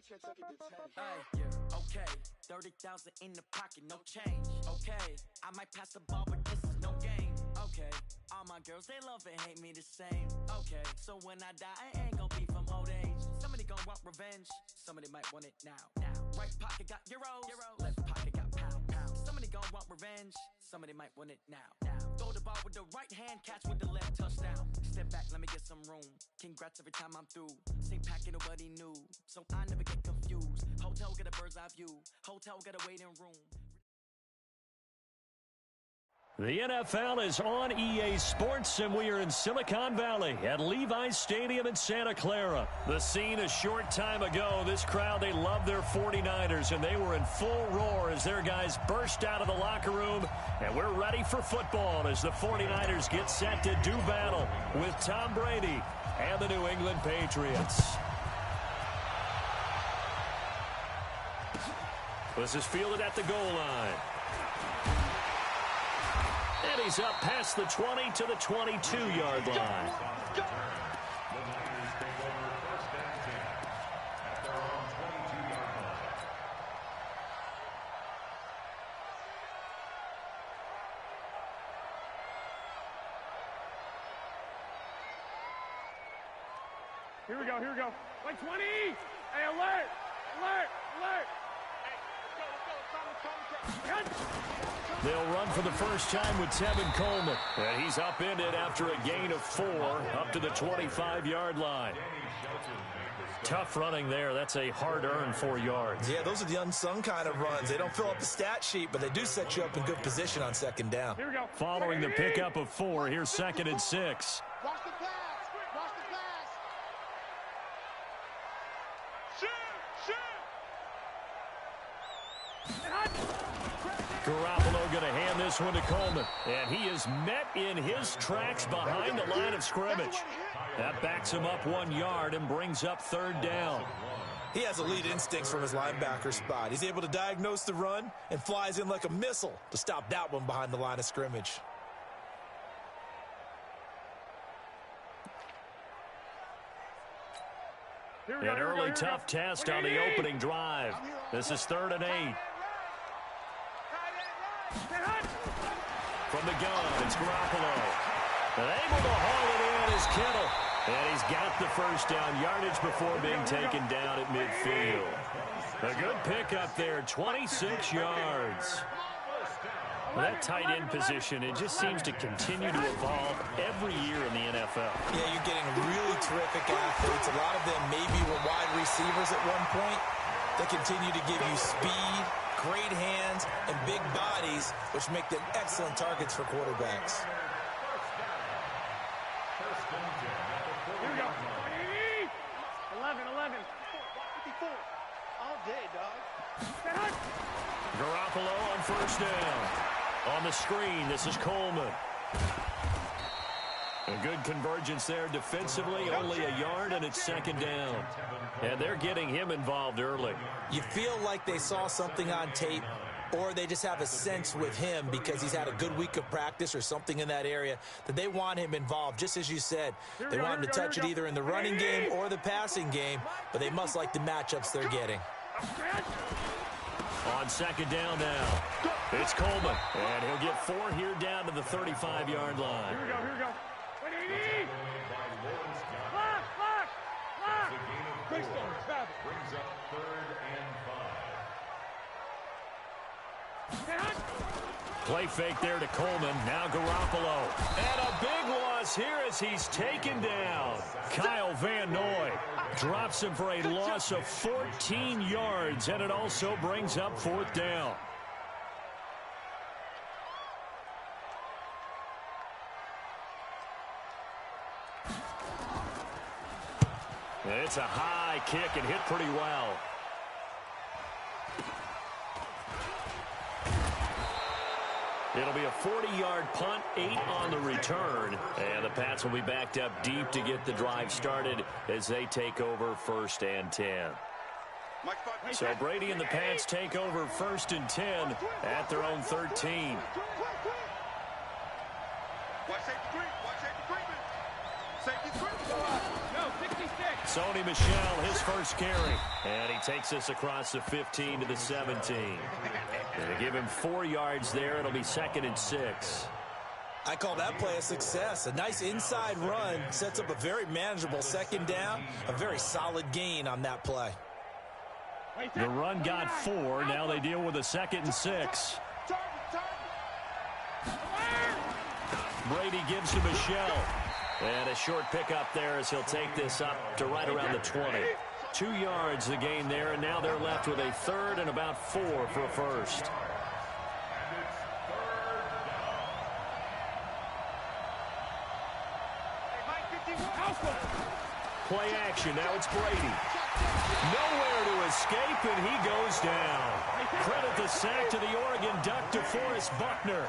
Yeah, okay. 30,000 in the pocket, no change. Okay, I might pass the ball, but this is no game. Okay, all my girls, they love and hate me the same. Okay, so when I die, I ain't gonna be from old age. Somebody gonna want revenge, somebody might want it now. Right pocket got euros, left pocket got pound. Somebody gonna want revenge, somebody might want it now. Throw the ball with the right hand, catch with the left, touchdown. Step back, let me get some room. Congrats every time I'm through. Same packet, nobody knew, so I never get confused. Hotel get a bird's eye view, hotel get a waiting room. The NFL is on EA Sports, and we are in Silicon Valley at Levi's Stadium in Santa Clara. The scene a short time ago, this crowd, they love their 49ers, and they were in full roar as their guys burst out of the locker room, and we're ready for football as the 49ers get set to do battle with Tom Brady and the New England Patriots. This is fielded at the goal line. And he's up past the 20 to the 22-yard line. Here we go. Like 20! Hey, alert! They'll run for the first time with Tevin Coleman. And he's upended after a gain of 4 up to the 25-yard line. Tough running there. That's a hard-earned 4 yards. Yeah, those are the unsung kind of runs. They don't fill up the stat sheet, but they do set you up in good position on second down. Here we go. Following the pickup of 4, here's 2nd and 6. Watch the pass. Garoppolo going to hand this one to Coleman. And he is met in his tracks behind the line of scrimmage. That backs him up 1 yard and brings up 3rd down. He has elite instincts from his linebacker spot. He's able to diagnose the run and flies in like a missile to stop that one behind the line of scrimmage. An early tough test on the opening drive. This is 3rd and 8. From the gun, it's Garoppolo. And able to haul it in is Kittle. And he's got the first down yardage before being taken down at midfield. A good pickup there, 26 yards. Well, that tight end position, it just seems to continue to evolve every year in the NFL. Yeah, you're getting really terrific athletes. A lot of them maybe were wide receivers at one point. They continue to give you speed, great hands, and big bodies, which make them excellent targets for quarterbacks. Here we go. 11. 54. All day, dog. Garoppolo on first down. On the screen, this is Coleman. A good convergence there defensively, only a yard, and it's 2nd down. And they're getting him involved early. You feel like they saw something on tape, or they just have a sense with him because he's had a good week of practice or something in that area that they want him involved, just as you said. They want him to touch it either in the running game or the passing game, but they must like the matchups they're getting. On 2nd down now, it's Coleman, and he'll get 4 here down to the 35-yard line. Here we go. 180. Lock. Brings up 3rd and 5. Play fake there to Coleman. Now Garoppolo. And a big loss here as he's taken down. Kyle Van Noy drops him for a loss of 14 yards, and it also brings up 4th down. It's a high kick and hit pretty well. It'll be a 40-yard punt, 8 on the return. And the Pats will be backed up deep to get the drive started as they take over 1st and 10. So Brady and the Pats take over 1st and 10 at their own 13. No, 66. Sony Michel, his first carry. And he takes us across the 15 to the 17. And to give him 4 yards there, it'll be 2nd and 6. I call that play a success. A nice inside run sets up a very manageable 2nd down. A very solid gain on that play. The run got 4. Now they deal with a 2nd and 6. Brady gives to Michel. And a short pickup there as he'll take this up to right around the 20. 2 yards the gain there, and now they're left with a 3rd and about 4 for a first. Play action. Now it's Brady. Nowhere to escape, and he goes down. Credit the sack to the Oregon Duck, DeForest Buckner.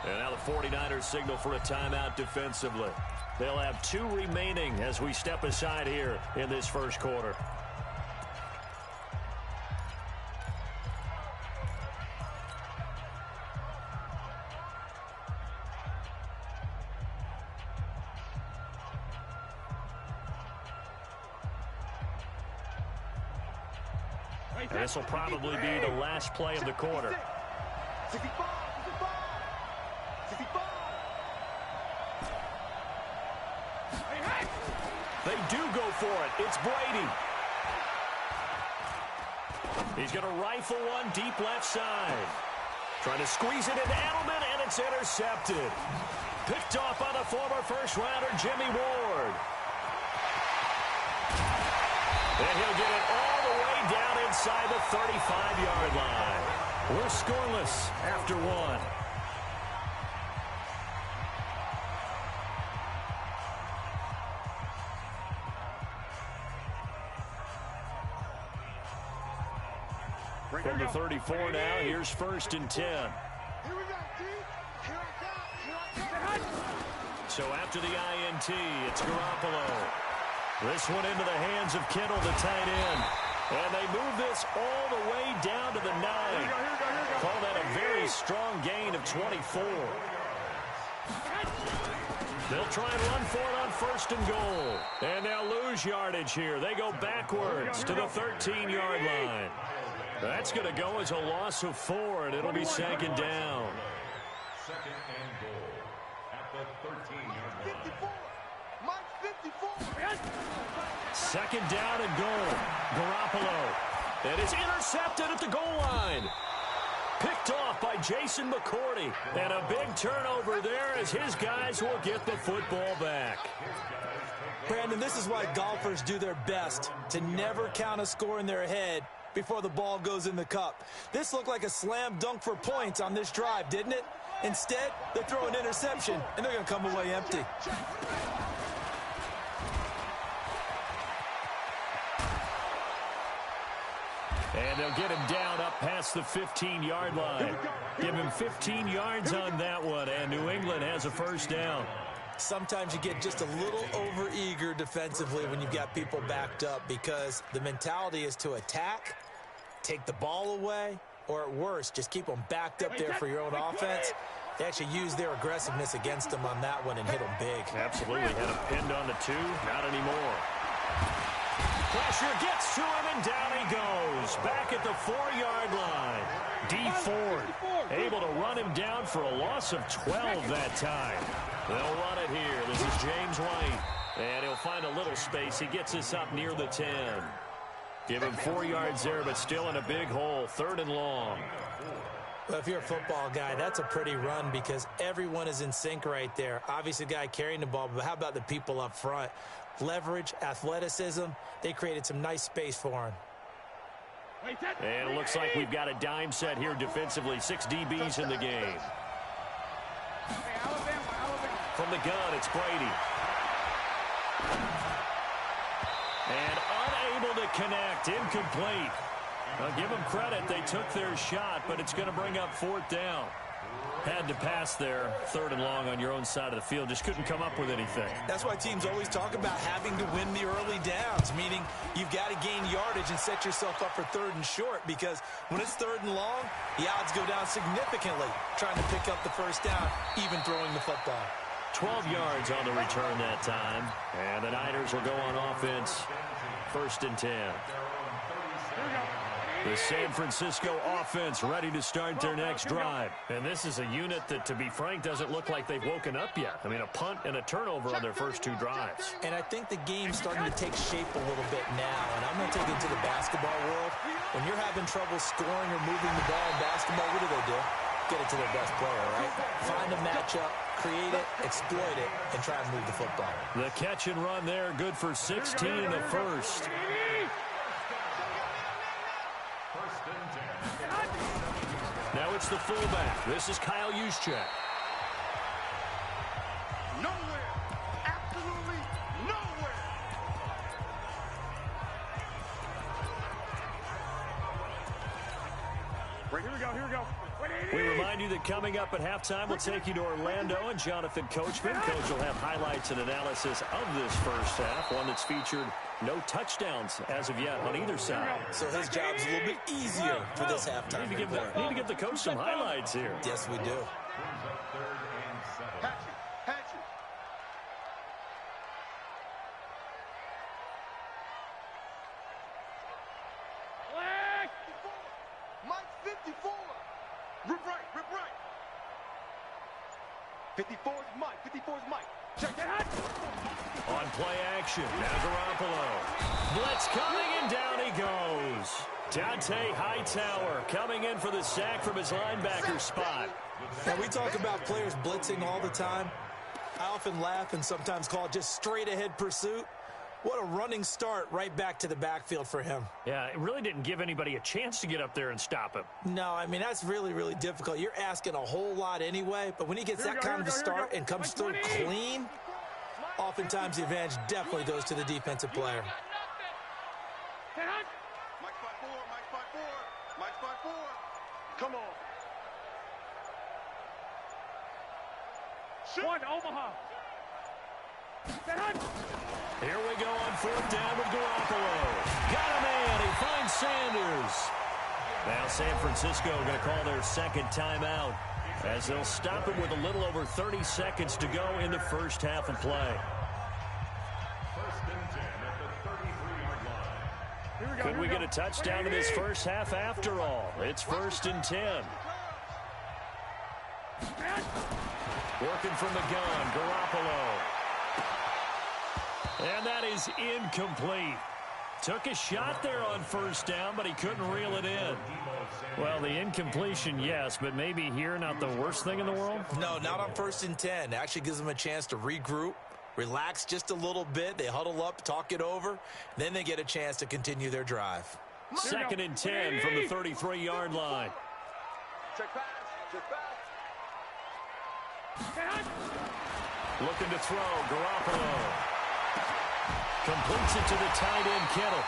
And now the 49ers signal for a timeout defensively. They'll have 2 remaining as we step aside here in this first quarter. And this will probably be the last play of the quarter. They do go for it. It's Brady. He's going to rifle one deep left side. Trying to squeeze it into Edelman, and it's intercepted. Picked off by the former first-rounder Jimmy Ward. And he'll get it all the way down inside the 35-yard line. We're scoreless after 1. From the 34 now, here's 1st and 10. So after the INT, it's Garoppolo. This one into the hands of Kittle, the tight end. And they move this all the way down to the 9. Call that a very strong gain of 24. They'll try and run for it on 1st and goal. And they'll lose yardage here. They go backwards to the 13-yard line. That's going to go as a loss of 4, and it'll be 2nd down. 2nd and goal at the 13-yard line. 2nd down and goal. Garoppolo. And it's intercepted at the goal line. Picked off by Jason McCourty. And a big turnover there as his guys will get the football back. Brandon, this is why golfers do their best to never count a score in their head before the ball goes in the cup. This looked like a slam dunk for points on this drive, didn't it? Instead, they throw an interception, and they're going to come away empty. And they'll get him down up past the 15-yard line. Give him 15 yards on that one, and New England has a 1st down. Sometimes you get just a little over-eager defensively when you've got people backed up because the mentality is to attack, take the ball away, or at worst, just keep them backed up there for your own offense. They actually used their aggressiveness against them on that one and hit them big. Absolutely. Had him pinned on the 2. Not anymore. Pressure gets to him, and down he goes. Back at the 4-yard line. D. Ford able to run him down for a loss of 12 that time. They'll run it here. This is James White. And he'll find a little space. He gets us up near the 10. Give him 4 yards there, but still in a big hole. 3rd and long. Well, if you're a football guy, that's a pretty run because everyone is in sync right there. Obviously, the guy carrying the ball, but how about the people up front? Leverage, athleticism, they created some nice space for him. And it looks like we've got a dime set here defensively. 6 DBs in the game. From the gun, it's Brady. And unable to connect, incomplete. I'll give them credit. They took their shot, but it's going to bring up 4th down. Had to pass there, 3rd and long on your own side of the field. Just couldn't come up with anything. That's why teams always talk about having to win the early downs, meaning you've got to gain yardage and set yourself up for 3rd and short, because when it's 3rd and long, the odds go down significantly trying to pick up the first down, even throwing the football. 12 yards on the return that time. And the Niners will go on offense, 1st and 10. The San Francisco offense ready to start their next drive. And this is a unit that, to be frank, doesn't look like they've woken up yet. I mean, a punt and a turnover on their first 2 drives. And I think the game's starting to take shape a little bit now. And I'm going to take it to the basketball world. When you're having trouble scoring or moving the ball in basketball, what do? Get it to their best player, right? Find a matchup, create it, exploit it, and try and move the football. The catch and run there, good for 16 in the first. Now it's the fullback. This is Kyle Juszczyk. Nowhere. Absolutely nowhere. Right, here we go, here we go. We remind you that coming up at halftime, we'll take you to Orlando and Jonathan Coachman. Coach will have highlights and analysis of this first half, one that's featured no touchdowns as of yet on either side. So his job's a little bit easier for this halftime. Need to give the coach some highlights here. Yes, we do. Hatchet. Mike 54. Rip right. 54 is Mike. 54 is Mike. Check that. On play action, now Garoppolo. Blitz coming, and down he goes. Dante Hightower coming in for the sack from his linebacker spot. Now, we talk about players blitzing all the time. I often laugh and sometimes call it just straight-ahead pursuit. What a running start right back to the backfield for him. Yeah, it really didn't give anybody a chance to get up there and stop him. No, I mean, that's really, really difficult. You're asking a whole lot anyway, but when he gets that kind of a start and comes through clean, oftentimes the advantage definitely goes to the defensive player. Mike spot four. Come on. One, Omaha. Here we go on 4th down with Garoppolo. Got a man. He finds Sanders. Now San Francisco going to call their second timeout as they'll stop it with a little over 30 seconds to go in the first half of play. 1st and 10 at the 33-yard line. Could we get a touchdown in this first half after all? It's 1st and 10. Working from the gun, Garoppolo. And that is incomplete. Took a shot there on 1st down, but he couldn't reel it in. Well, the incompletion, yes, but maybe here not the worst thing in the world? No, not on 1st and 10. It actually gives them a chance to regroup, relax just a little bit. They huddle up, talk it over. Then they get a chance to continue their drive. 2nd and 10 from the 33-yard line. Check pass. Looking to throw, Garoppolo. Completes it to the tight end, Kittle.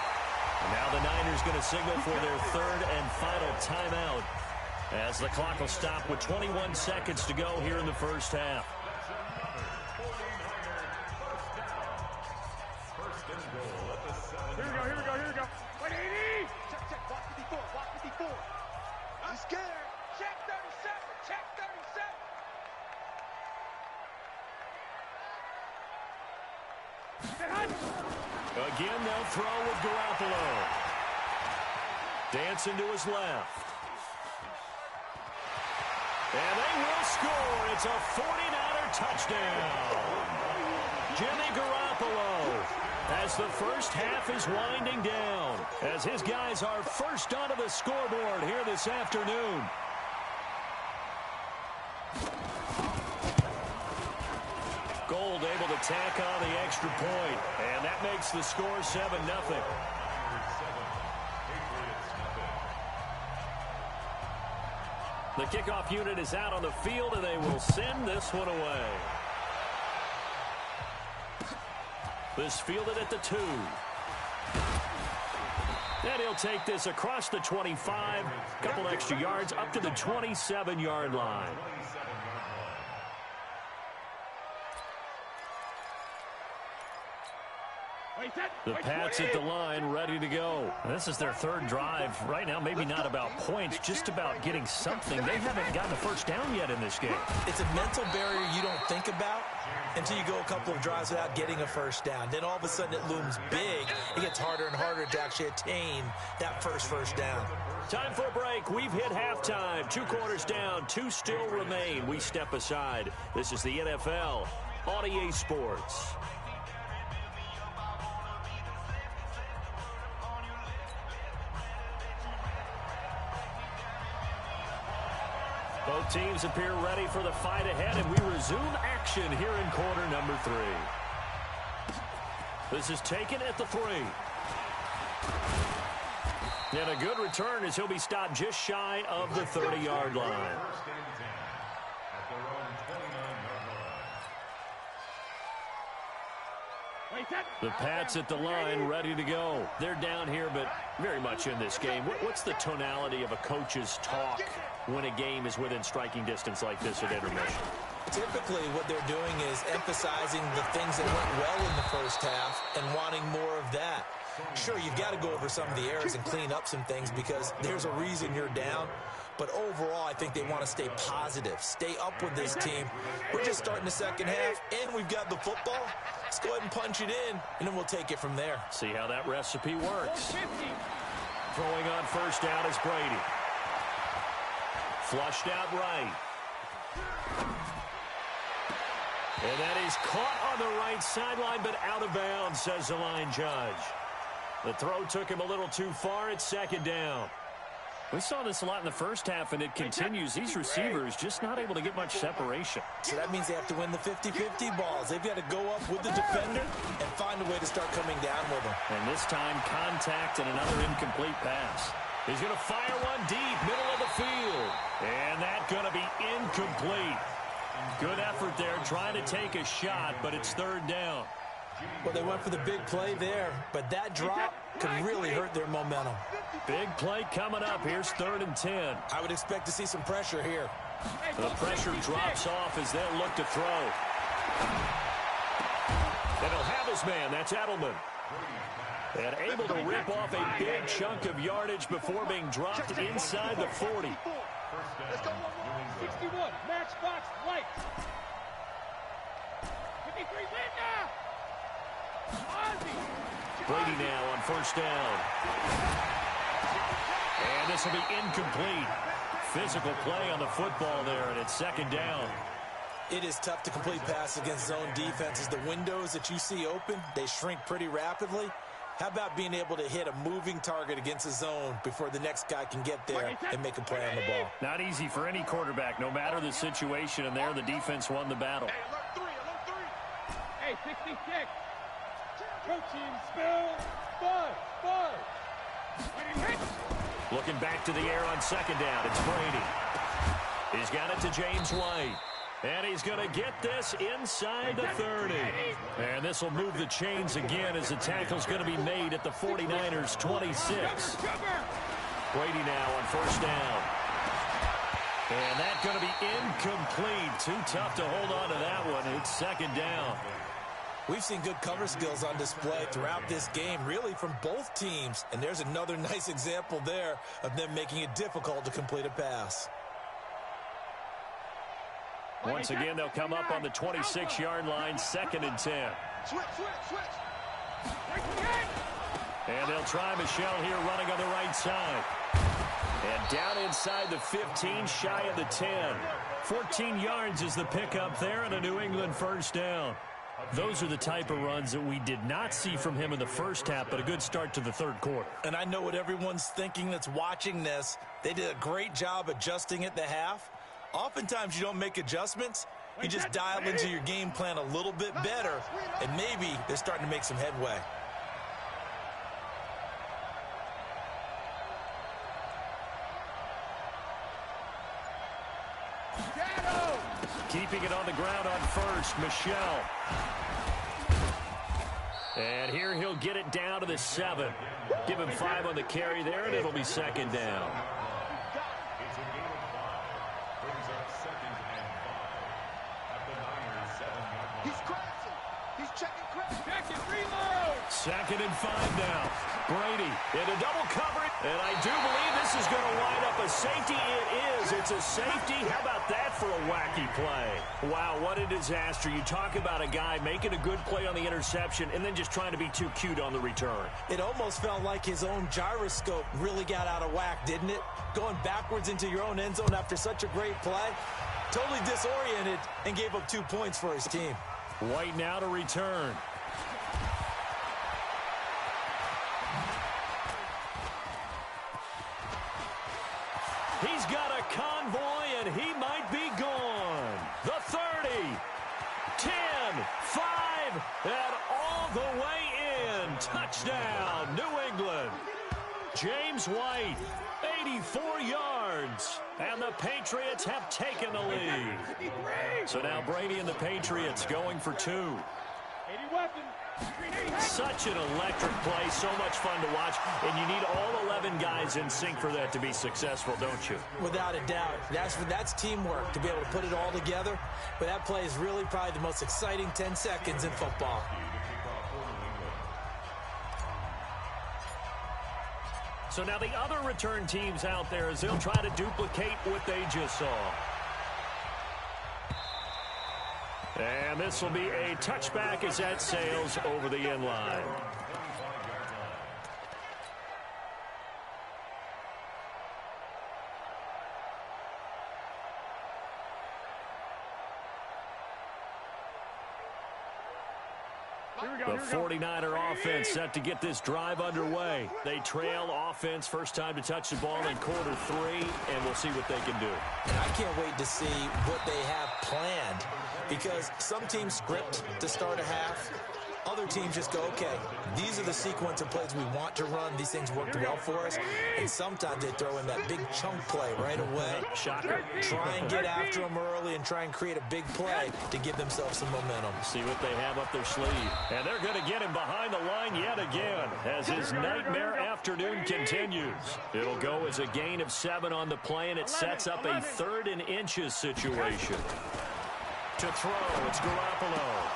And now the Niners going to signal for their 3rd and final timeout as the clock will stop with 21 seconds to go here in the first half. Here we go. 180. Check. Block 54. I'm scared. Check 37. Again, they'll throw with Garoppolo. Dancing to his left. And they will score. It's a 49er touchdown. Jimmy Garoppolo, as the first half is winding down, as his guys are first onto the scoreboard here this afternoon. Gold able to tack on the extra point, and that makes the score 7-0. The kickoff unit is out on the field, and they will send this one away. This fielded at the 2. And he'll take this across the 25, a couple extra yards up to the 27-yard line. The Pats at the line, ready to go. This is their third drive. Right now, maybe not about points, just about getting something. They haven't gotten a first down yet in this game. It's a mental barrier you don't think about until you go a couple of drives without getting a first down. Then all of a sudden it looms big. It gets harder and harder to actually attain that first down. Time for a break. We've hit halftime. 2 quarters down, 2 still remain. We step aside. This is the NFL on EA Sports. Both teams appear ready for the fight ahead, and we resume action here in quarter number 3. This is taken at the 3. And a good return as he'll be stopped just shy of the 30-yard line. The Pats at the line, ready to go. They're down here, but very much in this game. What's the tonality of a coach's talk when a game is within striking distance like this at intermission? Typically, what they're doing is emphasizing the things that went well in the first half and wanting more of that. Sure, you've got to go over some of the errors and clean up some things because there's a reason you're down. But overall, I think they want to stay positive, stay up with this team. We're just starting the second half, and we've got the football. Let's go ahead and punch it in, and then we'll take it from there. See how that recipe works. Throwing on first down is Brady. Flushed out right. And that is caught on the right sideline, but out of bounds, says the line judge. The throw took him a little too far. It's second down. We saw this a lot in the first half, and it continues. These receivers just not able to get much separation. So that means they have to win the 50-50 balls. They've got to go up with the defender and find a way to start coming down with them. And this time, contact and another incomplete pass. He's going to fire one deep, middle of the field. And that's going to be incomplete. Good effort there, trying to take a shot, but it's third down. Well, they went for the big play there, but that drop could really hurt their momentum. Big play coming up. Here's 3rd and 10. I would expect to see some pressure here. The pressure drops off as they'll look to throw. And he'll have his man. That's Edelman. And able to rip off a big chunk of yardage before being dropped inside the 40. Let's go. 61, matchbox light. 53, Linda. Brady now on first down. And this will be incomplete. Physical play on the football there, and it's second down. It is tough to complete passes against zone defenses. The windows that you see open, they shrink pretty rapidly. How about being able to hit a moving target against a zone before the next guy can get there and make a play on the ball? Not easy for any quarterback, no matter the situation, and there the defense won the battle. Hey, 66. Coaching spell, 5. Looking back to the air on second down, it's Brady. He's got it to James White. And he's going to get this inside the 30. And this will move the chains again as the tackle's going to be made at the 49ers' 26. Brady now on first down. And that's going to be incomplete. Too tough to hold on to that one. It's second down. We've seen good cover skills on display throughout this game, really from both teams. And there's another nice example there of them making it difficult to complete a pass. Once again, they'll come up on the 26-yard line, 2nd and 10. Switch. And they'll try Michelle here running on the right side. And down inside the 15, shy of the 10. 14 yards is the pickup there and a New England first down. Those are the type of runs that we did not see from him in the first half, but a good start to the third quarter. And I know what everyone's thinking that's watching this. They did a great job adjusting at the half. Oftentimes you don't make adjustments. You just dial into your game plan a little bit better, and maybe they're starting to make some headway. Keeping it on the ground on first, Michelle. And here he'll get it down to the 7. Give him 5 on the carry there, and it'll be second down. It's a game of 5. Brings up second and 5 at the Niners' 7-yard line. He's crashing. He's checking crash. Check it, reload. Second and 5 now. Brady into double coverage. And I do believe this is going to wind up a safety. It is. It's a safety. How about that for a wacky play? Wow, what a disaster. You talk about a guy making a good play on the interception and then just trying to be too cute on the return. It almost felt like his own gyroscope really got out of whack, didn't it? Going backwards into your own end zone after such a great play. Totally disoriented and gave up 2 points for his team. White now to return. He's got a convoy, and he might be gone. The 30, 10, 5, and all the way in. Touchdown, New England. James White, 84 yards. And the Patriots have taken the lead. So now Brady and the Patriots going for 2. 80 weapons. Such an electric play, so much fun to watch, and you need all 11 guys in sync for that to be successful, don't you? Without a doubt. That's teamwork, to be able to put it all together. But that play is really probably the most exciting 10 seconds in football. So now the other return teams out there as they'll try to duplicate what they just saw. And this will be a touchback as that sails over the end line. The 49er offense set to get this drive underway. They trail offense first time to touch the ball in quarter 3, and we'll see what they can do. And I can't wait to see what they have planned, because some teams script to start a half. Other teams just go, okay, these are the sequence of plays we want to run. These things worked well for us. And sometimes they throw in that big chunk play right away. Shocker. Try and get after them early and try and create a big play to give themselves some momentum. See what they have up their sleeve. And they're going to get him behind the line yet again as his nightmare afternoon continues. It'll go as a gain of 7 on the play, and it sets up a 3rd and inches situation. To throw, it's Garoppolo.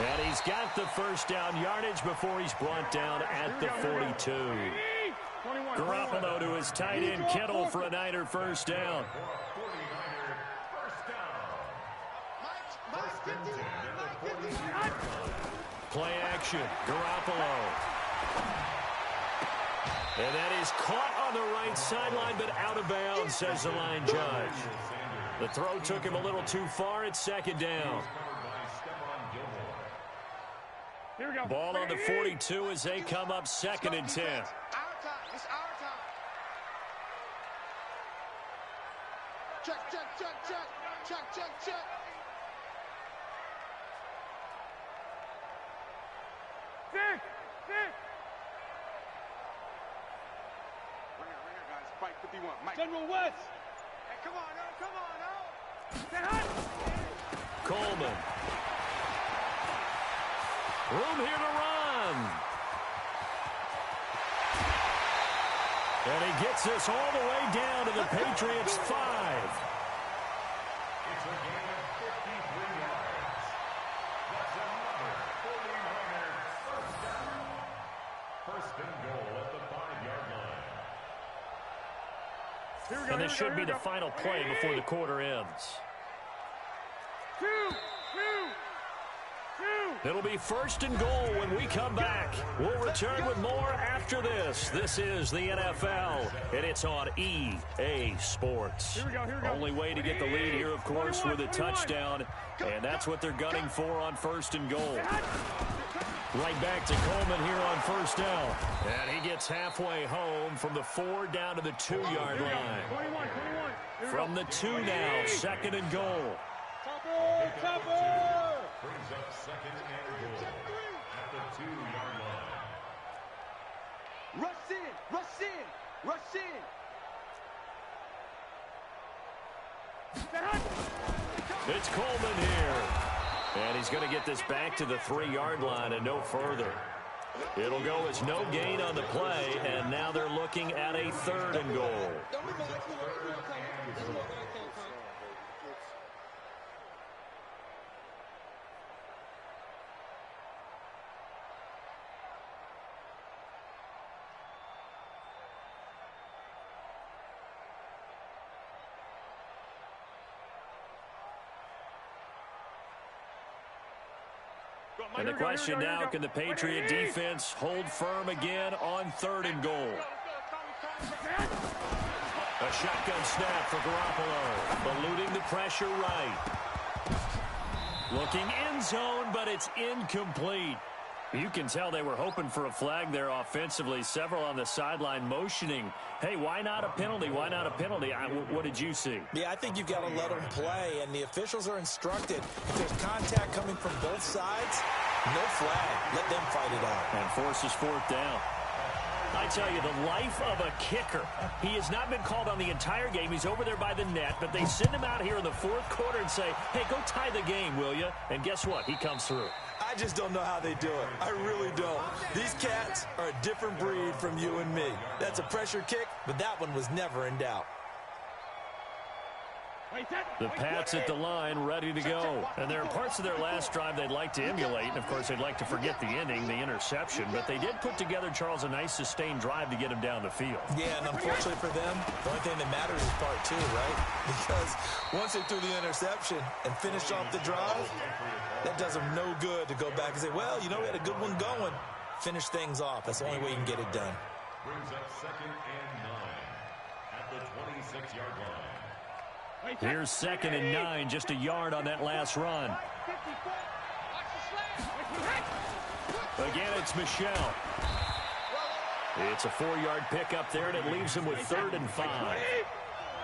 And he's got the first down yardage before he's brought down at the 42. Garoppolo to his tight end Kittle for a Niner first down. Play action, Garoppolo. And that is caught on the right sideline, but out of bounds, says the line judge. The throw took him a little too far. It's second down. Ball on the 42 as they come up 2nd and 10. Our time. It's our time. Check, check, check, check. Check, check, check. Six. Ring her, guys. Fight 51. Mike. General West. Hey, come on, now. Come on, now. Stay hot. Coleman. Room here to run. And he gets this all the way down to the Patriots 5. It's a gain of 53 yards. That's another 49er first down. First and goal at the 5-yard line. And this should be the final play before the quarter ends. Two. It'll be first and goal when we come back. We'll return with more after this. This is the NFL, and it's on EA Sports. Here we go. Only way to get the lead here, of course, with a touchdown, and that's what they're gunning for on first and goal. Right back to Coleman here on first down. And he gets halfway home from the 4 down to the 2-yard line. 21. From the 2 now, 2nd and goal. Chopper. Brings up second and goal at the 2-yard line. Rush in. It's Coleman here. And he's going to get this back to the 3-yard line and no further. It'll go as no gain on the play, and now they're looking at a 3rd and goal. And the question now, can the Patriot defense hold firm again on 3rd and goal? A shotgun snap for Garoppolo, eluding the pressure right. Looking end zone, but it's incomplete. You can tell they were hoping for a flag there offensively. Several on the sideline motioning, hey, why not a penalty? Why not a penalty? What did you see? Yeah, I think you've got to let them play, and the officials are instructed. If there's contact coming from both sides, no flag. Let them fight it out. And forces 4th down. I tell you, the life of a kicker. He has not been called on the entire game. He's over there by the net, but they send him out here in the 4th quarter and say, hey, go tie the game, will you? And guess what? He comes through. I just don't know how they do it. I really don't. These cats are a different breed from you and me. That's a pressure kick, but that one was never in doubt. The Pats at the line, ready to go. And there are parts of their last drive they'd like to emulate. And, of course, they'd like to forget the ending, the interception. But they did put together, Charles, a nice sustained drive to get him down the field. Yeah, and unfortunately for them, the only thing that matters is part 2, right? Because once they threw the interception and finished off the drive, that does them no good to go back and say, well, you know, we had a good one going. Finish things off. That's the only way you can get it done. Brings up 2nd and 9 at the 26-yard line. Here's 2nd and 9, just a yard on that last run. Again, it's Michelle. It's a 4-yard pickup there, and it leaves him with 3rd and 5.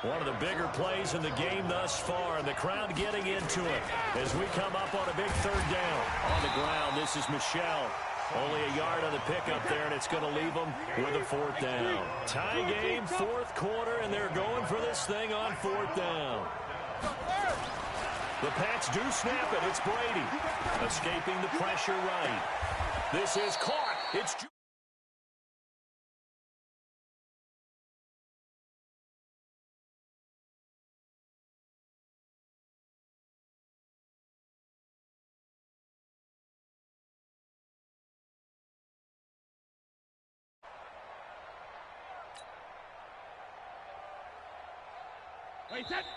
One of the bigger plays in the game thus far, and the crowd getting into it as we come up on a big 3rd down. On the ground, this is Michelle. Only a yard on the pickup there, and it's going to leave them with a 4th down. Tie game, 4th quarter, and they're going for this thing on 4th down. The Pats do snap it. It's Brady. Escaping the pressure right. This is caught. It's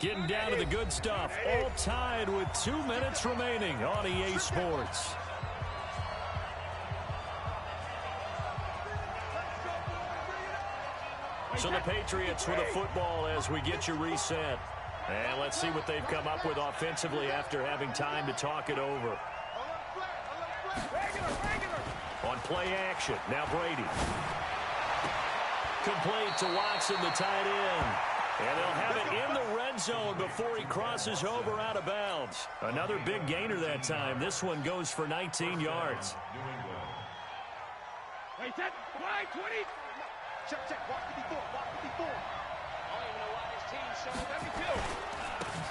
getting down to the good stuff. All tied with 2 minutes remaining on EA Sports. So the Patriots with a football as we get you reset. And let's see what they've come up with offensively after having time to talk it over. On play action, now Brady. Complete to Watson, the tight end. And they'll have it in the red zone before he crosses over out of bounds. Another big gainer that time. This one goes for 19 yards. Wait, set, wide, 20. Check, walk 54, walk 54. I don't even know why this team showed every kill.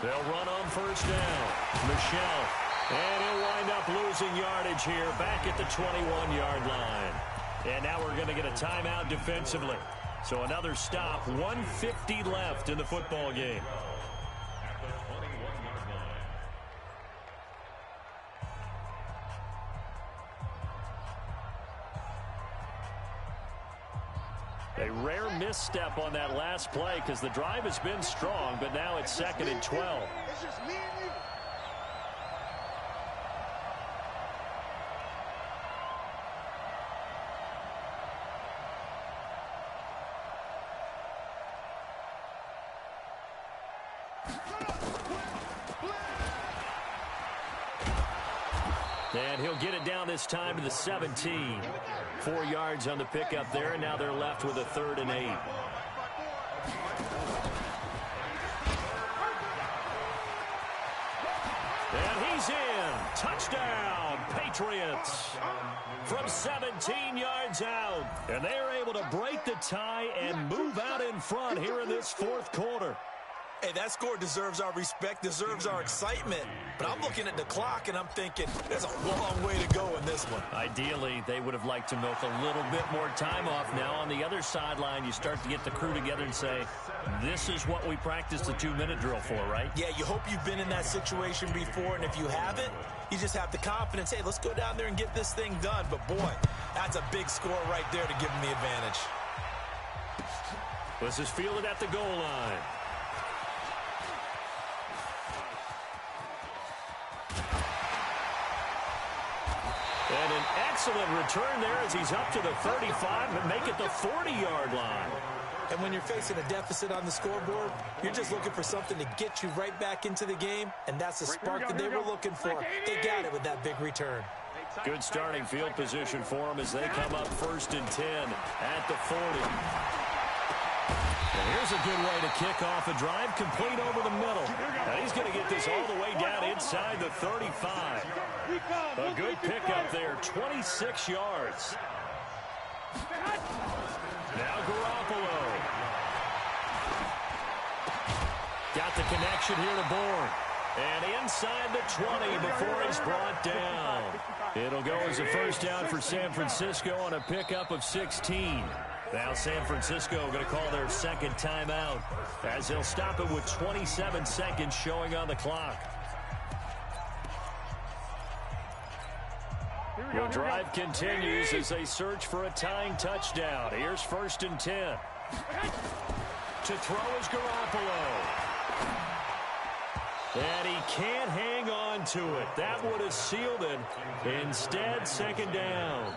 They'll run on 1st down. Michelle. And he'll wind up losing yardage here back at the 21-yard line. And now we're going to get a timeout defensively. So another stop, 1:50 left in the football game. At the 21-yard line. A rare misstep on that last play because the drive has been strong, but now it's 2nd and 12. It's just me and you. And he'll get it down this time to the 17. 4 yards on the pickup there, and now they're left with a 3rd and 8. And he's in. Touchdown, Patriots. From 17 yards out. And they're able to break the tie and move out in front here in this 4th quarter. Hey, that score deserves our respect, deserves our excitement. But I'm looking at the clock, and I'm thinking there's a long way to go in this one. Ideally, they would have liked to milk a little bit more time off now. On the other sideline, you start to get the crew together and say, this is what we practiced the 2-minute drill for, right? Yeah, you hope you've been in that situation before, and if you haven't, you just have the confidence, hey, let's go down there and get this thing done. But, boy, that's a big score right there to give them the advantage. This is fielded at the goal line. And an excellent return there as he's up to the 35 and make it the 40-yard line. And when you're facing a deficit on the scoreboard, you're just looking for something to get you right back into the game, and that's the spark that they were looking for. They got it with that big return. Good starting field position for them as they come up 1st and 10 at the 40. And here's a good way to kick off a drive, complete over the middle. And he's going to get this all the way down inside the 35. A good pickup there, 26 yards. Now Garoppolo. Got the connection here to Bourne. And inside the 20 before he's brought down. It'll go as a first down for San Francisco on a pickup of 16. Now San Francisco going to call their second timeout as they'll stop it with 27 seconds showing on the clock. The drive continues as they search for a tying touchdown. Here's 1st and 10. To throw is Garoppolo. And he can't hang on to it. That would have sealed it. Instead, second down.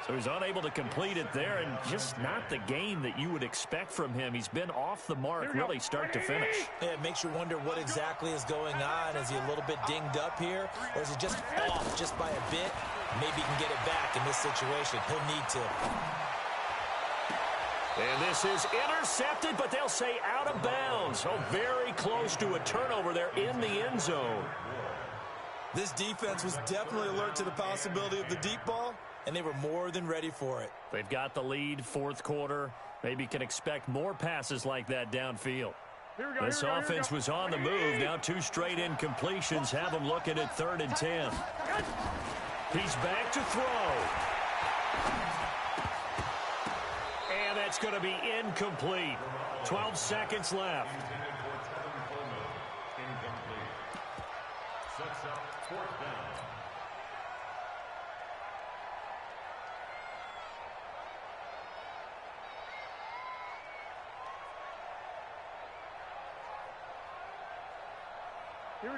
So he's unable to complete it there, and just not the game that you would expect from him. He's been off the mark really start to finish. Yeah, it makes you wonder what exactly is going on. Is he a little bit dinged up here, or is he just off just by a bit? Maybe he can get it back in this situation. He'll need to. And this is intercepted, but they'll say out of bounds. Oh, very close to a turnover there in the end zone. This defense was definitely alert to the possibility of the deep ball, and they were more than ready for it. They've got the lead, 4th quarter. Maybe can expect more passes like that downfield. This offense was on the move. Now 2 straight incompletions have them looking at 3rd and 10. He's back to throw. And that's going to be incomplete. 12 seconds left. Sets up 4th down.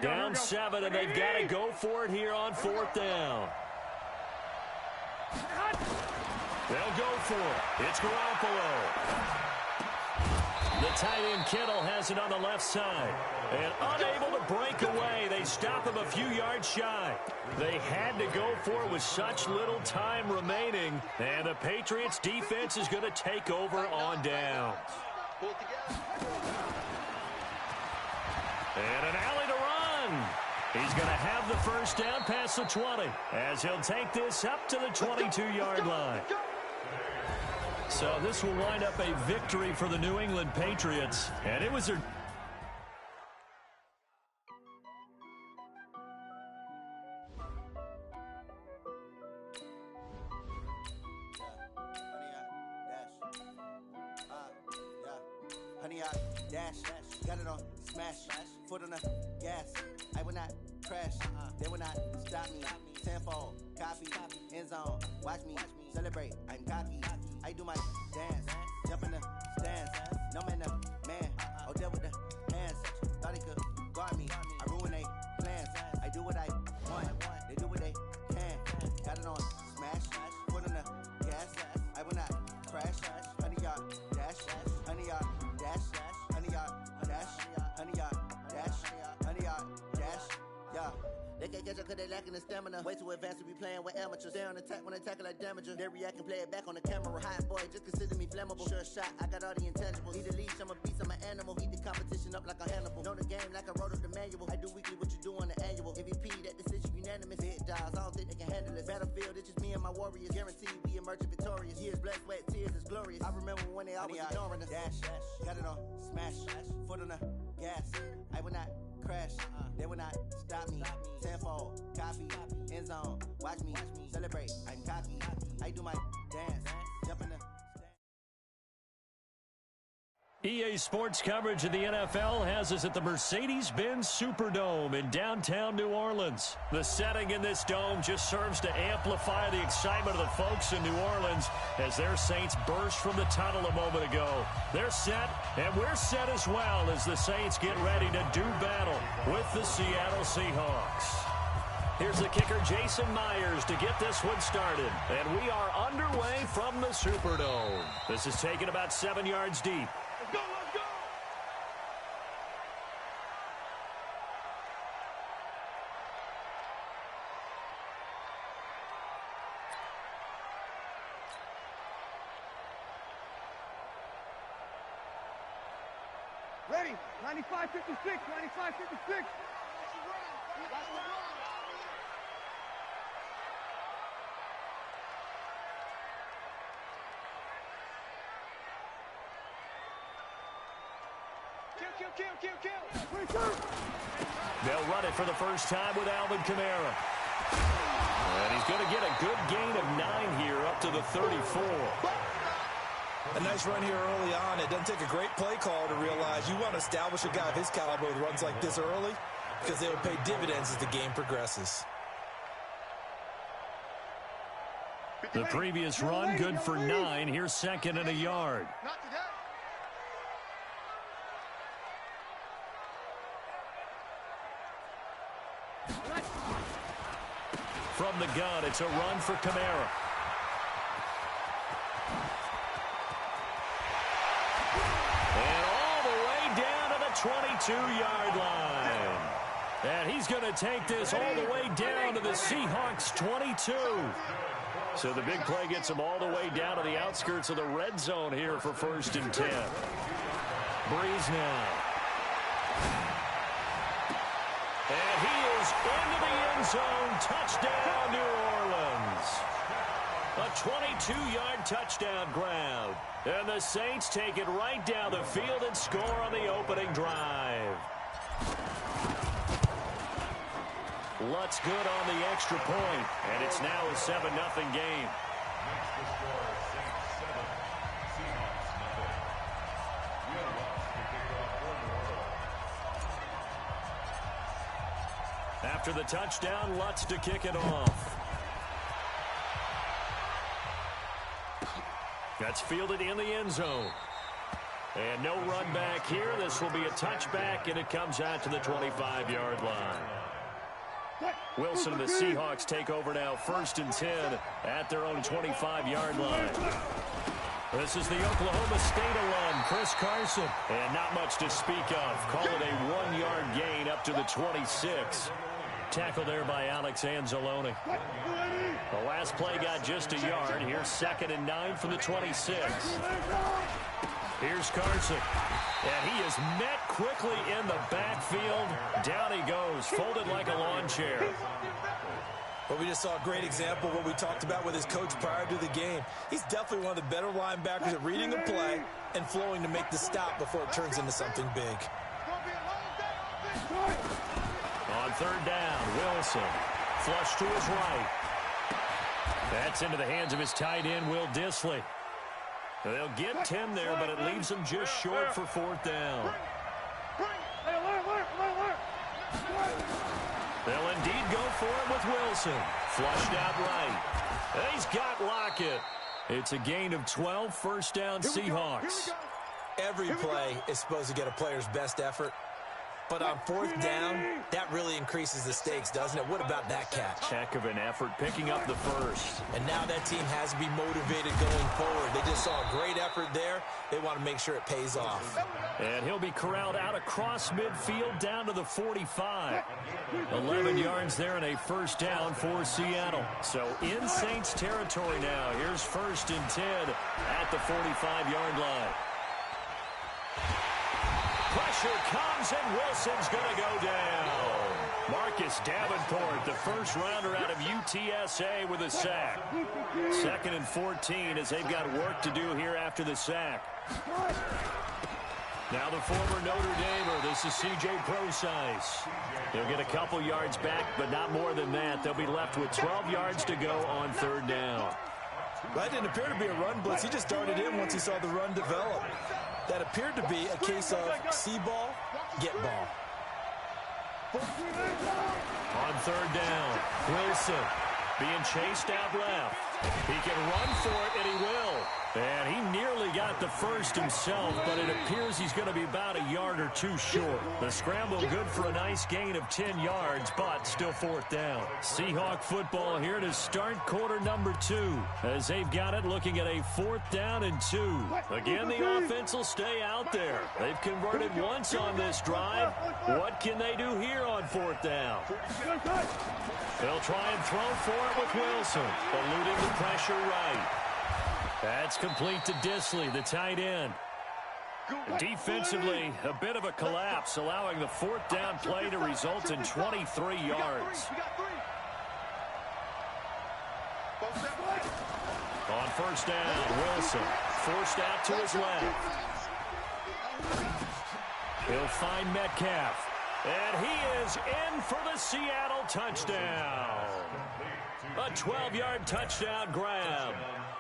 Down 7, and they've got to go for it here on 4th down. They'll go for it. It's Garoppolo. The tight end Kittle has it on the left side. And unable to break away. They stop him a few yards shy. They had to go for it with such little time remaining. And the Patriots defense is going to take over on downs. And an alley to run. He's going to have the first down past the 20 as he'll take this up to the 22-yard line. So this will wind up a victory for the New England Patriots. And it was their... Honey, I dash, got it on, smash, foot on the gas. I will not crash, they will not stop me. Tenfold, copy, end zone, watch me celebrate. I'm cocky, I do my dance, jump in the stands. No man, man, oh, deal with the hands. Thought he could guard me, I ruin they plans. I do what I want, they do what they can. Got it on, smash, foot on the gas. I will not crash, honey, y'all dash, honey, y'all dash, honey, y'all dash, honey, y'all dash, honey, y'all dash, yeah. They can't catch up cause they lacking the stamina. Way too advanced to be playing with amateurs. Stay on attack when they tackle like damager. They react and play it back on the camera. Hot boy, just consider me flammable. Sure shot, I got all the intangibles. Need a leash, I'm a beast, I'm an animal. Heat the competition up like a Hannibal. Know the game like I wrote up the manual. I do weekly what you do on the annual. MVP, that decision unanimous. unanimous. Big jobs, I don't think they can handle this. Battlefield, it's just me and my warriors. Guaranteed we emerge victorious. Years, blood, sweat, tears, it's glorious. I remember when they always ignoring us. Dash, got it on, smash, foot on the gas. I will not crash, they will not stop me. Tenfold, copy, end zone, watch me celebrate. I'm cocky, I do my dance, jump in the EA Sports coverage of the NFL has us at the Mercedes-Benz Superdome in downtown New Orleans. The setting in this dome just serves to amplify the excitement of the folks in New Orleans as their Saints burst from the tunnel a moment ago. They're set, and we're set as well as the Saints get ready to do battle with the Seattle Seahawks. Here's the kicker, Jason Myers, to get this one started. And we are underway from the Superdome. This is taken about 7 yards deep. Let's go, let's go! Ready, 95-56, 95-56. Kill. They'll run it for the first time with Alvin Kamara. And he's going to get a good gain of 9 here up to the 34. A nice run here early on. It doesn't take a great play call to realize you want to establish a guy of his caliber with runs like this early because they will pay dividends as the game progresses. The previous run, good for 9. Here's second and a yard. Not today. From the gun, it's a run for Kamara. And all the way down to the 22-yard line. And he's going to take this all the way down to the Seahawks 22. So the big play gets him all the way down to the outskirts of the red zone here for 1st and 10. Breeze now. And he is into the end zone. Touchdown, New Orleans. A 22-yard touchdown grab. And the Saints take it right down the field and score on the opening drive. Lutz good on the extra point, and it's now a 7-0 game. Makes the score Saints 7, Seahawks 0. Will Lutz to kick off for New Orleans. After the touchdown, Lutz to kick it off. That's fielded in the end zone. And no run back here. This will be a touchback, and it comes out to the 25-yard line. Wilson and the Seahawks take over now, 1st and 10 at their own 25-yard line. This is the Oklahoma State alum, Chris Carson. And not much to speak of. Call it a 1-yard gain up to the 26. Tackle there by Alex Anzalone. The last play got just a yard. Here's 2nd and 9 from the 26. Here's Carson. And he is met quickly in the backfield. Down he goes, folded like a lawn chair. But we just saw a great example of what we talked about with his coach prior to the game. He's definitely one of the better linebackers at reading a play and flowing to make the stop before it turns into something big. On 3rd down, Wilson. Flush to his right. That's into the hands of his tight end, Will Dissly. They'll get 10 there, but it leaves them just short for 4th down. They'll indeed go for it with Wilson. Flushed out right. And he's got Lockett. It's a gain of 12, 1st down Seahawks. Every play is supposed to get a player's best effort. But on 4th down, that really increases the stakes, doesn't it? What about that catch? Heck of an effort picking up the first. And now that team has to be motivated going forward. They just saw a great effort there. They want to make sure it pays off. And he'll be corralled out across midfield down to the 45. 11 yards there and a 1st down for Seattle. So in Saints territory now. Here's 1st and 10 at the 45-yard line. Pressure comes, and Wilson's going to go down. Marcus Davenport, the first rounder out of UTSA, with a sack. 2nd and 14 as they've got work to do here after the sack. Now the former Notre Damer, this is C.J. Prosise. He'll get a couple yards back, but not more than that. They'll be left with 12 yards to go on 3rd down. That didn't appear to be a run blitz. He just darted in once he saw the run develop. That appeared to be a case of see ball, get ball. On 3rd down, Wilson being chased out left. He can run for it, and he will. And he nearly got the first himself, but it appears he's going to be about a yard or two short. The scramble good for a nice gain of 10 yards, but still 4th down. Seahawk football here to start quarter number 2, as they've got it looking at a 4th down and 2. Again, the offense will stay out there. They've converted once on this drive. What can they do here on 4th down? They'll try and throw for it with Wilson, eluding the pressure right. That's complete to Disley, the tight end. Defensively, a bit of a collapse, allowing the 4th down play to result in 23 yards. On 1st down, Wilson forced out to his left. He'll find Metcalf. And he is in for the Seattle touchdown. A 12-yard touchdown grab,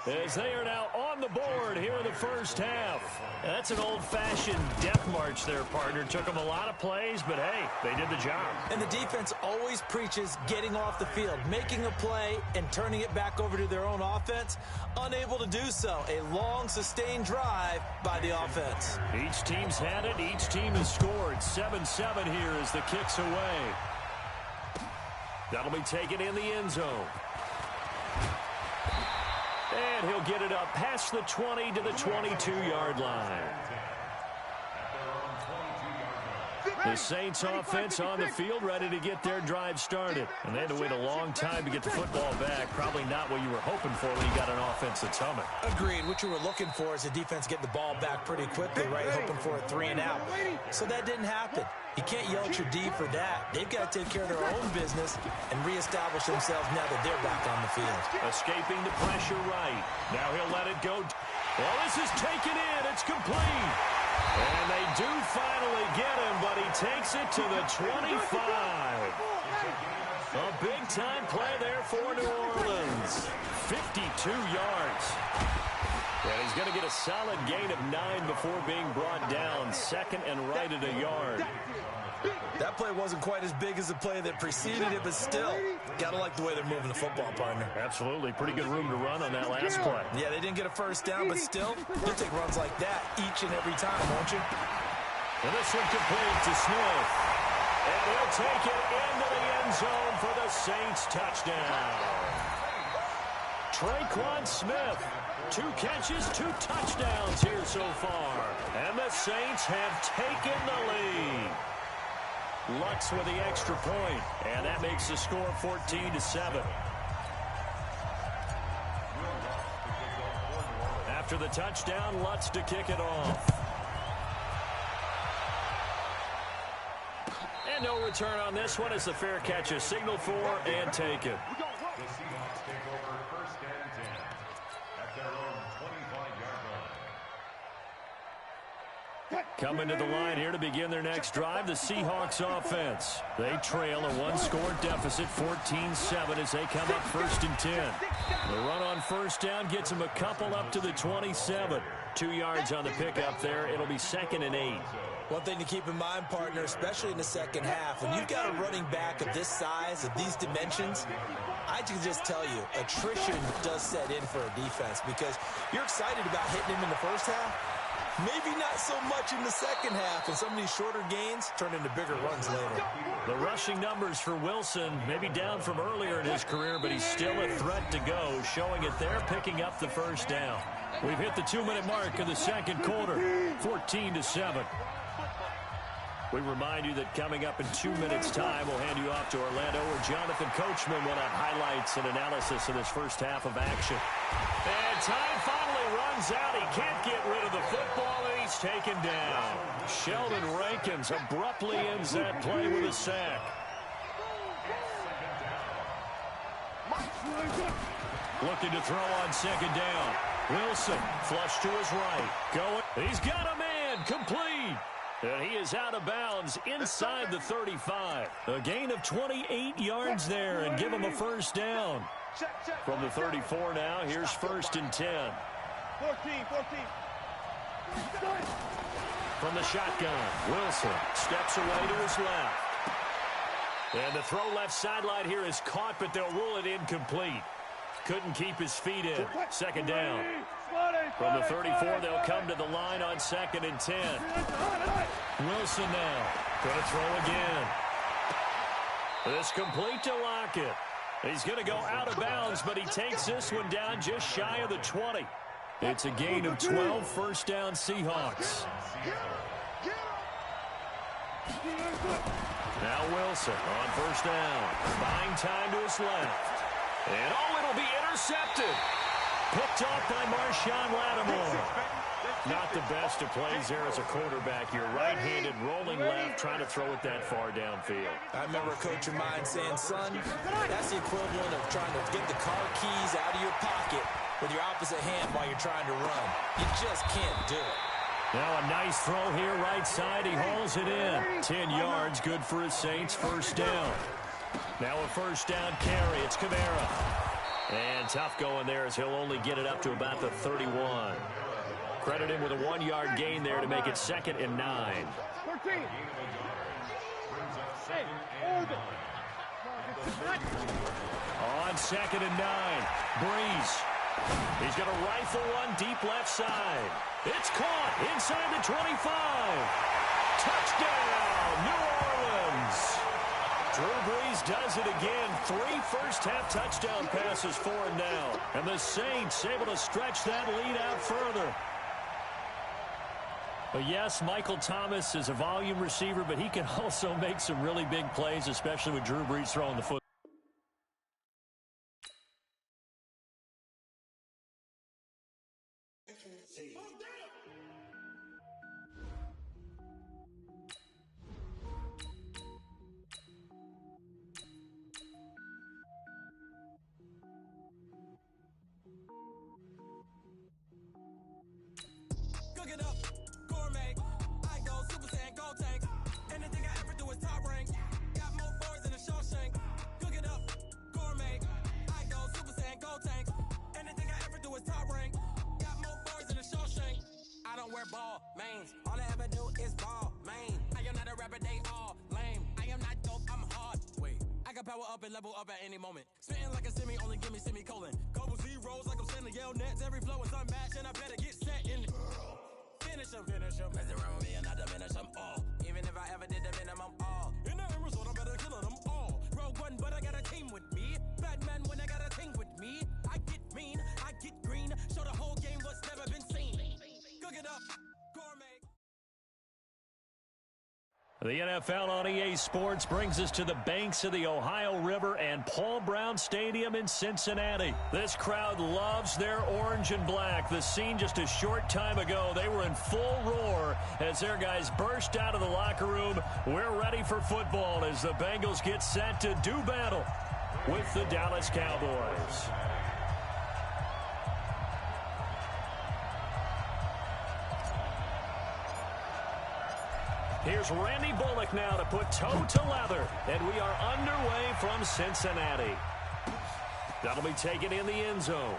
as they are now on the board here in the first half. That's an old-fashioned death march there, partner. Took them a lot of plays, but hey, they did the job. And the defense always preaches getting off the field, making a play, and turning it back over to their own offense. Unable to do so. A long, sustained drive by the offense. Each team's had it. Each team has scored. 7-7 here as the kick's away. That'll be taken in the end zone. And he'll get it up past the 20 to the 22-yard line. The Saints offense on the field, ready to get their drive started. And they had to wait a long time to get the football back. Probably not what you were hoping for when you got an offense that's humming. Agreed. What you were looking for is the defense getting the ball back pretty quickly, right? Hoping for a 3 and out. So that didn't happen. You can't yell at your D for that. They've got to take care of their own business and reestablish themselves now that they're back on the field. Escaping the pressure right. Now he'll let it go. Well, this is taken in. It's complete. And they do finally get him, but he takes it to the 25. A big-time play there for New Orleans. 52 yards. And he's going to get a solid gain of 9 before being brought down. 2nd and right at a yard. That play wasn't quite as big as the play that preceded it, but still, got to like the way they're moving the football, partner. Absolutely. Pretty good room to run on that last play. Yeah, they didn't get a first down, but still, you'll take runs like that each and every time, won't you? And this one complete to Smith. And he'll take it into the end zone for the Saints touchdown. Traquan Smith. 2 catches, 2 touchdowns here so far. And the Saints have taken the lead. Lutz with the extra point, and that makes the score 14-7. After the touchdown, Lutz to kick it off. And no return on this one as the fair catch is signaled for and taken. The Seahawks take over 1st and 10 at their own 25-yard line. Coming to the line here to begin their next drive, the Seahawks offense. They trail a 1-score deficit, 14-7, as they come up 1st and 10. The run on 1st down gets them a couple up to the 27. 2 yards on the pickup there. It'll be 2nd and 8. One thing to keep in mind, partner, especially in the second half, when you've got a running back of this size, of these dimensions, I can just tell you, attrition does set in for a defense because you're excited about hitting him in the first half. Maybe not so much in the second half, and some of these shorter gains turn into bigger runs later. The rushing numbers for Wilson maybe down from earlier in his career, but he's still a threat to go, showing it there, picking up the 1st down. We've hit the 2-minute mark of the second quarter, 14-7. We remind you that coming up in 2 minutes' time, we'll hand you off to Orlando, where Jonathan Coachman will have highlights and analysis of this first half of action. And time finally runs out. He can't get rid of the football, and he's taken down. Sheldon Rankins abruptly ends that play with a sack. Looking to throw on second down. Wilson, flush to his right. Going. He's got a man. Complete. And he is out of bounds inside the 35. A gain of 28 yards there and give him a first down. From the 34 now, here's 1st and 10. 14. From the shotgun, Wilson steps away to his left. And the throw left sideline here is caught, but they'll rule it incomplete. Couldn't keep his feet in. Second down. From the 34, they'll come to the line on 2nd and 10. Wilson now. Going to throw again. This complete to Lockett. He's going to go out of bounds, but he takes this one down just shy of the 20. It's a gain of 12, first down Seahawks. Now Wilson on first down. Buying time to his left. And it'll be intercepted. Picked off by Marshawn Lattimore. Not the best of plays there as a quarterback. You're right-handed, rolling left, trying to throw it that far downfield. I remember a coach of mine saying, son, that's the equivalent of trying to get the car keys out of your pocket with your opposite hand while you're trying to run. You just can't do it. Now a nice throw here, right side. He hauls it in. 10 yards, good for his Saints, first down. Now a first down carry. It's Kamara. And tough going there as he'll only get it up to about the 31. Credit him with a 1-yard gain there to make it 2nd and 9. 13. On 2nd and 9. Breeze. He's going to rifle one deep left side. It's caught inside the 25. Touchdown, New Orleans. Drew Brees does it again. 3 first-half touchdown passes for him now. And the Saints able to stretch that lead out further. But yes, Michael Thomas is a volume receiver, but he can also make some really big plays, especially with Drew Brees throwing the football. Cook it up, gourmet. I go Super Saiyan, gold tank. Anything I ever do is top rank. Got more boys than a Shawshank. Cook it up, gourmet. I go Super Saiyan, gold tank. Anything I ever do is top rank. Got more boys than a Shawshank. I don't wear ball mains. All I ever do is ball main. I am not a rapper, they all lame. I am not dope, I'm hard. Wait, I can power up and level up at any moment. Spitting like a semi, only give me semicolon. Couple zeros like I'm sending yell nets. Every flow is unmatched and I better get set in. Finish them. Mess around with me and I diminish them all. Even if I ever did the minimum all. In the result, I'm better killing them all. Rogue one, but I got a team with me. Batman when I got a team with me. I get mean, I get green. Show the whole game what's never been seen. Cook it up, gourmet. The NFL on EA Sports brings us to the banks of the Ohio River and Paul Brown Stadium in Cincinnati. This crowd loves their orange and black. The scene just a short time ago, they were in full roar as their guys burst out of the locker room. We're ready for football as the Bengals get set to do battle with the Dallas Cowboys. Here's Randy Bullock now to put toe to leather. And we are underway from Cincinnati. That'll be taken in the end zone.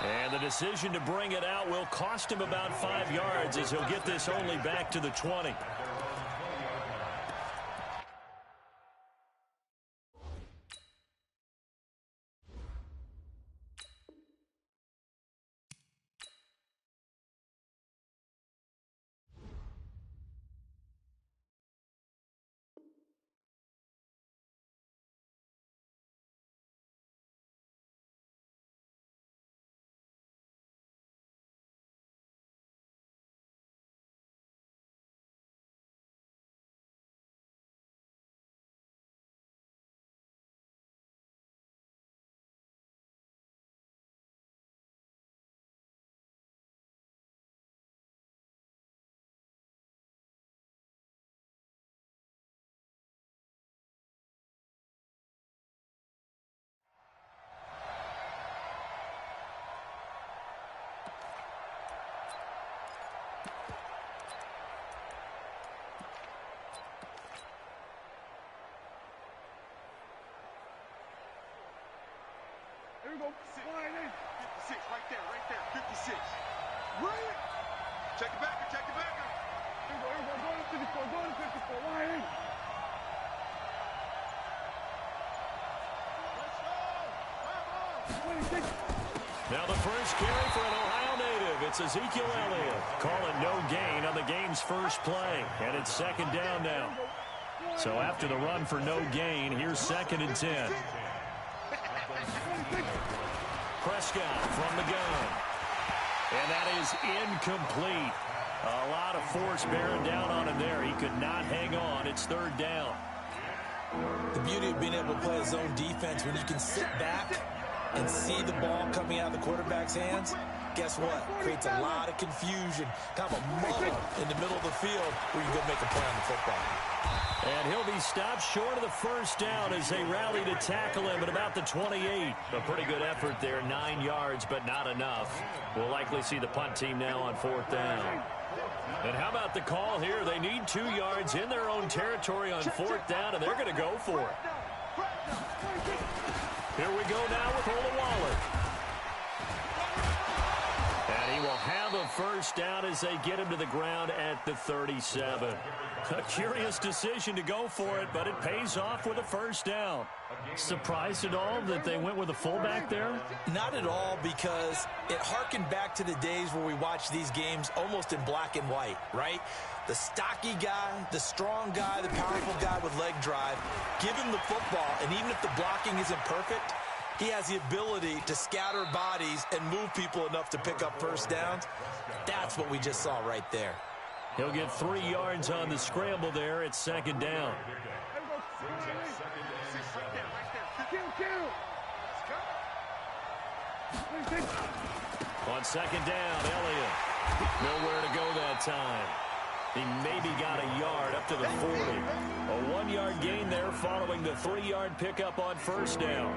And the decision to bring it out will cost him about 5 yards as he'll get this only back to the 20. 56, right there, 56. Right. Check it back, check it back. Go to 54, go to 54. Why? Now the first carry for an Ohio native. It's Ezekiel Elliott. Calling no gain on the game's first play. And it's second down now. So after the run for no gain, here's 2nd and 10. Prescott from the gun. And that is incomplete. A lot of force bearing down on him there. He could not hang on. It's 3rd down. The beauty of being able to play a zone defense when you can sit back and see the ball coming out of the quarterback's hands, guess what? Creates a lot of confusion, kind of a muddle in the middle of the field where you go make a play on the football. And he'll be stopped short of the first down as they rally to tackle him at about the 28. A pretty good effort there, 9 yards, but not enough. We'll likely see the punt team now on 4th down. And how about the call here? They need 2 yards in their own territory on 4th down, and they're going to go for it. Here we go now with Olawale. And he will have a first down as they get him to the ground at the 37. A curious decision to go for it, but it pays off with a first down. Surprised at all that they went with a fullback there? Not at all, because it harkened back to the days where we watched these games almost in black and white, right? The stocky guy, the strong guy, the powerful guy with leg drive. Give him the football, and even if the blocking isn't perfect, he has the ability to scatter bodies and move people enough to pick up first downs. That's what we just saw right there. He'll get 3 yards on the scramble there. It's 2nd down. On 2nd down, Elliott. Nowhere to go that time. He maybe got a yard up to the 40. A 1-yard gain there following the 3-yard pickup on first down.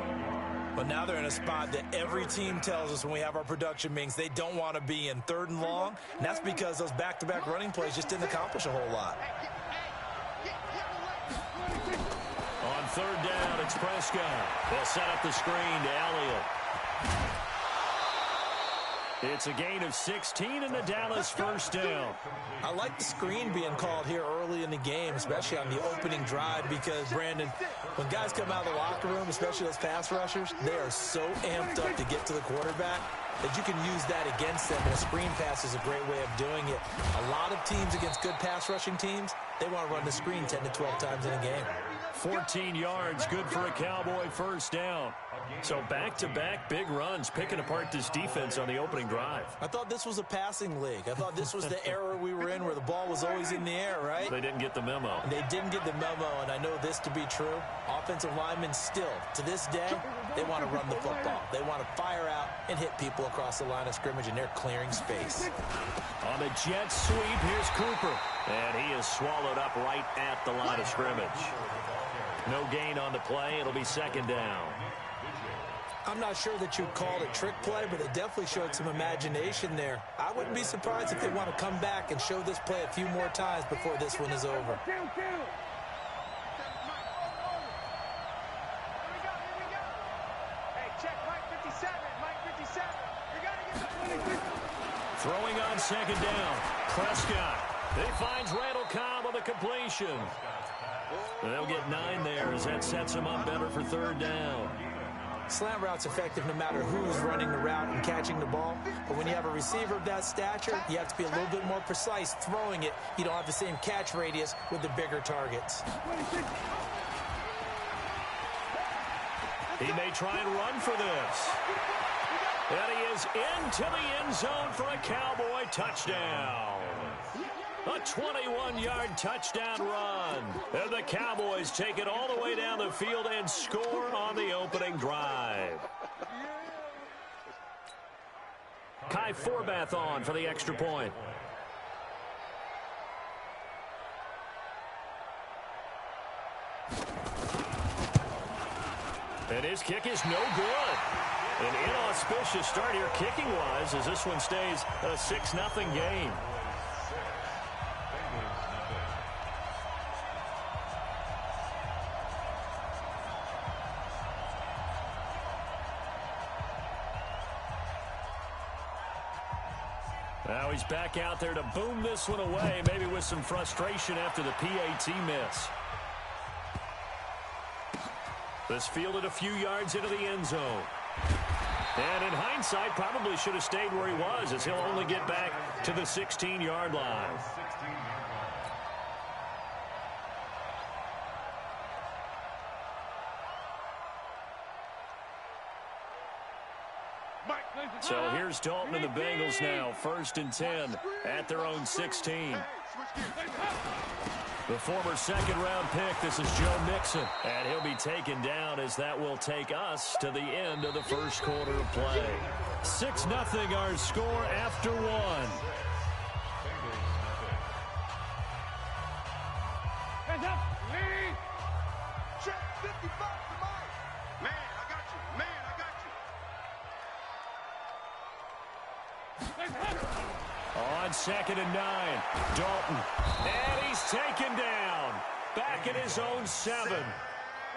But now they're in a spot that every team tells us when we have our production meetings they don't want to be in, 3rd and long. And that's because those back-to-back running plays just didn't accomplish a whole lot. On 3rd down, it's Prescott. They'll set up the screen to Elliott. It's a gain of 16 and the Dallas first down. I like the screen being called here early in the game, especially on the opening drive, because, Brandon, when guys come out of the locker room, especially those pass rushers, they are so amped up to get to the quarterback that you can use that against them. And a screen pass is a great way of doing it. A lot of teams against good pass rushing teams, they want to run the screen 10 to 12 times in a game. 14 yards, good for a Cowboy first down. So back-to-back big runs, picking apart this defense on the opening drive. I thought this was a passing league. I thought this was the era we were in where the ball was always in the air, right? They didn't get the memo. And they didn't get the memo, and I know this to be true. Offensive linemen still, to this day, they want to run the football. They want to fire out and hit people across the line of scrimmage, and they're clearing space. On the jet sweep, here's Cooper. And he is swallowed up right at the line of scrimmage. No gain on the play. It'll be 2nd down. I'm not sure that you'd call it a trick play, but it definitely showed some imagination there. I wouldn't be surprised if they want to come back and show this play a few more times before this one is over. Throwing on 2nd down. Prescott. He finds Randall Cobb on the completion. They'll get 9 there as that sets him up better for 3rd down. Slant route's effective no matter who's running the route and catching the ball. But when you have a receiver of that stature, you have to be a little bit more precise throwing it. You don't have the same catch radius with the bigger targets. He may try and run for this. And he is into the end zone for a Cowboy touchdown. A 21-yard touchdown run. And the Cowboys take it all the way down the field and score on the opening drive. Kai Forbath on for the extra point. And his kick is no good. An inauspicious start here kicking-wise as this one stays a 6-0 game. Now he's back out there to boom this one away, maybe with some frustration after the PAT miss. This fielded a few yards into the end zone. And in hindsight, probably should have stayed where he was, as he'll only get back to the 16-yard line. So here's Dalton and the Bengals now, 1st and 10 at their own 16. The former second-round pick, this is Joe Mixon, and he'll be taken down as that will take us to the end of the first quarter of play. 6-0 our score after one. Hands up, ladies! Check 55 to Mike. Man, I got you. Man, I got you. On 2nd and 9, Dalton, and he's taken down, back at his own 7.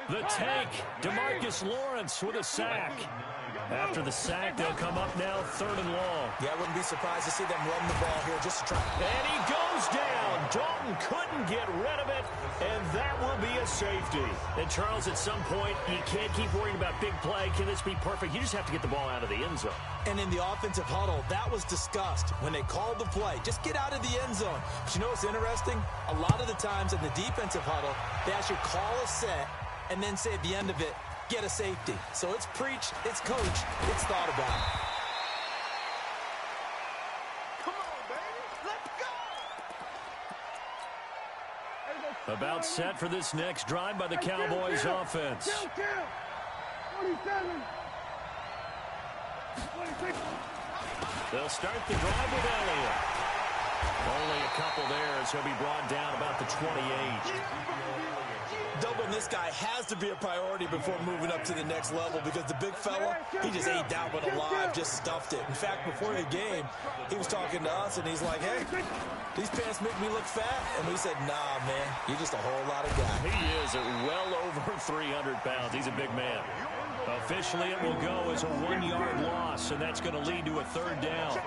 The take, DeMarcus Lawrence with a sack. After the sack, they'll come up now 3rd and long. Yeah, I wouldn't be surprised to see them run the ball here just to try. And he goes down. Dalton couldn't get rid of it, and that will be a safety. And, Charles, at some point, you can't keep worrying about big play. Can this be perfect? You just have to get the ball out of the end zone. And in the offensive huddle, that was discussed when they called the play. Just get out of the end zone. But you know what's interesting? A lot of the times in the defensive huddle, they actually call a set and then say at the end of it, get a safety. So it's preached, it's coached, it's thought about. Come on, baby. Let's go. About set for this next drive by the Cowboys offense. 47. 26. They'll start the drive with Elliott. Only a couple there as he'll be brought down about the 28. Doubling this guy has to be a priority before moving up to the next level because the big fella, he just ate that one alive, just stuffed it. In fact, before the game, he was talking to us, and he's like, hey, these pants make me look fat. And we said, nah, man, you're just a whole lot of guy. He is at well over 300 pounds. He's a big man. Officially, it will go as a 1-yard loss, and that's going to lead to a 3rd down.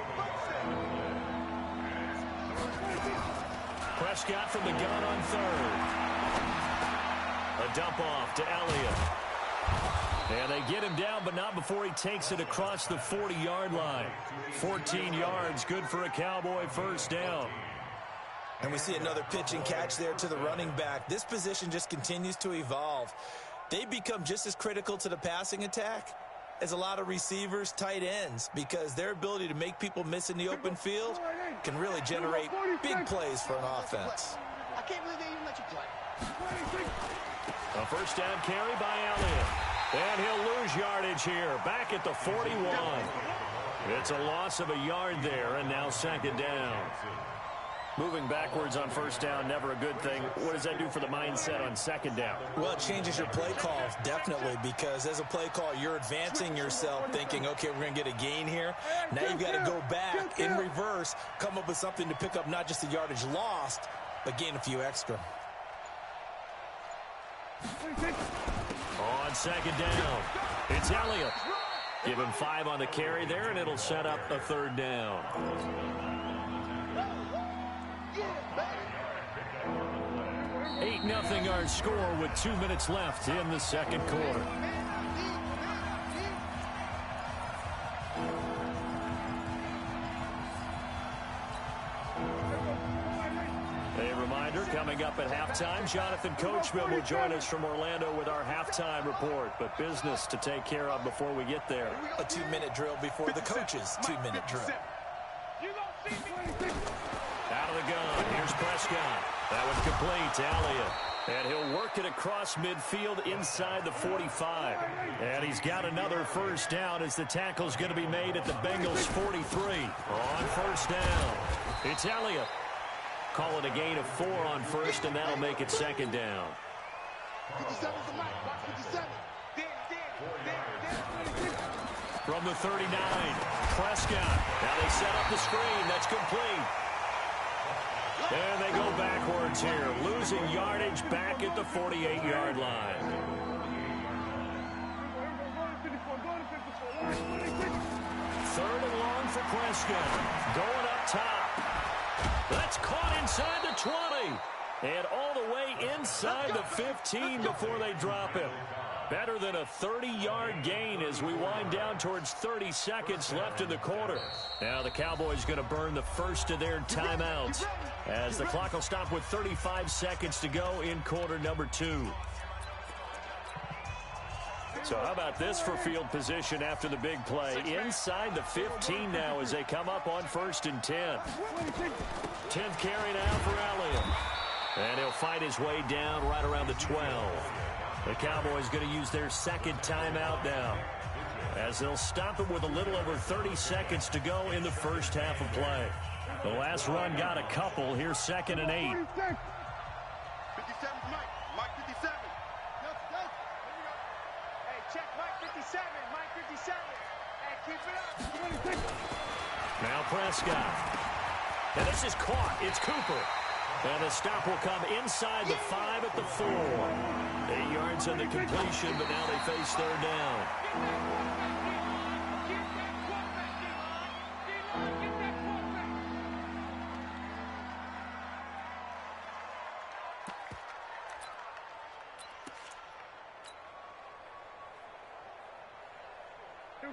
Prescott from the gun on 3rd. A dump off to Elliott. And they get him down, but not before he takes it across the 40-yard line. 14 yards, good for a Cowboy 1st down. And we see another pitch and catch there to the running back. This position just continues to evolve. They become just as critical to the passing attack as a lot of receivers, tight ends, because their ability to make people miss in the open field can really generate big plays for an offense. I can't believe they even let you play. A 1st down carry by Elliott. And he'll lose yardage here, back at the 41. It's a loss of a yard there, and now 2nd down. Moving backwards on 1st down, never a good thing. What does that do for the mindset on 2nd down? Well, it changes your play calls, definitely, because as a play call, you're advancing yourself thinking, okay, we're going to get a gain here. Now you've got to go back in reverse, come up with something to pick up not just the yardage lost, but gain a few extra. On 2nd down, it's Elliott. Give him 5 on the carry there, and it'll set up a 3rd down. 8-0 our score with 2 minutes left in the 2nd quarter. A reminder, coming up at halftime, Jonathan Coachman will join us from Orlando with our halftime report. But business to take care of before we get there. A 2-minute drill before the coach's 2-minute drill. Out of the gun, here's Prescott. That one complete to Elliott. And he'll work it across midfield inside the 45. And he's got another 1st down as the tackle's going to be made at the Bengals 43. On 1st down, it's Elliott. Call it a gain of 4 on 1st, and that'll make it 2nd down. 57 to Mike. 57. From the 39, Prescott. Now they set up the screen. That's complete. And they go backwards here, losing yardage back at the 48-yard line. 3rd and long for Prescott going up top. That's caught inside the 20. And all the way inside the 15 before they drop him. Better than a 30-yard gain as we wind down towards 30 seconds left in the quarter. Now the Cowboys going to burn the first of their timeouts as the clock will stop with 35 seconds to go in quarter number 2. So how about this for field position after the big play? Inside the 15 now as they come up on 1st and 10. 10th carry now for Elliott. And he'll fight his way down right around the 12. The Cowboys going to use their second timeout now as they'll stop it with a little over 30 seconds to go in the first half of play. The last run got a couple. Here's 2nd and 8. 57 Mike. Mike 57. Hey, check Mike 57. Mike 57. Hey, keep it up. Now Prescott. And this is caught. It's Cooper. And the stop will come inside the 5 at the 4. 8 yards on the completion, but now they face third down.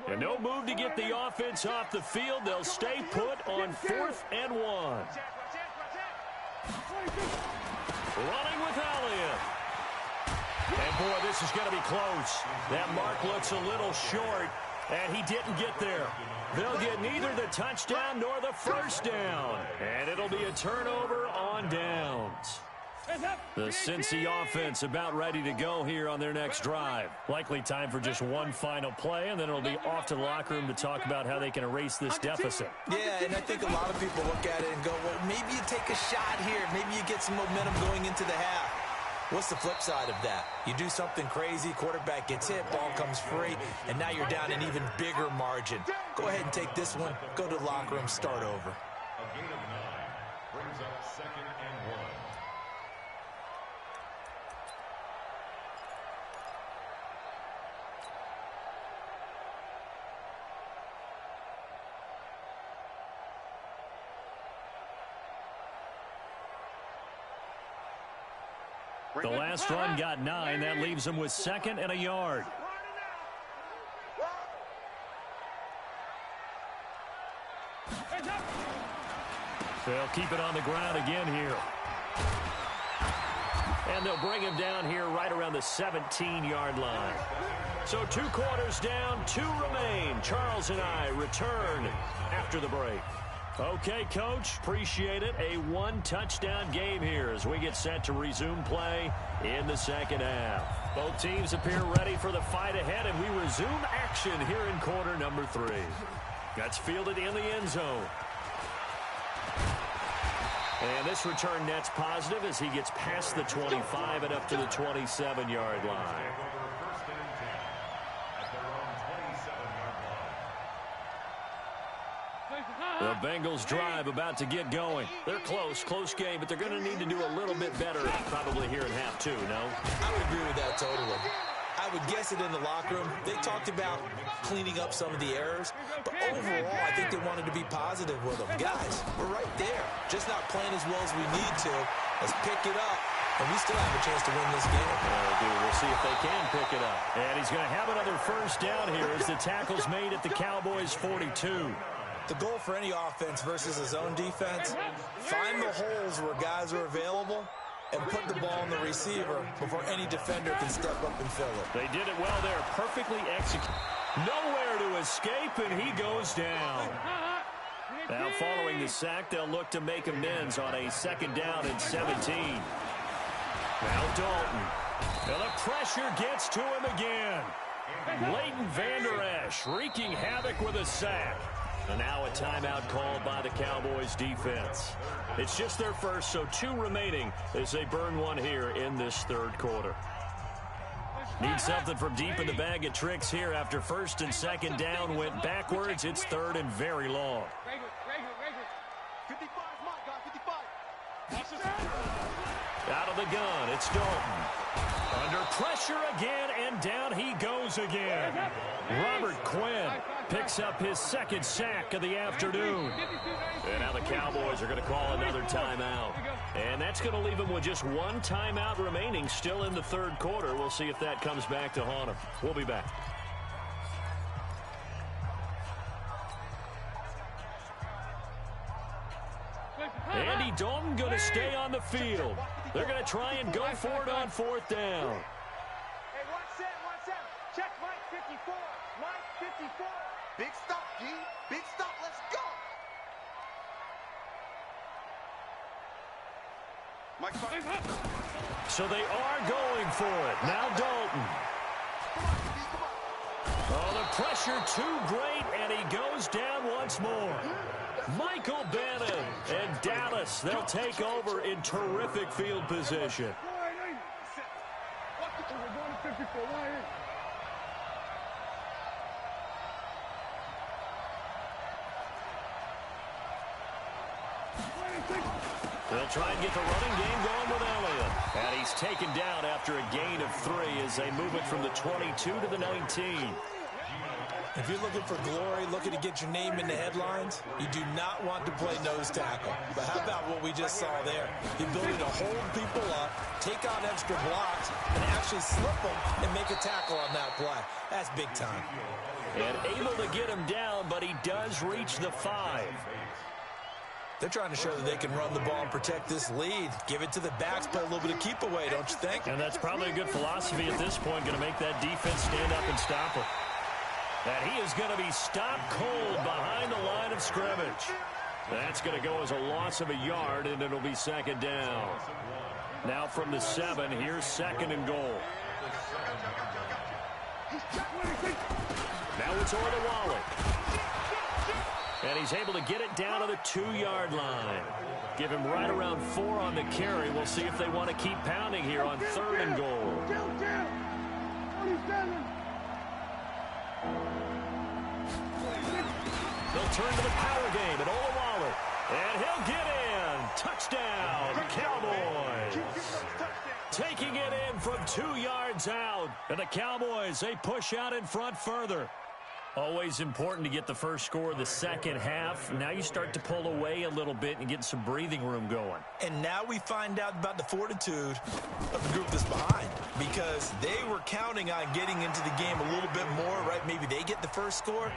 And no move to get the offense off the field. They'll stay put on 4th and 1. Running with Elliott. And, boy, this is going to be close. That mark looks a little short, and he didn't get there. They'll get neither the touchdown nor the first down. And it'll be a turnover on downs. The Cincy offense about ready to go here on their next drive. Likely time for just one final play, and then it'll be off to the locker room to talk about how they can erase this deficit. Yeah, and I think a lot of people look at it and go, well, maybe you take a shot here. Maybe you get some momentum going into the half. What's the flip side of that? You do something crazy, quarterback gets hit, ball comes free, and now you're down an even bigger margin. Go ahead and take this one, go to the locker room, start over. A gain of 9 brings up 2nd and 1. The last run got 9. That leaves them with 2nd and a yard. They'll keep it on the ground again here. And they'll bring him down here right around the 17-yard line. So 2 quarters down, 2 remain. Charles and I return after the break. Okay, Coach, appreciate it. A 1-touchdown game here as we get set to resume play in the second half. Both teams appear ready for the fight ahead, and we resume action here in quarter number 3. That's fielded in the end zone. And this return net's positive as he gets past the 25 and up to the 27-yard line. The Bengals drive about to get going. They're close game, but they're going to need to do a little bit better probably here in half 2, no? I would agree with that totally. I would guess it in the locker room. They talked about cleaning up some of the errors, but overall, I think they wanted to be positive with them. Guys, we're right there. Just not playing as well as we need to. Let's pick it up, and we still have a chance to win this game. We'll see if they can pick it up. And he's going to have another first down here as the tackle's made at the Cowboys' 42. The goal for any offense versus a zone defense, find the holes where guys are available and put the ball on the receiver before any defender can step up and fill it. They did it well there, perfectly executed. Nowhere to escape, and he goes down. Now following the sack, they'll look to make amends on a 2nd down and 17. Now Dalton. Now the pressure gets to him again. Leighton Vander Esch wreaking havoc with a sack. And now a timeout called by the Cowboys defense. It's just their first, so 2 remaining as they burn one here in this 3rd quarter. Need something from deep in the bag of tricks here after 1st and 2nd down went backwards. It's 3rd and very long. 55, Mike, 55. Out of the gun, it's Dalton. Under pressure again, and down he goes again. Robert Quinn picks up his second sack of the afternoon. And now the Cowboys are going to call another timeout. And that's going to leave them with just one timeout remaining still in the third quarter. We'll see if that comes back to haunt them. We'll be back. Andy Dalton going to stay on the field. They're going to try and go for it on fourth down. Hey, watch out. Check Mike 54. Mike 54. Big stop, G. Big stop. Let's go. So they are going for it. Now Dalton. Oh, the pressure too great, and he goes down once more. Michael Bannon and Dallas, they'll take over in terrific field position. They'll try and get the running game going with Elliott. And he's taken down after a gain of 3 as they move it from the 22 to the 19. If you're looking for glory, looking to get your name in the headlines, you do not want to play nose tackle. But how about what we just saw there? The ability to hold people up, take out extra blocks, and actually slip them and make a tackle on that play. That's big time. And able to get him down, but he does reach the 5. They're trying to show that they can run the ball and protect this lead. Give it to the backs, play a little bit of keep away, don't you think? And that's probably a good philosophy at this point, going to make that defense stand up and stop him. That he is going to be stopped cold behind the line of scrimmage. That's going to go as a loss of a yard, and it'll be second down. Now from the 7, here's second and goal. Now it's Orlawale. And he's able to get it down to the 2-yard line. Give him right around 4 on the carry. We'll see if they want to keep pounding here on third and goal. They'll turn to the power game at Orlawale. And he'll get in. Touchdown, Cowboys. Taking it in from 2 yards out. And the Cowboys, they push out in front further. Always important to get the first score of the second half. Now you start to pull away a little bit and get some breathing room going. And now we find out about the fortitude of the group that's behind, because they were counting on getting into the game a little bit more, right? Maybe they get the first score.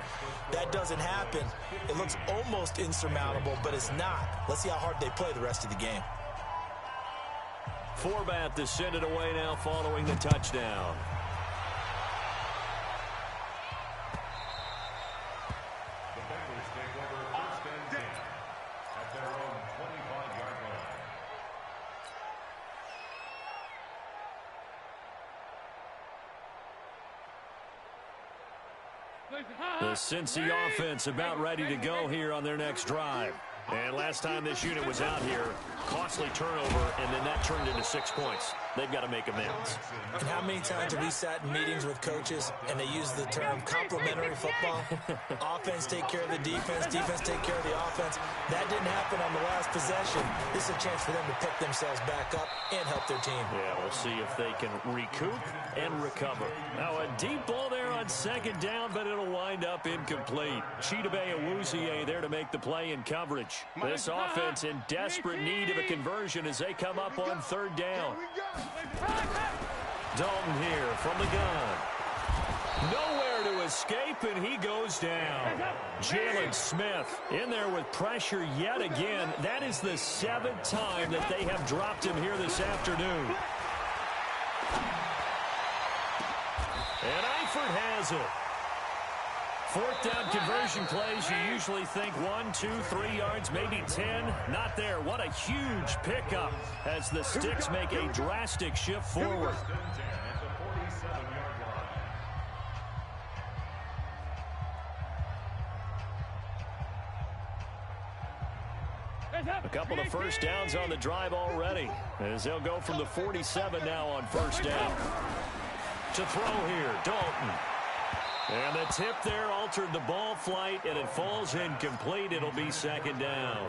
That doesn't happen. It looks almost insurmountable, but it's not. Let's see how hard they play the rest of the game. Forbath to send it away now following the touchdown. The Cincy offense about ready to go here on their next drive. And last time this unit was out here, costly turnover, and then that turned into 6 points. They've got to make amends. And how many times have we sat in meetings with coaches and they use the term complementary football? Offense take care of the defense, defense take care of the offense. That didn't happen on the last possession. This is a chance for them to pick themselves back up and help their team. Yeah, we'll see if they can recoup and recover. Now a deep ball there on second down, but it'll wind up incomplete. Chidobe Awuzie there to make the play in coverage. This offense in desperate need of a conversion as they come up on third down. Dalton here from the gun. Nowhere to escape, and he goes down. Jalen Smith in there with pressure yet again. That is the 7th time that they have dropped him here this afternoon. And Eifert has it. Fourth down conversion plays, you usually think 1, 2, 3 yards, maybe 10. Not there. What a huge pickup as the Sticks make a drastic shift forward. A couple of first downs on the drive already, as they'll go from the 47 now on first down. To throw here, Dalton. And the tip there altered the ball flight, and it falls incomplete. It'll be second down.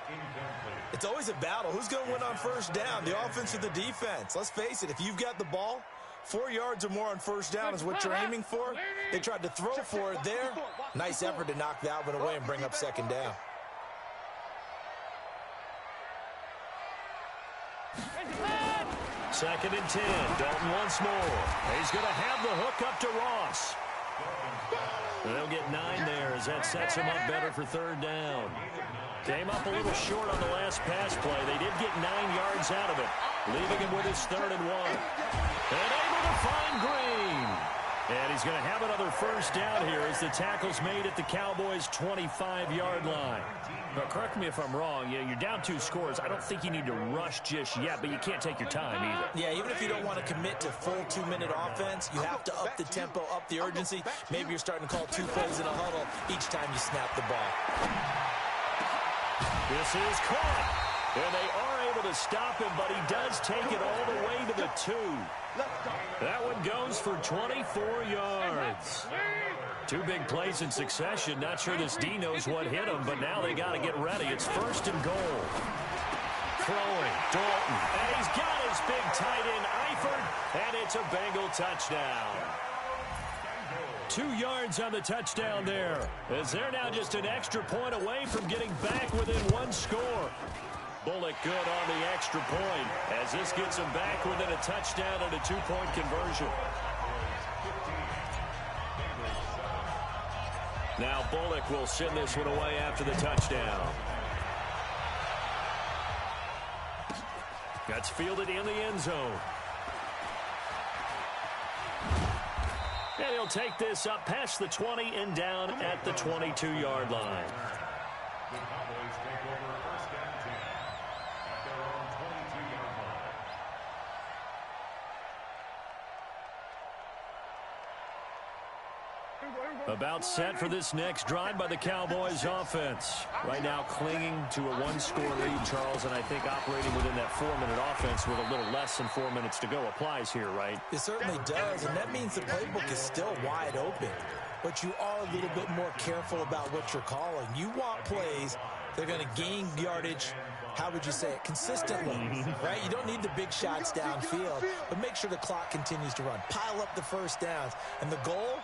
Incomplete. It's always a battle. Who's going to win on first down, the offense or the defense? Let's face it, if you've got the ball, 4 yards or more on first down is what you're aiming for. They tried to throw for it there. Nice effort to knock that one away and bring up second down. Second and 10. Dalton once more. He's going to have the hook up to Ross. They'll get 9 there as that sets him up better for third down. Came up a little short on the last pass play. They did get 9 yards out of it, leaving him with his 3rd and 1. And able to find Green. And he's going to have another first down here as the tackle's made at the Cowboys' 25-yard line. But correct me if I'm wrong. You're down 2 scores. I don't think you need to rush just yet, but you can't take your time either. Yeah, even if you don't want to commit to full 2-minute offense, you have to up the tempo, up the urgency. Maybe you're starting to call 2 plays in a huddle each time you snap the ball. This is caught. And they are able to stop him, but he does take it all the way to the 2. That one goes for 24 yards. 2 big plays in succession. Not sure this D knows what hit him, but now they got to get ready. It's 1st and goal. Throwing, Dalton. And he's got his big tight end, Eifert, and it's a Bengal touchdown. 2 yards on the touchdown there, as they're now just an extra point away from getting back within 1 score. Bullock good on the extra point, as this gets him back within a touchdown and a 2-point conversion. Now Bullock will send this one away after the touchdown. That's fielded in the end zone. And he'll take this up past the 20 and down at the 22-yard line. The Cowboys take over 1st and 10 at their own 22-yard line. About set for this next drive by the Cowboys offense. Right now clinging to a 1-score lead, Charles, and I think operating within that 4-minute offense with a little less than 4 minutes to go applies here, right? It certainly does, and that means the playbook is still wide open. But you are a little bit more careful about what you're calling. You want plays that are going to gain yardage, how would you say it, consistently, right? You don't need the big shots downfield, but make sure the clock continues to run. Pile up the first downs. And the goal,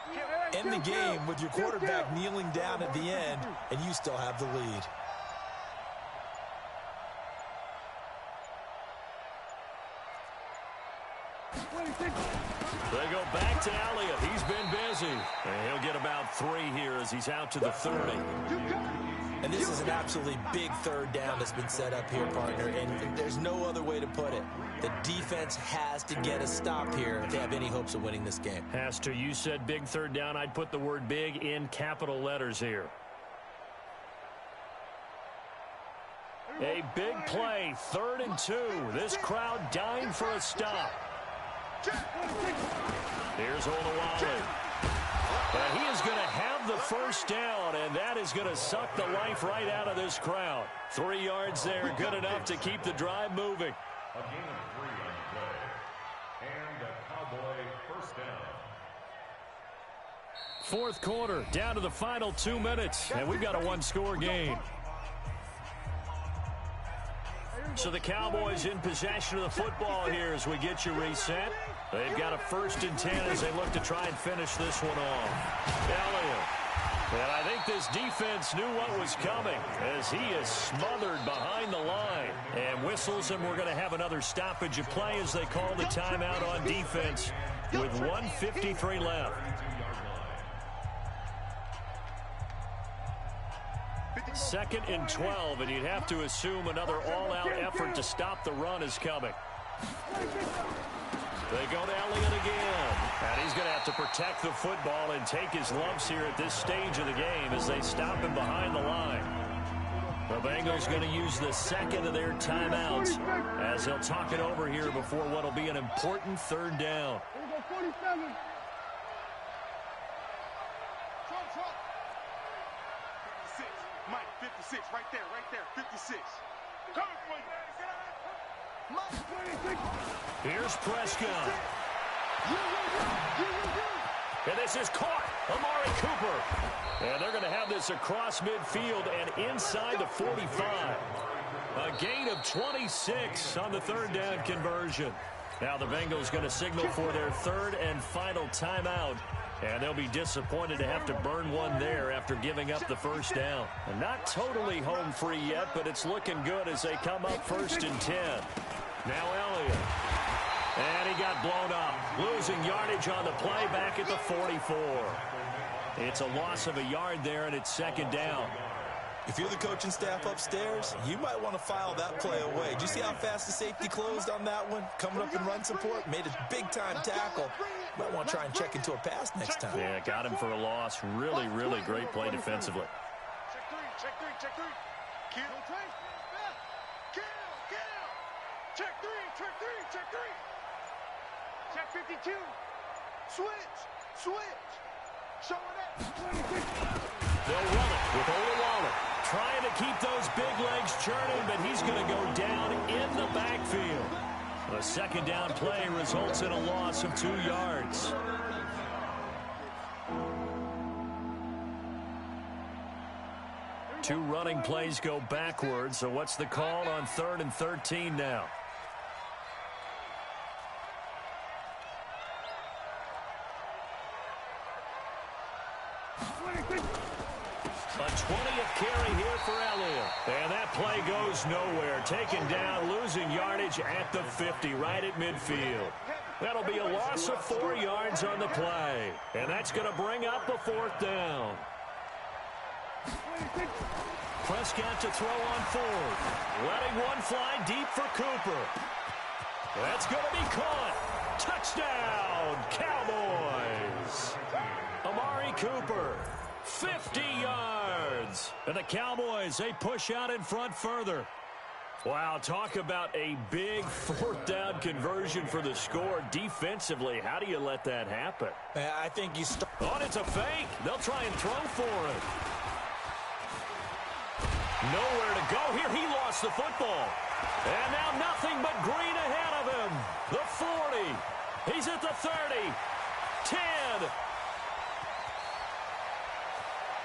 end the game with your quarterback kneeling down at the end, and you still have the lead. They go back to Elliott. He's been busy. And he'll get about 3 here as he's out to the 30. And this is an absolutely big 3rd down that's been set up here, partner, and there's no other way to put it. The defense has to get a stop here if they have any hopes of winning this game. Has to. You said big 3rd down. I'd put the word big in capital letters here. A big play, 3rd and 2. This crowd dying for a stop. Here's Olawale. He is going to have the first down, and that is going to suck the life right out of this crowd. 3 yards there, good enough to keep the drive moving. A gain of 3 on the play. And a Cowboy first down. 4th quarter, down to the final 2 minutes, and we've got a 1-score game. So the Cowboys in possession of the football here as we get you reset. They've got a 1st and 10 as they look to try and finish this one off. Elliott. And I think this defense knew what was coming as he is smothered behind the line. And whistles, and we're going to have another stoppage of play as they call the timeout on defense with 1:53 left. 2nd and 12, and you'd have to assume another all-out effort to stop the run is coming. They go to Elliott again. And he's going to have to protect the football and take his lumps here at this stage of the game as they stop him behind the line. The Bengals going to use the 2nd of their timeouts as they'll talk it over here before what will be an important 3rd down. 56, right there, 56. Here's Prescott. And this is caught. Amari Cooper. And they're going to have this across midfield and inside the 45. A gain of 26 on the third down conversion. Now the Bengals going to signal for their third and final timeout. And they'll be disappointed to have to burn one there after giving up the first down. And not totally home free yet, but it's looking good as they come up 1st and 10. Now Elliott. And he got blown up. Losing yardage on the play back at the 44. It's a loss of a yard there, and it's 2nd down. If you're the coaching staff upstairs, you might want to file that play away. Do you see how fast the safety closed on that one? Coming up in run support, made a big-time tackle. Might want to try and check into a pass next time. Yeah, got him for a loss. Really, really great play defensively. Check three. Kill. Check three. Check 52. Switch. Showing it. They'll run it with Olawale. Trying to keep those big legs churning, but he's going to go down in the backfield. A 2nd down play results in a loss of 2 yards. Two running plays go backwards, so what's the call on 3rd and 13 now? A 20th carry here for Elliott. And that play goes nowhere. Taken down, losing yardage at the 50, right at midfield. That'll be a loss of 4 yards on the play. And that's going to bring up a 4th down. Prescott to throw on 4th. Letting one fly deep for Cooper. That's going to be caught. Touchdown, Cowboys. Amari Cooper. 50 yards. And the Cowboys, they push out in front further. Wow, talk about a big 4th down conversion for the score. Defensively, how do you let that happen? I think you start. Oh, it's a fake. They'll try and throw for it. Nowhere to go here. He lost the football. And now nothing but green ahead of him. The 40. He's at the 30. 10.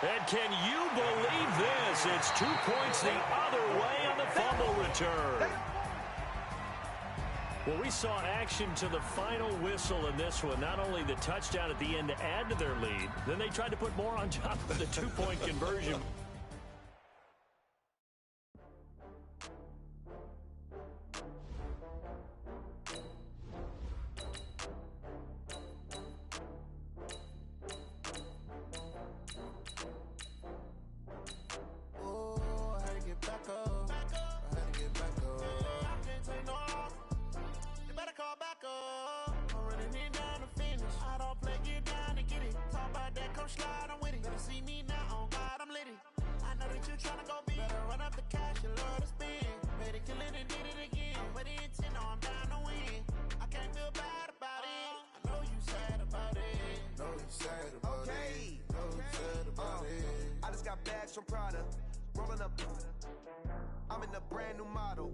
And can you believe this? It's 2 points the other way on the fumble return. Well, we saw action to the final whistle in this one. Not only the touchdown at the end to add to their lead, then they tried to put more on top of the 2-point conversion. From Prada, rolling up. I'm in a brand new model.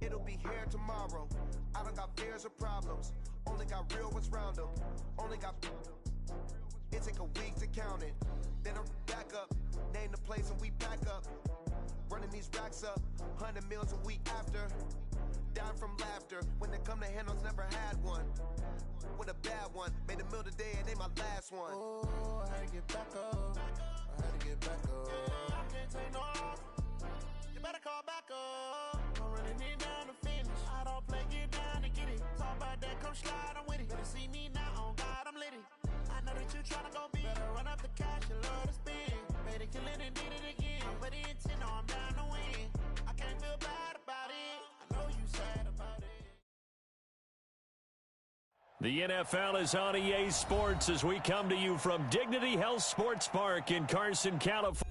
It'll be here tomorrow. I don't got fears or problems. Only got real ones round them. Only got. It take a week to count it. Then I'm back up. Name the place and we pack up. Running these racks up. 100 meals a week after. Down from laughter. When they come to handles, never had one. With a bad one. Made a meal today and ain't my last one. Oh, I had to get back up. I had to get back up. I can't take no off. You better call back up. I'm running it down to finish. I don't play, get down to get it. Talk about that, come slide, I'm with it. Better see me now, on God, I'm litty. I know that you tryna go big. Better run up the cash, you love to spin. Made it, kill it, and did it again. But the intent, no, I'm down to win. I can't feel bad about it. I know you sad about it. The NFL is on EA Sports as we come to you from Dignity Health Sports Park in Carson, California.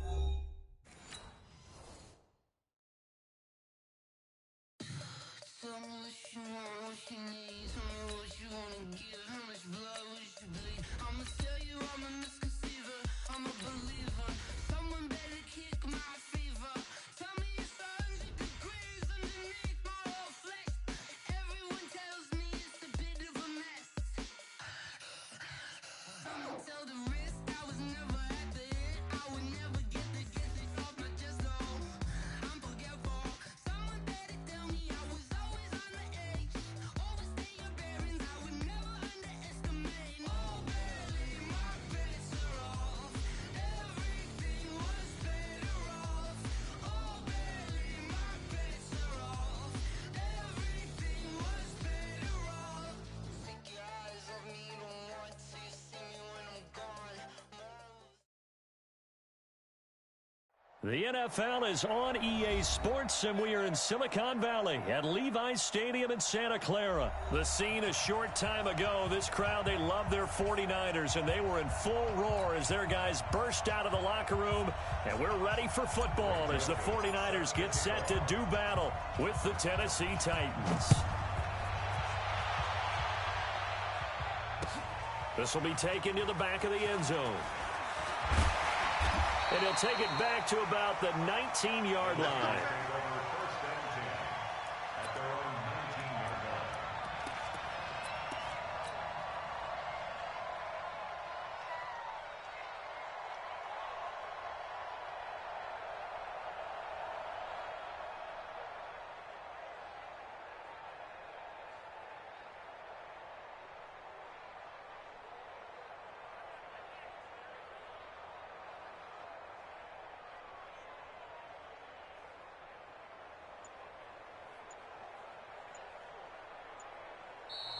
The NFL is on EA Sports, and we are in Silicon Valley at Levi's Stadium in Santa Clara. The scene a short time ago, this crowd, they love their 49ers, and they were in full roar as their guys burst out of the locker room, and we're ready for football as the 49ers get set to do battle with the Tennessee Titans. This will be taken to the back of the end zone. And he'll take it back to about the 19-yard line.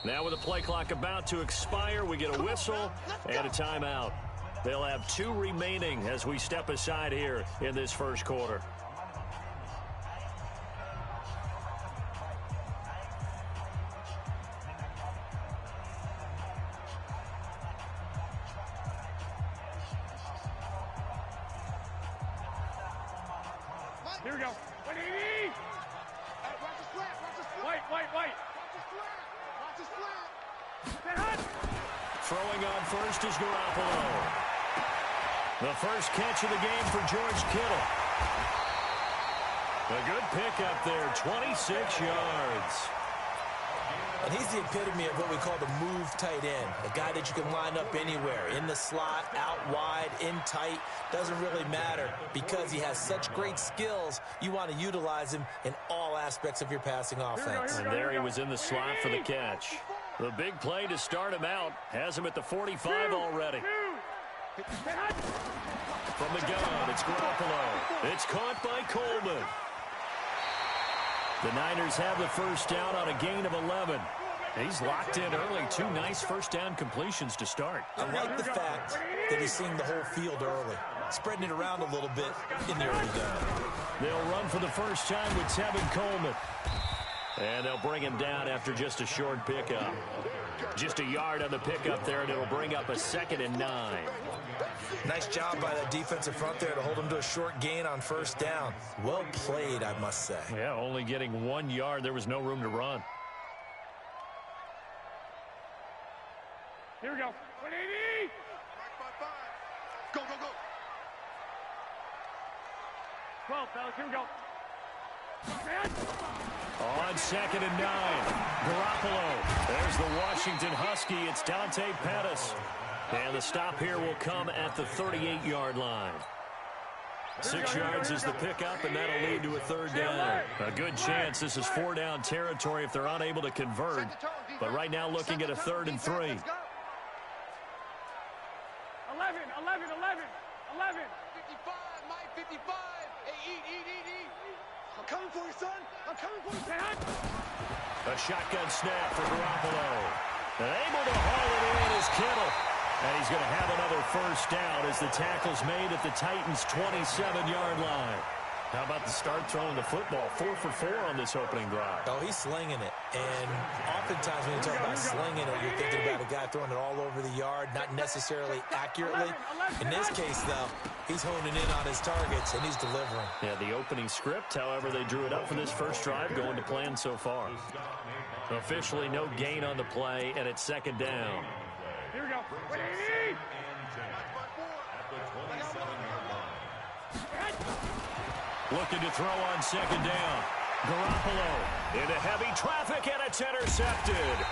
Now with the play clock about to expire, we get a whistle and a timeout. They'll have 2 remaining as we step aside here in this first quarter. Here we go. 180. Watch the slant. Wait. Throwing on first is Garoppolo. The first catch of the game for George Kittle. A good pickup there, 26 yards. And he's the epitome of what we call the move tight end, a guy that you can line up anywhere, in the slot, out wide, in tight, doesn't really matter because he has such great skills. You want to utilize him in all aspects of your passing offense. And there he was in the slot for the catch. The big play to start him out has him at the 45 already. From the gun, it's Garoppolo. It's caught by Coleman. The Niners have the first down on a gain of 11. He's locked in early. 2 nice first down completions to start. I like the fact that he's seeing the whole field early, spreading it around a little bit in the early game. They'll run for the first time with Tevin Coleman. And they'll bring him down after just a short pickup. Just a yard on the pickup there, and it'll bring up a 2nd and 9. Nice job by that defensive front there to hold him to a short gain on first down. Well played, I must say. Yeah, only getting 1 yard. There was no room to run. Here we go. 180. Go. 12, fellas. Here we go. On 2nd and 9. Garoppolo. There's the Washington Husky. It's Dante Pettis. And the stop here will come at the 38-yard line. 6 yards is the pickup, and that'll lead to a 3rd down. A good chance this is 4-down territory if they're unable to convert. But right now looking at a 3rd and 3. 11. 55, Mike, 55. Hey, eat. I'm coming for you, son. I'm coming for you. A shotgun snap for Garoppolo. And able to haul it in is Kittle. And he's going to have another first down as the tackle's made at the Titans' 27-yard line. How about the start throwing the football? 4 for 4 on this opening drive. Oh, he's slinging it. And oftentimes when you talk about slinging it, you're thinking about a guy throwing it all over the yard, not necessarily accurately. In this case, though, he's honing in on his targets, and he's delivering. Yeah, the opening script, however, they drew it up for this first drive, going to plan so far. Officially no gain on the play, and it's 2nd down. Here we go. 180. Looking to throw on 2nd down. Garoppolo into heavy traffic, and it's intercepted.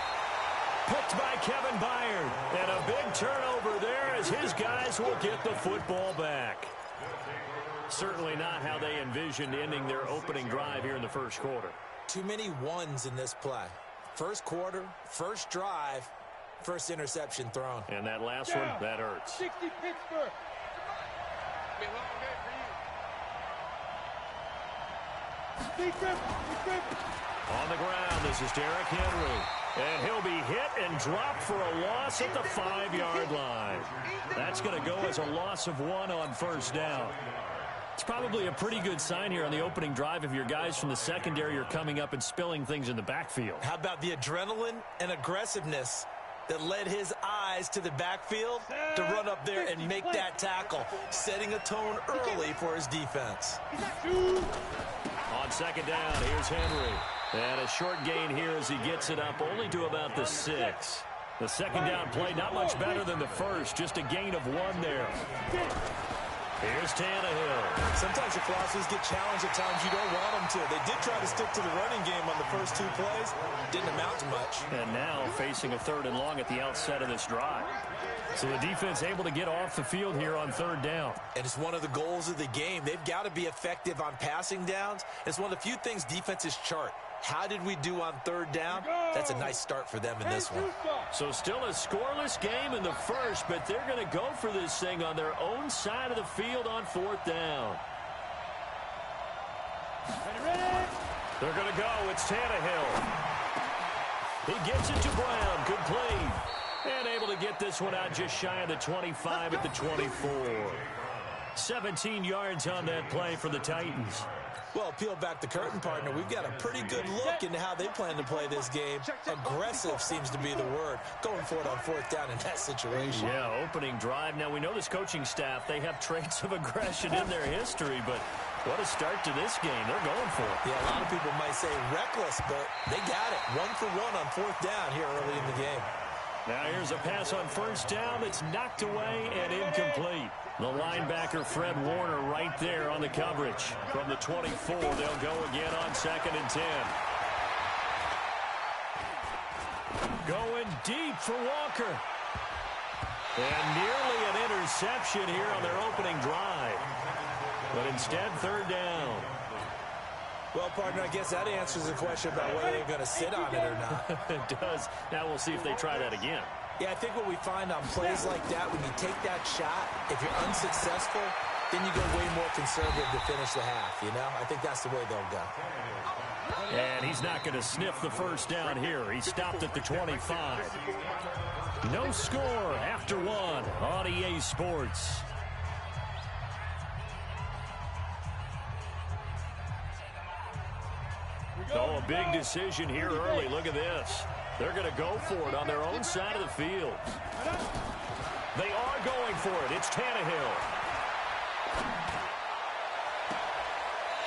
Picked by Kevin Byard. And a big turnover there as his guys will get the football back. Certainly not how they envisioned ending their opening drive here in the first quarter. Too many ones in this play. First quarter, first drive, first interception thrown. And that last one, that hurts. 60 Pittsburgh. On the ground, this is Derrick Henry. And he'll be hit and dropped for a loss at the 5-yard line. That's going to go as a loss of 1 on first down. It's probably a pretty good sign here on the opening drive if your guys from the secondary are coming up and spilling things in the backfield. How about the adrenaline and aggressiveness that led his eyes to the backfield to run up there and make that tackle, setting a tone early for his defense. On second down, here's Henry. And a short gain here as he gets it up only to about the 6. The second down play not much better than the first, just a gain of 1 there. Here's Tannehill. Sometimes your philosophies get challenged at times you don't want them to. They did try to stick to the running game on the first 2 plays. Didn't amount to much. And now facing a 3rd and long at the outset of this drive. So the defense able to get off the field here on 3rd down. And it's one of the goals of the game. They've got to be effective on passing downs. It's one of the few things defenses chart. How did we do on 3rd down? That's a nice start for them in this one. So still a scoreless game in the first, but they're going to go for this thing on their own side of the field on 4th down. They're going to go. It's Tannehill. He gets it to Brown. Good play. And able to get this one out just shy of the 25 at the 24. 17 yards on that play for the Titans. Well, peel back the curtain, partner. We've got a pretty good look into how they plan to play this game. Aggressive seems to be the word. Going for it on 4th down in that situation. Yeah, opening drive. Now, we know this coaching staff, they have traits of aggression in their history, but what a start to this game. They're going for it. Yeah, a lot of people might say reckless, but they got it. 1 for 1 on 4th down here early in the game. Now here's a pass on 1st down that's knocked away and incomplete. The linebacker, Fred Warner, right there on the coverage. From the 24, they'll go again on 2nd and 10. Going deep for Walker. And nearly an interception here on their opening drive. But instead, 3rd down. Well, partner, I guess that answers the question about whether they're going to sit on it or not. It does. Now we'll see if they try that again. Yeah, I think what we find on plays like that, when you take that shot, if you're unsuccessful, then you go way more conservative to finish the half, you know? I think that's the way they'll go. And he's not going to sniff the 1st down here. He stopped at the 25. No score after 1 on EA Sports. Oh, a big decision here early. Look at this. They're going to go for it on their own side of the field. They are going for it. It's Tannehill.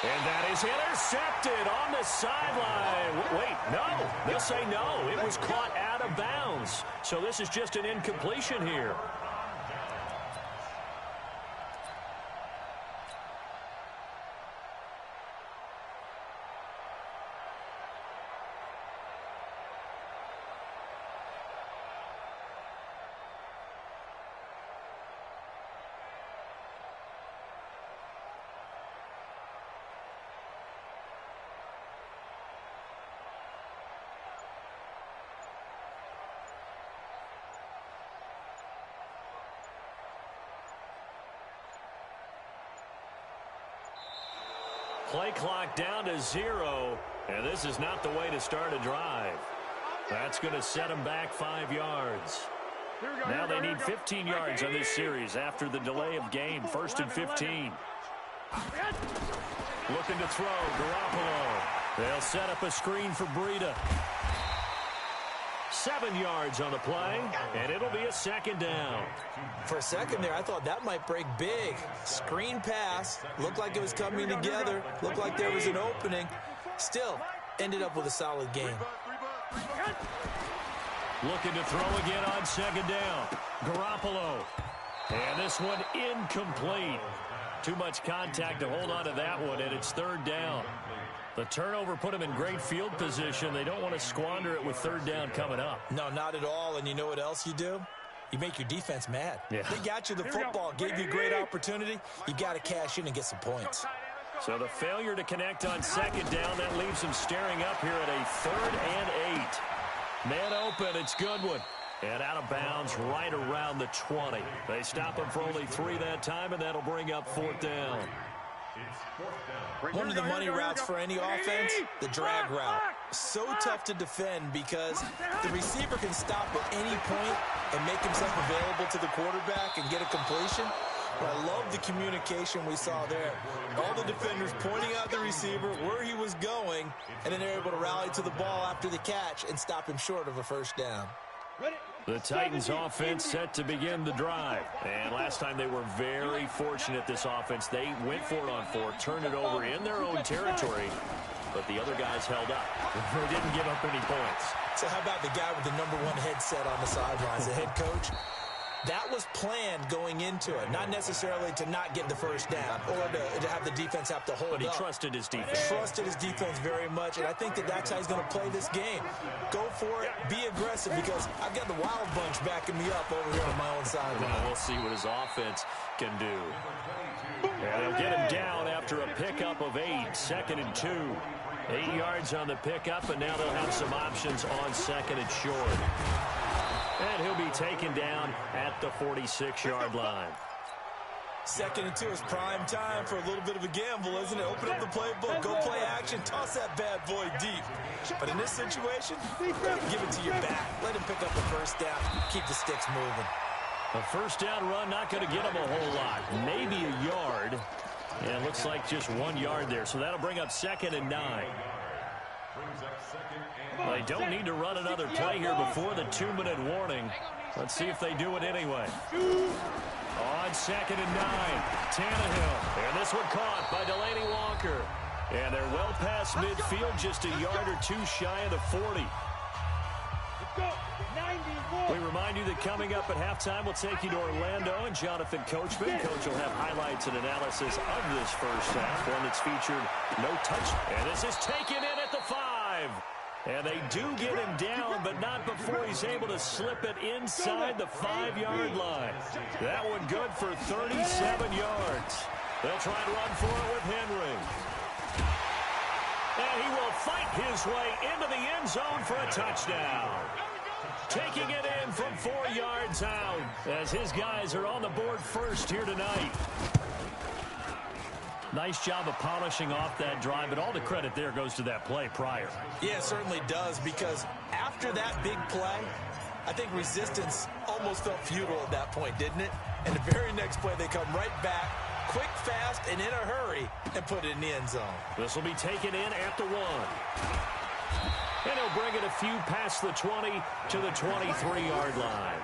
And that is intercepted on the sideline. Wait, no. They'll say no. It was caught out of bounds. So this is just an incompletion here. Play clock down to 0, and this is not the way to start a drive. That's going to set them back 5 yards. Now they need 15 yards on this series after the delay of game. 1st and 15. Looking to throw, Garoppolo. They'll set up a screen for Breida. 7 yards on the play, and it'll be a 2nd down. For a second there, I thought that might break big. Screen pass. Looked like it was coming together. Looked like there was an opening. Still, ended up with a solid game. Looking to throw again on 2nd down. Garoppolo. And this one incomplete. Too much contact to hold on to that one, and it's 3rd down. The turnover put them in great field position. They don't want to squander it with 3rd down coming up. No, not at all. And you know what else you do? You make your defense mad. Yeah. They got you the football, gave you a great opportunity. You got to cash in and get some points. So the failure to connect on 2nd down, that leaves them staring up here at a 3rd and 8. Man open, it's Goodwin. And out of bounds right around the 20. They stop him for only 3 that time, and that'll bring up 4th down. One of the money routes for any offense, the drag route. So tough to defend because the receiver can stop at any point and make himself available to the quarterback and get a completion. I love the communication we saw there. All the defenders pointing out the receiver where he was going, and then they're able to rally to the ball after the catch and stop him short of a first down. The Titans offense set to begin the drive. And last time they were very fortunate, this offense. They went for it on 4, turned it over in their own territory, but the other guys held up. They didn't give up any points. So how about the guy with the #1 headset on the sidelines, the head coach? That was planned going into it, not necessarily to not get the first down or to have the defense have to hold up. But he trusted his defense. Trusted his defense very much, and I think that's how he's going to play this game. Go for it, be aggressive, because I've got the wild bunch backing me up over here on my own sideline. Well, we'll see what his offense can do. And they'll get him down after a pickup of 8, 2nd and 2. 8 yards on the pickup, and now they'll have some options on 2nd and short. And he'll be taken down at the 46-yard line. 2nd and 2 is prime time for a little bit of a gamble, isn't it? Open up the playbook, go play action, toss that bad boy deep. But in this situation, give it to your back. Let him pick up the first down. Keep the sticks moving. A first down run, not going to get him a whole lot. Maybe a yard. And it looks like just 1 yard there. So that'll bring up 2nd and 9. They don't need to run another play here before the 2-minute warning. Let's see if they do it anyway. On 2nd and 9, Tannehill. And this one caught by Delaney Walker. And they're well past midfield, just a yard or 2 shy of the 40. We remind you that coming up at halftime, we'll take you to Orlando and Jonathan Coachman. Coach will have highlights and analysis of this first half, one that's featured no touch. And this is taken in at the 5. And they do get him down, but not before he's able to slip it inside the 5-yard line. That one good for 37 yards. They'll try to run for it with Henry. And he will fight his way into the end zone for a touchdown. Taking it in from 4 yards out as his guys are on the board first here tonight. Nice job of polishing off that drive, but all the credit there goes to that play prior. Yeah, it certainly does, because after that big play, I think resistance almost felt futile at that point, didn't it? And the very next play, they come right back, quick, fast, and in a hurry, and put it in the end zone. This will be taken in at the 1. And he'll bring it a few past the 20 to the 23-yard line.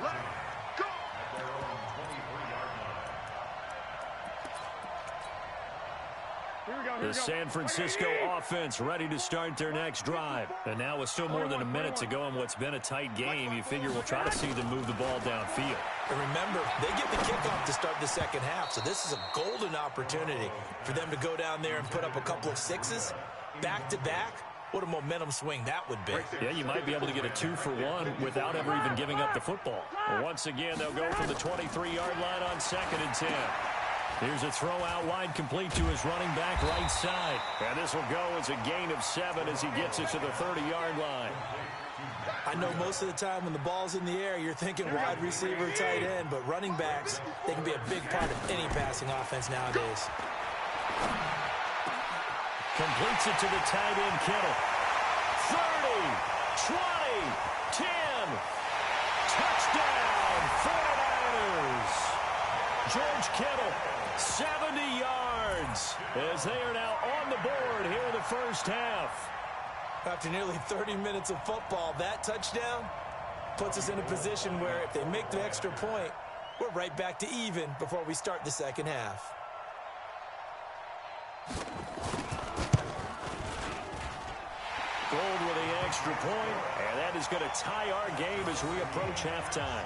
The San Francisco offense ready to start their next drive. And now with still more than a minute to go in what's been a tight game, you figure we'll try to see them move the ball downfield. And remember, they get the kickoff to start the second half, so this is a golden opportunity for them to go down there and put up a couple of 6s back-to-back. What a momentum swing that would be. Yeah, you might be able to get a 2-for-1 without ever even giving up the football. Once again, they'll go from the 23-yard line on 2nd and 10. Here's a throw out wide, complete to his running back right side. And this will go as a gain of 7 as he gets it to the 30-yard line. I know most of the time when the ball's in the air, you're thinking wide receiver, tight end, but running backs, they can be a big part of any passing offense nowadays. Completes it to the tight end, Kittle. 30, 20, 10. Touchdown, 49ers. George Kittle, 70 yards, as they are now on the board here in the first half. After nearly 30 minutes of football, that touchdown puts us in a position where if they make the extra point, we're right back to even before we start the second half. Gold with the extra point, and that is going to tie our game as we approach halftime.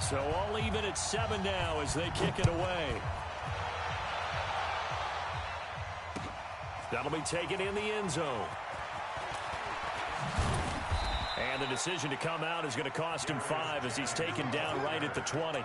So all even at 7 now as they kick it away. That'll be taken in the end zone. And the decision to come out is going to cost him 5 as he's taken down right at the 20.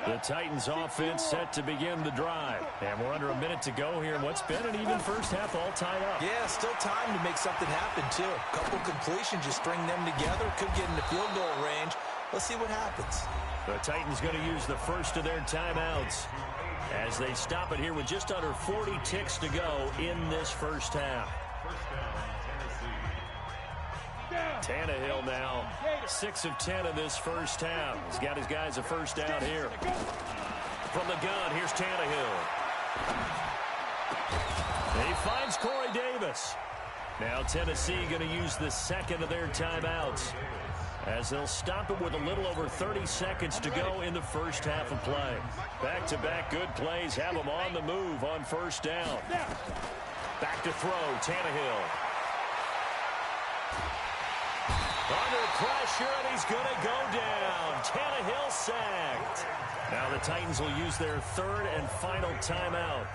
The Titans offense set to begin the drive. And we're under a minute to go here in what's been an even first half, all tied up. Yeah, still time to make something happen, too. A couple completions, you string them together, could get into field goal range. Let's see what happens. The Titans going to use the first of their timeouts. as they stop it here with just under 40 ticks to go in this first half. Tannehill now 6 of 10 in this first half. He's got his guys a first down here. From the gun, here's Tannehill. And he finds Corey Davis. Now Tennessee going to use the second of their timeouts, as they'll stop it with a little over 30 seconds to go in the first half of play. Back-to-back good plays have them on the move on first down. Back to throw, Tannehill. Under pressure, and he's going to go down. Tannehill sacked. Now the Titans will use their third and final timeout,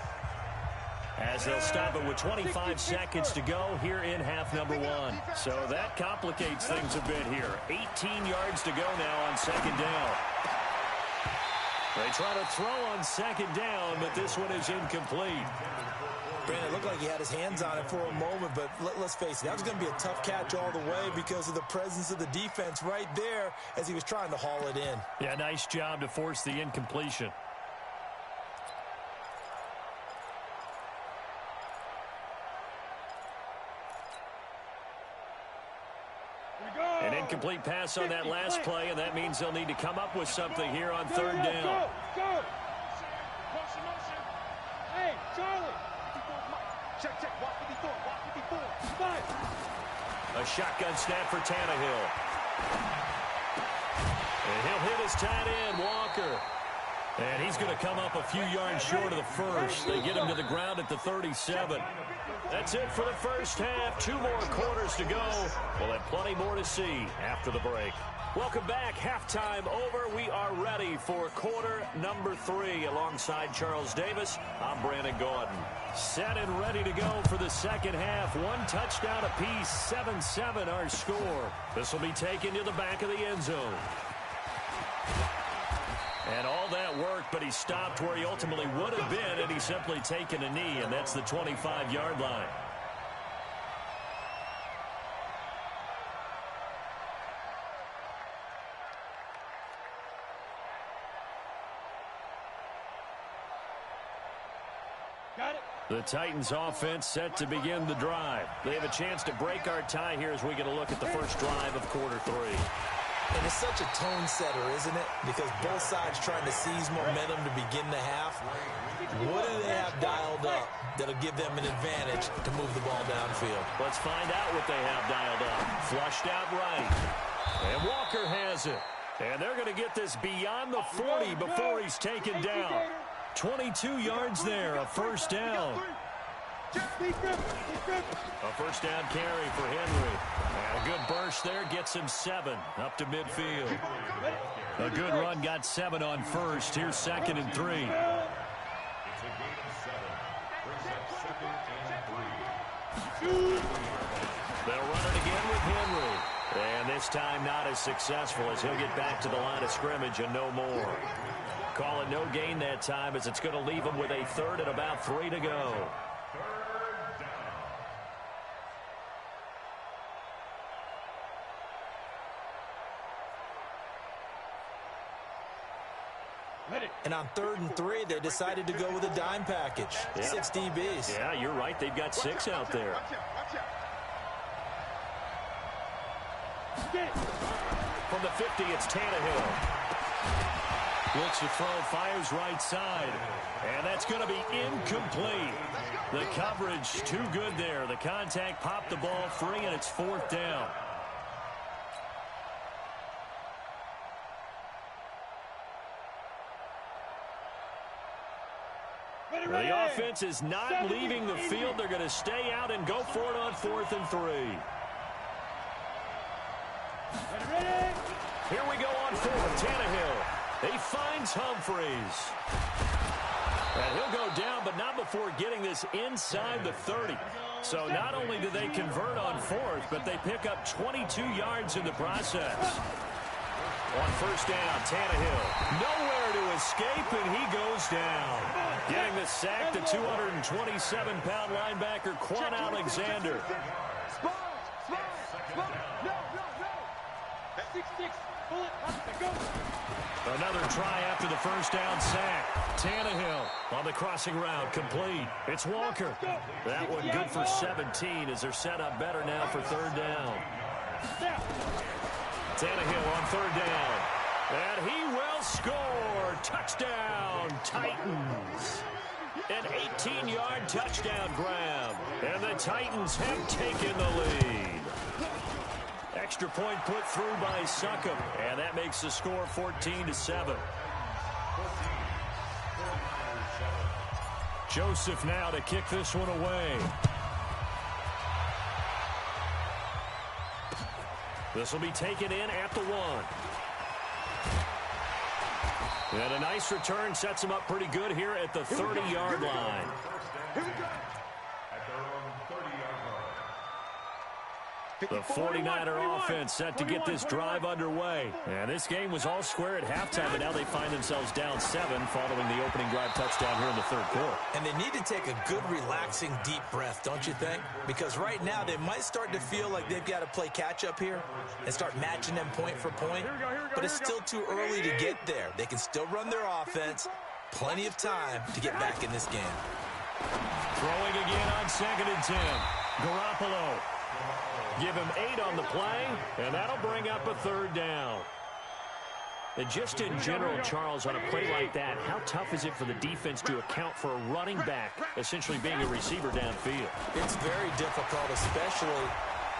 as they'll stop it with 25 seconds to go here in half number one. So that complicates things a bit here. 18 yards to go now on second down. They try to throw on second down, but this one is incomplete. Brandon, it looked like he had his hands on it for a moment, but let's face it, that was going to be a tough catch all the way because of the presence of the defense right there as he was trying to haul it in. Yeah, nice job to force the incompletion. An incomplete pass on that last play, and that means they'll need to come up with something here on third down. Go! Motion. Hey, Charlie! Check, walk 54, walk 54. 5. A shotgun snap for Tannehill. And he'll hit his tight end, Walker. And he's going to come up a few yards short of the first. They get him to the ground at the 37. That's it for the first half. 2 more quarters to go. We'll have plenty more to see after the break. Welcome back. Halftime over. We are ready for quarter number 3. Alongside Charles Davis, I'm Brandon Gordon. Set and ready to go for the second half. 1 touchdown apiece. 7-7 our score. This will be taken to the back of the end zone. And all that work, but he stopped where he ultimately would have been, and he's simply taken a knee, and that's the 25-yard line. Got it. The Titans offense set to begin the drive. They have a chance to break our tie here as we get a look at the first drive of quarter 3. And it's such a tone setter, isn't it? Because both sides trying to seize momentum to begin the half. What do they have dialed up that'll give them an advantage to move the ball downfield? Let's find out what they have dialed up. Flushed out right. And Walker has it. And they're going to get this beyond the 40 before he's taken down. 22 yards there, a first down. A first down carry for Henry. And a good burst there gets him 7 up to midfield. A good run got 7 on first. Here's second and 3. It's a gain of 7. Brings up second and 3. They'll run it again with Henry. And this time not as successful as he'll get back to the line of scrimmage and no more. Call it no gain that time as it's going to leave him with a third and about 3 to go. And on 3rd and 3, they decided to go with a dime package. Yeah. 6 DBs. Yeah, you're right. They've got 6 out there. From the 50, it's Tannehill. Looks to throw, fires right side. And that's going to be incomplete. The coverage too good there. The contact popped the ball free, and it's 4th down. The offense is not leaving the field. They're going to stay out and go for it on 4th and 3. Here we go on 4th. Tannehill. He finds Humphreys. And he'll go down, but not before getting this inside the 30. So not only do they convert on 4th, but they pick up 22 yards in the process. On first down, Tannehill. Nowhere to escape, and he goes down. Getting the sack, the 227-pound linebacker, Quan Alexander. 6-6. Pull it. Go. Another try after the first down sack. Tannehill on the crossing route, complete. It's Walker. That one good for 17 as they're set up better now for third down. Tannehill on third down. And he will score. Touchdown, Titans. An 18-yard touchdown grab. And the Titans have taken the lead. Extra point put through by Succop. And that makes the score 14-7. Joseph now to kick this one away. This will be taken in at the 1. And a nice return sets him up pretty good here at the 30-yard line. The 49er offense set to get this drive underway. And this game was all square at halftime, but now they find themselves down 7 following the opening drive touchdown here in the third quarter. And they need to take a good, relaxing, deep breath, don't you think? Because right now they might start to feel like they've got to play catch-up here and start matching them point for point. But it's still too early to get there. They can still run their offense. Plenty of time to get back in this game. Throwing again on 2nd and 10. Garoppolo. Give him 8 on the play, and that'll bring up a third down. And just in general, Charles, on a play like that, how tough is it for the defense to account for a running back essentially being a receiver downfield? It's very difficult, especially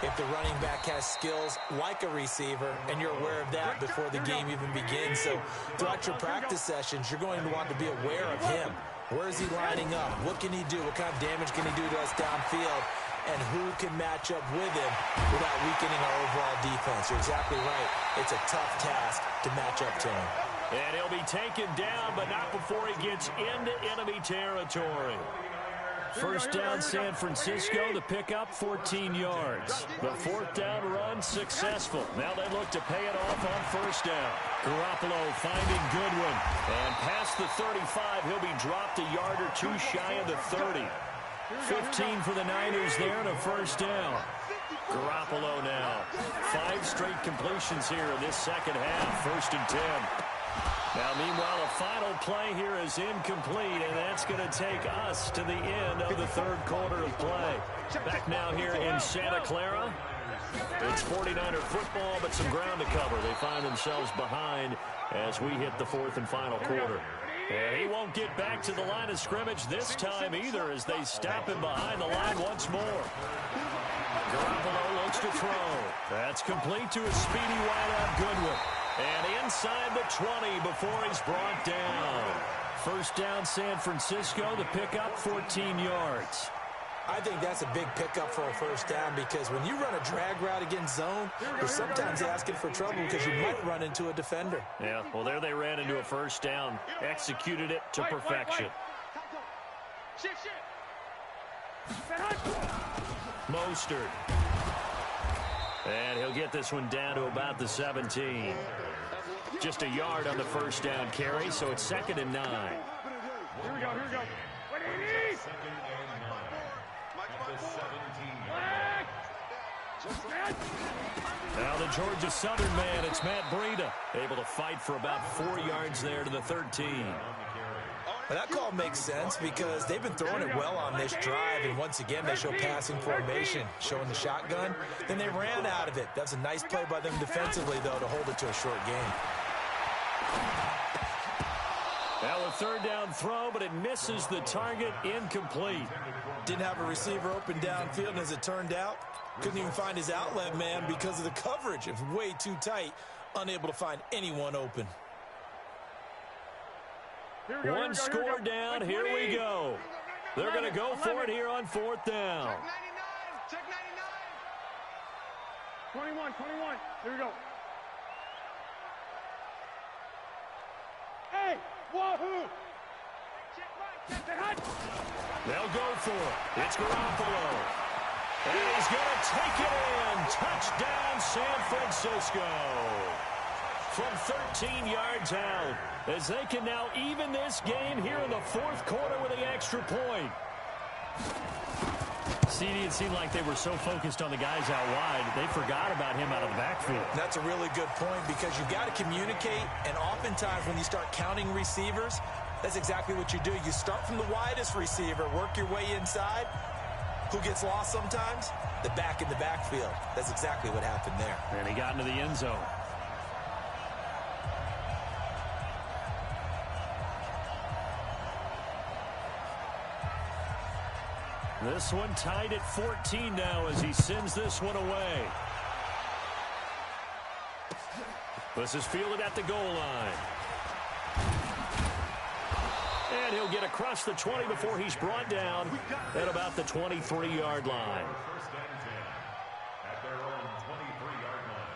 if the running back has skills like a receiver, and you're aware of that before the game even begins. So throughout your practice sessions, you're going to want to be aware of him. Where is he lining up? What can he do? What kind of damage can he do to us downfield? And who can match up with him without weakening our overall defense? You're exactly right. It's a tough task to match up to him. And he'll be taken down, but not before he gets into enemy territory. First down, San Francisco, the pickup, 14 yards. The fourth down run successful. Now they look to pay it off on first down. Garoppolo finding Goodwin. And past the 35, he'll be dropped a yard or two shy of the 30. 15 for the Niners there and a first down. Garoppolo now. 5 straight completions here in this second half. 1st and 10. Now, meanwhile, a final play here is incomplete, and that's going to take us to the end of the third quarter of play. Back now here in Santa Clara. It's 49er football, but some ground to cover. They find themselves behind as we hit the 4th and final quarter. And he won't get back to the line of scrimmage this time either as they stop him behind the line once more. Garoppolo looks to throw. That's complete to a speedy wideout Goodwin. And inside the 20 before he's brought down. First down, San Francisco. The pickup, 14 yards. I think that's a big pickup for a first down because when you run a drag route against zone, you're sometimes asking for trouble because you might run into a defender. Yeah, well, there they ran into a first down. Executed it to perfection. Mostert. And he'll get this one down to about the 17. Just a yard on the first down carry, so it's 2nd and 9. Here we go. What do you need? Now the Georgia Southern man, it's Matt Breida, able to fight for about 4 yards there to the 13. Well, that call makes sense because they've been throwing it well on this drive, and once again they show passing formation, showing the shotgun. Then they ran out of it. That's a nice play by them defensively, though, to hold it to a short game. Now a third down throw, but it misses the target, incomplete. Didn't have a receiver open downfield, and as it turned out, couldn't even find his outlet man because of the coverage. It was way too tight, unable to find anyone open. One score down, here we go. They're going to go for it here on 4th down. Check 99. 21. Here we go. Hey, wahoo! They'll go for it. It's Garoppolo. And he's going to take it in. Touchdown, San Francisco. From 13 yards out, as they can now even this game here in the 4th quarter with the extra point. CD, it seemed like they were so focused on the guys out wide, they forgot about him out of the backfield. That's a really good point because you've got to communicate, and oftentimes when you start counting receivers, that's exactly what you do. You start from the widest receiver, work your way inside. Who gets lost sometimes? The back in the backfield. That's exactly what happened there. And he got into the end zone. This one tied at 14 now as he sends this one away. This is fielded at the goal line. And he'll get across the 20 before he's brought down at about the 23-yard line. First and 10 at their own 23-yard line.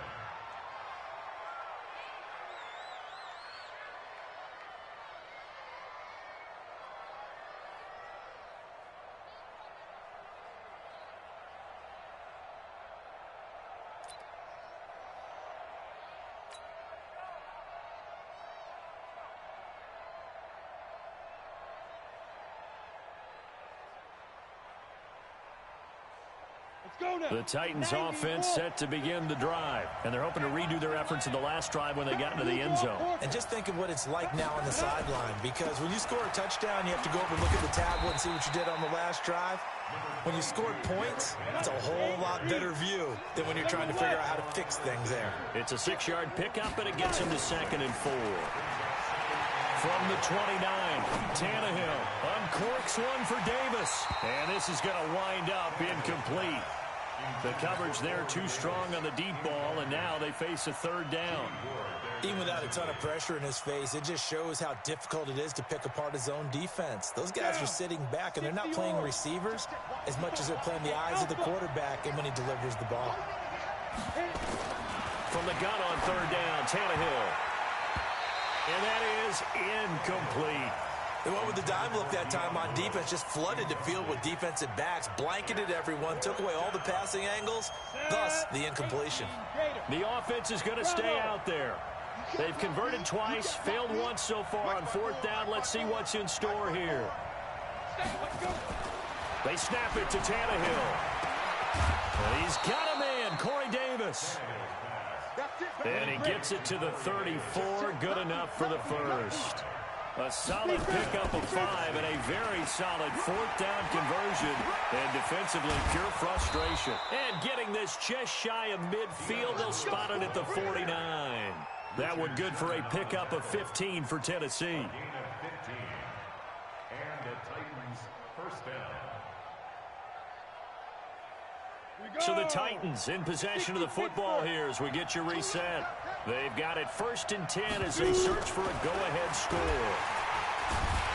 The Titans offense set to begin the drive, and they're hoping to redo their efforts in the last drive when they got into the end zone. And just think of what it's like now on the sideline, because when you score a touchdown, you have to go over and look at the tablet and see what you did on the last drive. When you scored points, it's a whole lot better view than when you're trying to figure out how to fix things there. It's a 6-yard pickup, and it gets him to 2nd and 4. From the 29, Tannehill uncorks one for Davis. And this is going to wind up incomplete. The coverage there too strong on the deep ball, and now they face a 3rd down. Even without a ton of pressure in his face, it just shows how difficult it is to pick apart his own defense. Those guys are sitting back, and they're not playing receivers as much as they're playing the eyes of the quarterback and when he delivers the ball. From the gun on 3rd down, Tannehill. And that is incomplete. They went with the dime look that time on defense, just flooded the field with defensive backs, blanketed everyone, took away all the passing angles, thus the incompletion. The offense is going to stay out there. They've converted twice, failed once so far on 4th down. Let's see what's in store here. They snap it to Tannehill. And he's got a man, Corey Davis. And he gets it to the 34, good enough for the first. A solid pickup of 5 and a very solid 4th down conversion. And defensively, pure frustration. And getting this just shy of midfield, they'll spot it at the 49. That one good for a pickup of 15 for Tennessee. Gain of 15. And the Titans first down. So the Titans in possession of the football here as we get you reset. They've got it 1st and 10 as they search for a go-ahead score.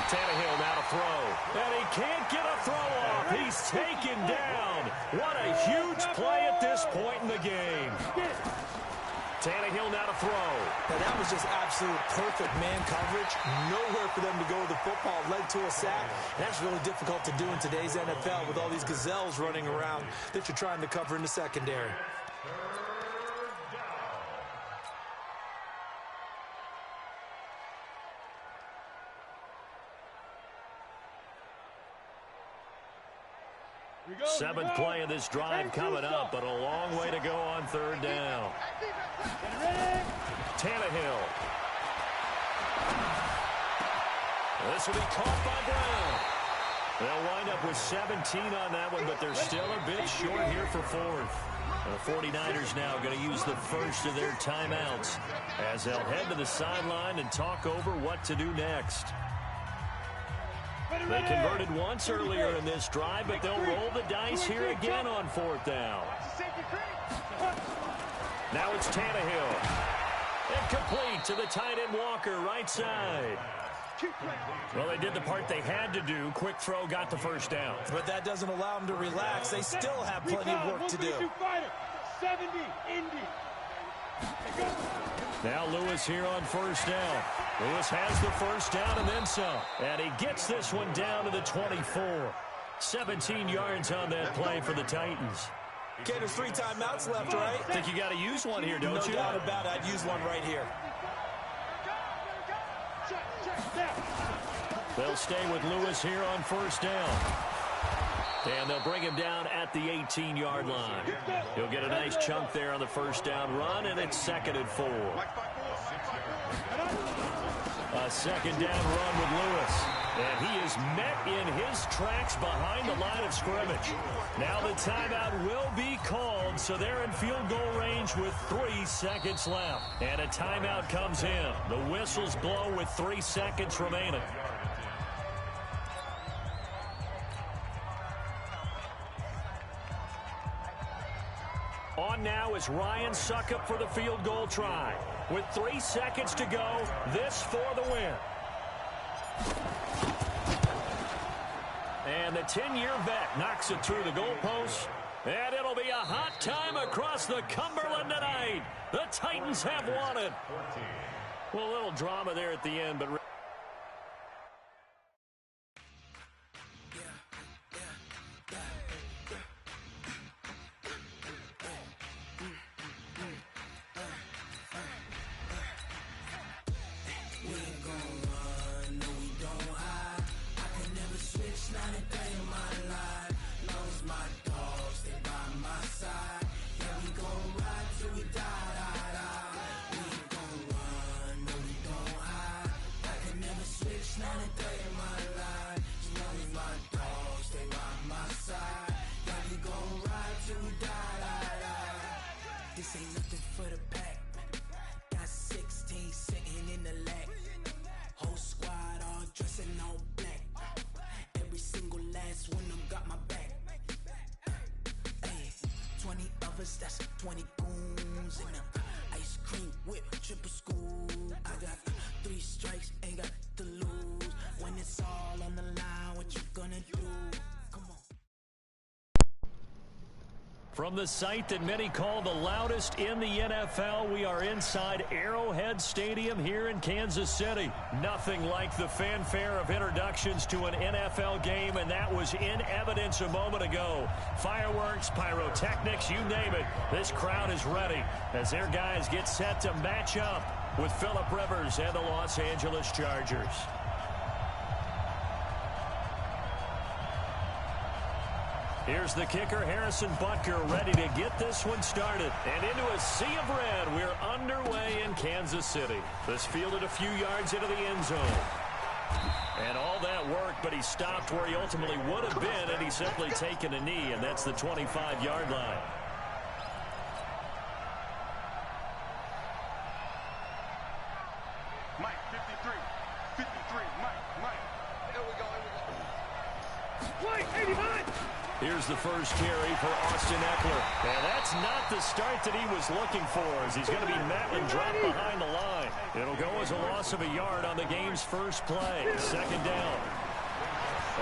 Tannehill now to throw. And he can't get a throw off. He's taken down. What a huge play at this point in the game. Tannehill now to throw. Now that was just absolute perfect man coverage. Nowhere for them to go with the football. Led to a sack. That's really difficult to do in today's NFL with all these gazelles running around that you're trying to cover in the secondary. Seventh play of this drive coming up, but a long way to go on 3rd down. Tannehill. This will be caught by Brown. They'll wind up with 17 on that one, but they're still a bit short here for 4th. The 49ers now going to use the first of their timeouts as they'll head to the sideline and talk over what to do next. They converted once earlier in this drive, but they'll roll the dice here again on 4th down. Now it's Tannehill. Incomplete to the tight end Walker, right side. Well, they did the part they had to do. Quick throw got the first down. But that doesn't allow them to relax. They still have plenty of work to do. 70, Indy. Now Lewis here on 1st down. Lewis has the first down and then some. And he gets this one down to the 24. 17 yards on that play for the Titans. Okay, there's 3 timeouts left, right? I think you got to use one here, don't you? No doubt about it. I'd use one right here. They'll stay with Lewis here on 1st down. And they'll bring him down at the 18-yard line. He'll get a nice chunk there on the first down run, and it's 2nd and 4. A second down run with Lewis. And he is met in his tracks behind the line of scrimmage. Now the timeout will be called, so they're in field goal range with 3 seconds left. And a timeout comes in. The whistles blow with 3 seconds remaining. On now is Ryan Suckup for the field goal try. With 3 seconds to go, this for the win. And the 10-year vet knocks it through the goalpost. And it'll be a hot time across the Cumberland tonight. The Titans have won it. Well, a little drama there at the end, but... This ain't nothing for the pack. Got 16 sitting in the lag. Whole squad all dressing all black. Every single last one of them got my back. Hey, 20 of us, that's 20 goons in the ice cream whip, triple scoop. I got 3 strikes, ain't got to lose. When it's all on the line, what you gonna do? Come on. From the site that many call the loudest in the NFL, we are inside Arrowhead Stadium here in Kansas City. Nothing like the fanfare of introductions to an NFL game, and that was in evidence a moment ago. Fireworks, pyrotechnics, you name it. This crowd is ready as their guys get set to match up with Phillip Rivers and the Los Angeles Chargers. Here's the kicker, Harrison Butker, ready to get this one started. And into a sea of red, we're underway in Kansas City. This fielded a few yards into the end zone. And all that work, but he stopped where he ultimately would have been, and he's simply taken a knee, and that's the 25-yard line. Mike, 53, Mike. Here we go. Play, 89. Here's the first carry for Austin Eckler. And that's not the start that he was looking for, as he's going to be met and dropped behind the line. It'll go as a loss of a yard on the game's first play. Second down.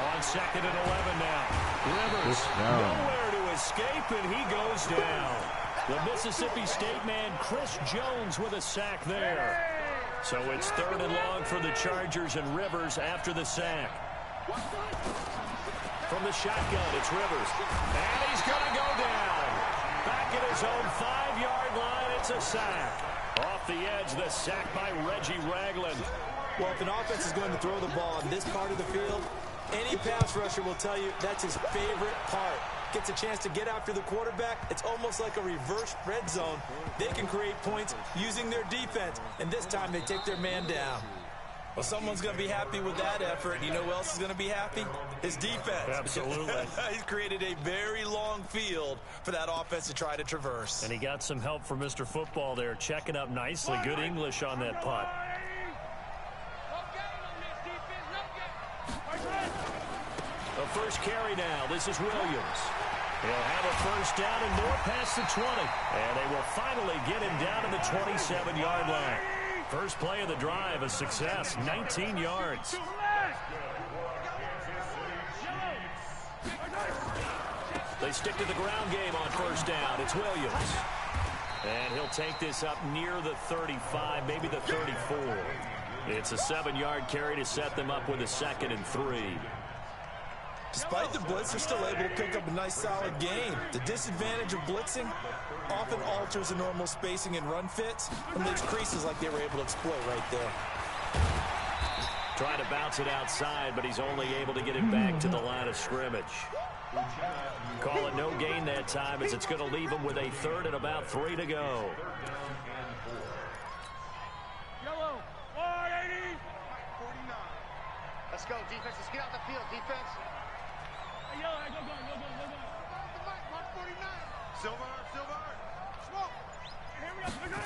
On 2nd and 11 now. Rivers nowhere to escape, and he goes down. The Mississippi State man, Chris Jones, with a sack there. So it's 3rd and long for the Chargers, and Rivers after the sack. From the shotgun, it's Rivers. And he's going to go down. Back at his own 5-yard line, it's a sack. Off the edge, the sack by Reggie Ragland. Well, if an offense is going to throw the ball in this part of the field, any pass rusher will tell you that's his favorite part. Gets a chance to get after the quarterback. It's almost like a reverse red zone. They can create points using their defense, and this time they take their man down. Well, someone's going to be happy with that effort. You know who else is going to be happy? His defense. Absolutely. He's created a very long field for that offense to try to traverse. And he got some help from Mr. Football there, checking up nicely. Good English on that punt. The first carry now. This is Williams. He'll have a first down and more past the 20. And they will finally get him down to the 27-yard line. First play of the drive, a success, 19 yards. They stick to the ground game on first down. It's Williams. And he'll take this up near the 35, maybe the 34. It's a 7-yard carry to set them up with a 2nd and 3. Despite the blitz, they're still able to pick up a nice, solid gain. The disadvantage of blitzing often alters the normal spacing and run fits and leaves creases like they were able to exploit right there. Trying to bounce it outside, but he's only able to get it back to the line of scrimmage. Call it no gain that time as it's going to leave them with a third and about 3 to go. Yellow. 180. 49. Let's go, defense. Let's get out the field, defense. Hey, yellow. Hey, go. Mark 49. Silver. Smoke. Here we go.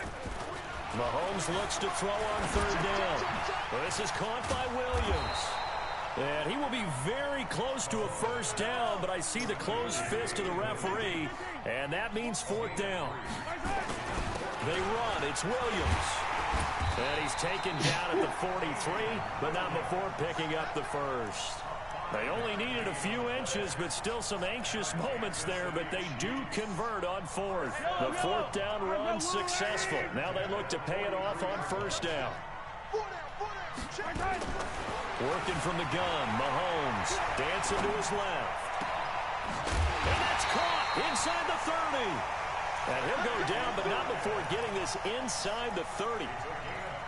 Mahomes looks to throw on third down. This is caught by Williams. And he will be very close to a first down, but I see the closed fist of the referee, and that means fourth down. They run. It's Williams. And he's taken down at the 43, but not before picking up the first. They only needed a few inches, but still some anxious moments there, but they do convert on fourth. The fourth down run successful. Now they look to pay it off on first down. Working from the gun, Mahomes dancing to his left. And that's caught inside the 30. And he'll go down, but not before getting this inside the 30.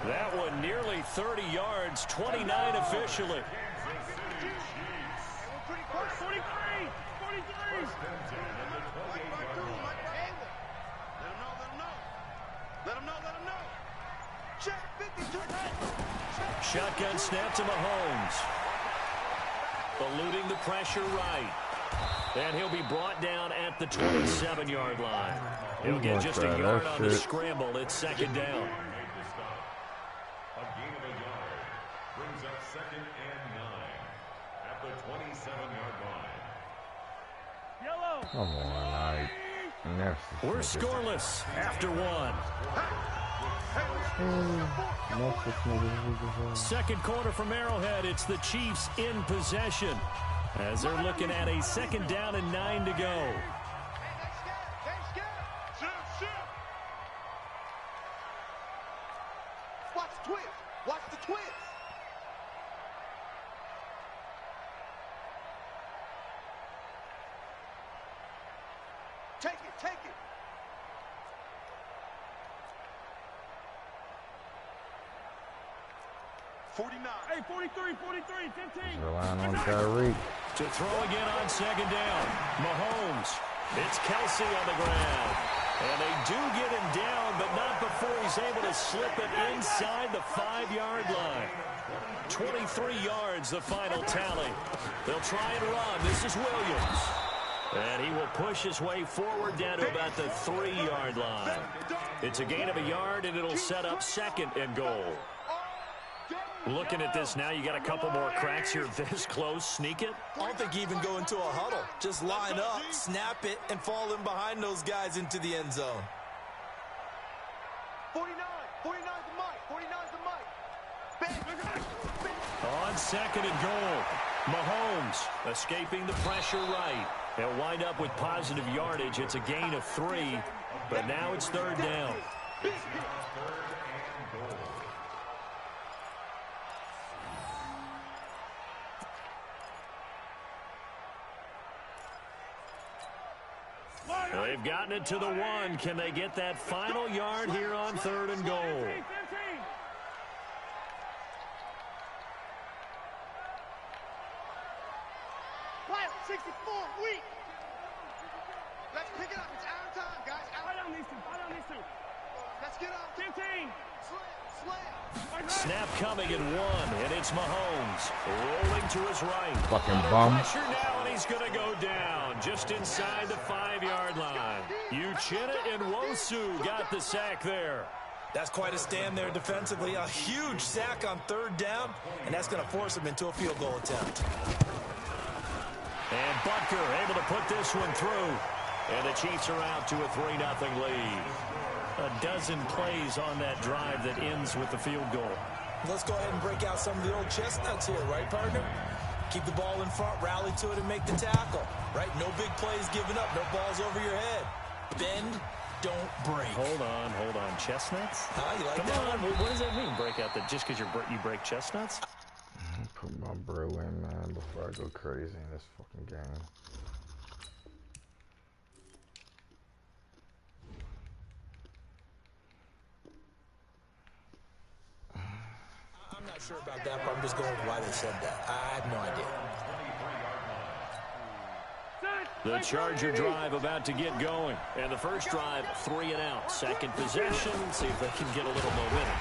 That one nearly 30 yards, 29 officially. 43. Let him know. Check 52. Shotgun snap to Mahomes. Eluding the pressure right. And he'll be brought down at the 27-yard line. He'll get just a yard on the scramble. It's second down. A gain of a yard brings up 2nd and 9 at the 27-yard line. Yellow. Come on, We're scoreless after one. Second quarter from Arrowhead. It's the Chiefs in possession as they're looking at a second down and 9 to go. Watch the twist. Take it. 49. Hey, 43, 15. Relying on Tyreek. To throw again on second down. Mahomes. It's Kelsey on the ground. And they do get him down, but not before he's able to slip it inside the 5-yard line. 23 yards, the final tally. They'll try and run. This is Williams. And he will push his way forward down to about the 3-yard line. It's a gain of a yard, and it'll set up second and goal. Looking at this now, you got a couple more cracks here this close. Sneak it? I don't think you even go into a huddle. Just line up, snap it, and fall in behind those guys into the end zone. 49's the mic. On second and goal, Mahomes escaping the pressure right. They'll wind up with positive yardage. It's a gain of 3, but now it's third down. They've gotten it to the 1. Can they get that final yard here on third and goal? 15. Fire, 64, weak. Let's pick it up. It's out of time, guys. Fight on these two. Let's get up. 15. Slam. Snap coming at 1, and it's Mahomes rolling to his right. Fucking Under bum. pressure now, and he's going to go down just inside the 5-yard line. Uchenna and Wosu got the sack there. That's quite a stand there defensively. A huge sack on third down, and that's going to force him into a field goal attempt. And Butker able to put this one through. And the Chiefs are out to a 3-0 lead. A dozen plays on that drive that ends with the field goal. Let's go ahead and break out some of the old chestnuts here, right, partner? Keep the ball in front, rally to it, and make the tackle, right? No big plays given up, no balls over your head. Bend, don't break. Hold on. Chestnuts? You like Come that on, one? what does that mean, break out? That just because you break chestnuts? Put my bro in, man, before I go crazy in this fucking game. I'm not sure about that, but I'm just going with why they said that. I have no idea. The Charger drive about to get going. And the first drive, 3 and out. Second possession, see if they can get a little momentum.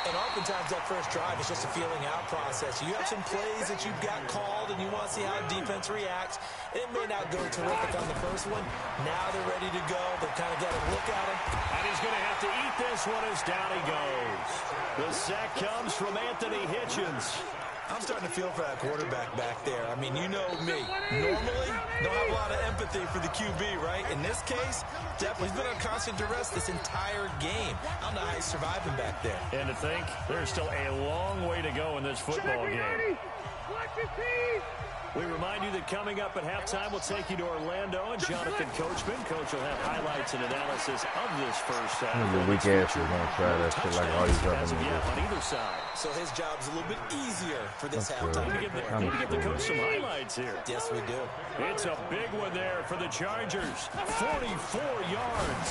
And oftentimes that first drive is just a feeling out process. You have some plays that you've got called and you want to see how defense reacts. It may not go terrific on the first one. Now they're ready to go. They've kind of got a look at him. And he's going to have to eat this one as down he goes. The sack comes from Anthony Hitchens. I'm starting to feel for that quarterback back there. I mean, you know me. Normally, don't have a lot of empathy for the QB, right? In this case, definitely he's been on constant duress this entire game. I don't know how he's surviving back there. And to think, there's still a long way to go in this football game. We remind you that coming up at halftime, we'll take you to Orlando and Jonathan Coachman. Coach will have highlights and analysis of this first half. Your weak ass is going to try that shit like all these other niggas. On either side. So his job's a little bit easier for this halftime. Need to give the coach some highlights here. Yes, we do. It's a big one there for the Chargers. 44 yards.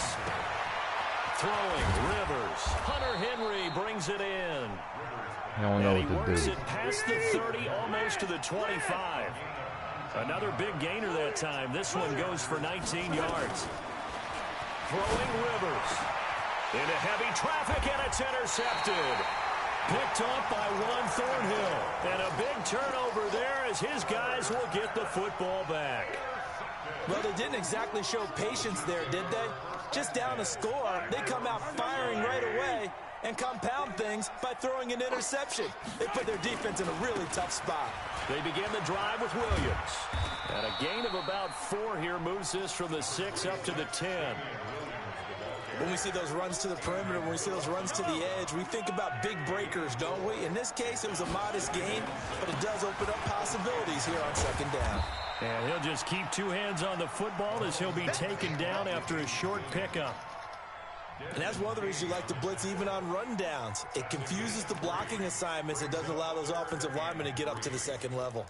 Throwing Rivers. Hunter Henry brings it in. I don't know and he what to works do. it past the 30, almost to the 25. Another big gainer that time. This one goes for 19 yards. Throwing Rivers. Into heavy traffic, and it's intercepted. Picked off by Juan Thornhill. And a big turnover there as his guys will get the football back. Well, they didn't exactly show patience there, did they? Just down a score, they come out firing right away and compound things by throwing an interception. They put their defense in a really tough spot. They begin the drive with Williams. And a gain of about 4 here moves this from the 6 up to the 10. When we see those runs to the perimeter, when we see those runs to the edge, we think about big breakers, don't we? In this case, it was a modest gain, but it does open up possibilities here on second down. And he'll just keep 2 hands on the football as he'll be taken down after a short pickup. And that's one of the reasons you like to blitz even on rundowns. It confuses the blocking assignments. It doesn't allow those offensive linemen to get up to the second level.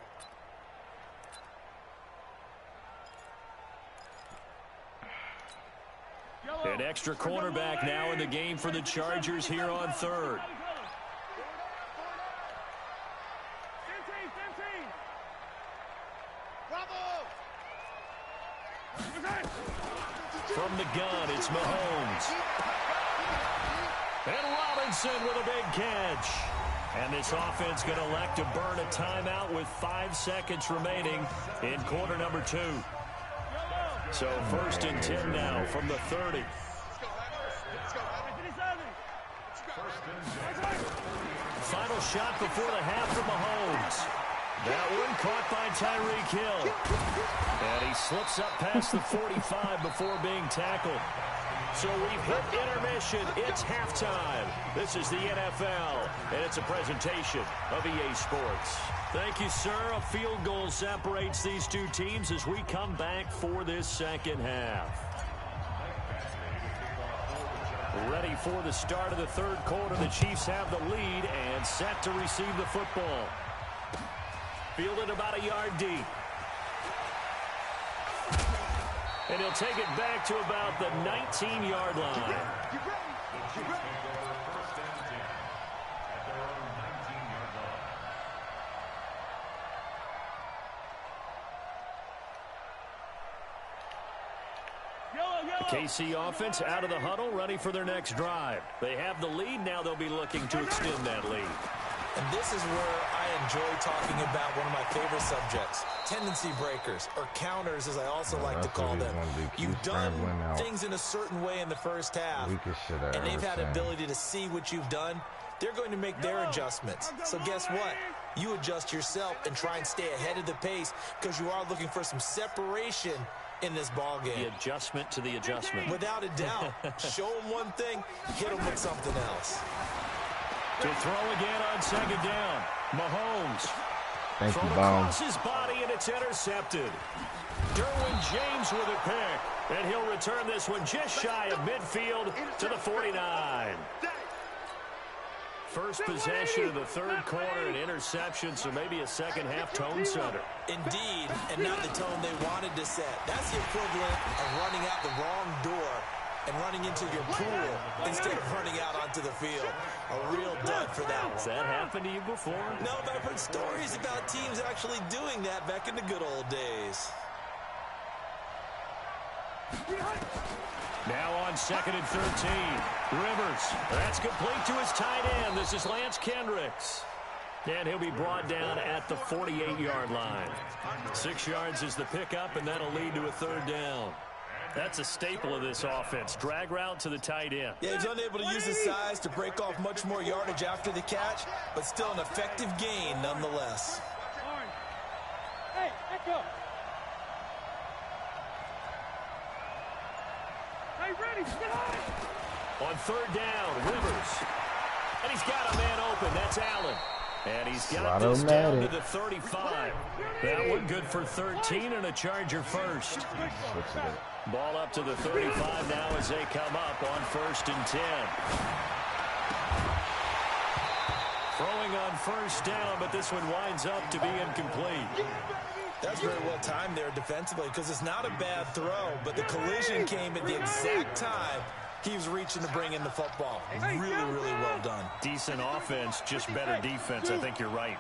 An extra cornerback now in the game for the Chargers here on third. From the gun, it's Mahomes. And Robinson with a big catch. And this offense going to elect to burn a timeout with 5 seconds remaining in quarter number 2. So 1st and 10 now from the 30. Final shot before the half from Mahomes. That one caught by Tyreek Hill. And he slips up past the 45 before being tackled. So we've hit intermission. It's halftime. This is the NFL, and it's a presentation of EA Sports. Thank you, sir. A field goal separates these two teams as we come back for this second half. Ready for the start of the third quarter. The Chiefs have the lead and set to receive the football. Fielded about a yard deep. And he'll take it back to about the 19-yard line. The KC offense out of the huddle, ready for their next drive. They have the lead. Now they'll be looking to extend that lead. And this is where I enjoy talking about one of my favorite subjects, tendency breakers, or counters, as I also like to call them. You've done things in a certain way in the first half, and they've had ability to see what you've done. They're going to make their adjustments. So guess what? You adjust yourself and try and stay ahead of the pace because you are looking for some separation in this ball game. The adjustment to the adjustment. Without a doubt. Show them one thing, hit them with something else. To throw again on second down. Mahomes. Thank you, thrown Bones. across his body, and it's intercepted. Derwin James with a pick. And he'll return this one just shy of midfield to the 49. First possession of the third quarter, an interception, so maybe a second-half tone setter. Indeed, and not the tone they wanted to set. That's the equivalent of running out the wrong door and running into your pool instead of running out onto the field. A real dud for that one. Has that happened to you before? No, but I've heard stories about teams actually doing that back in the good old days. Now on 2nd and 13. Rivers. That's complete to his tight end. This is Lance Kendricks. And he'll be brought down at the 48-yard line. 6 yards is the pickup, and that'll lead to a 3rd down. That's a staple of this offense. Drag route to the tight end. Yeah, he's unable to use his size to break off much more yardage after the catch, but still an effective gain nonetheless. Hey, let's go. Hey, ready, get high. On 3rd down, Rivers. And he's got a man open. That's Allen. And he's got this down to the 35. That one good for 13 and a Charger first. Ball up to the 35 now as they come up on 1st and 10. Throwing on 1st down, but this one winds up to be incomplete. That's very well timed there defensively because it's not a bad throw, but the collision came at the exact time he was reaching to bring in the football. Really, really well done. Decent offense, just better defense. I think you're right.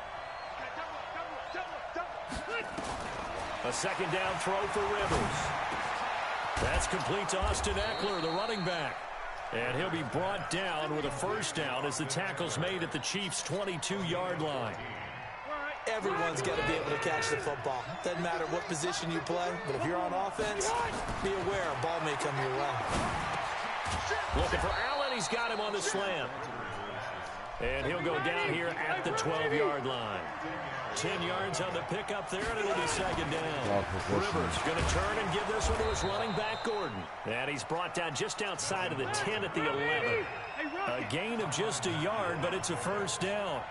A 2nd down throw for Rivers. That's complete to Austin Eckler, the running back. And he'll be brought down with a 1st down as the tackle's made at the Chiefs' 22-yard line. Everyone's got to be able to catch the football. Doesn't matter what position you play, but if you're on offense, be aware a ball may come your way. Looking for Allen. He's got him on the slant. And he'll go down here at the 12-yard line. 10 yards on the pickup there, and it'll be 2nd down. Rivers going to turn and give this one to his running back, Gordon. And he's brought down just outside of the 10 at the 11. A gain of just a yard, but it's a 1st down.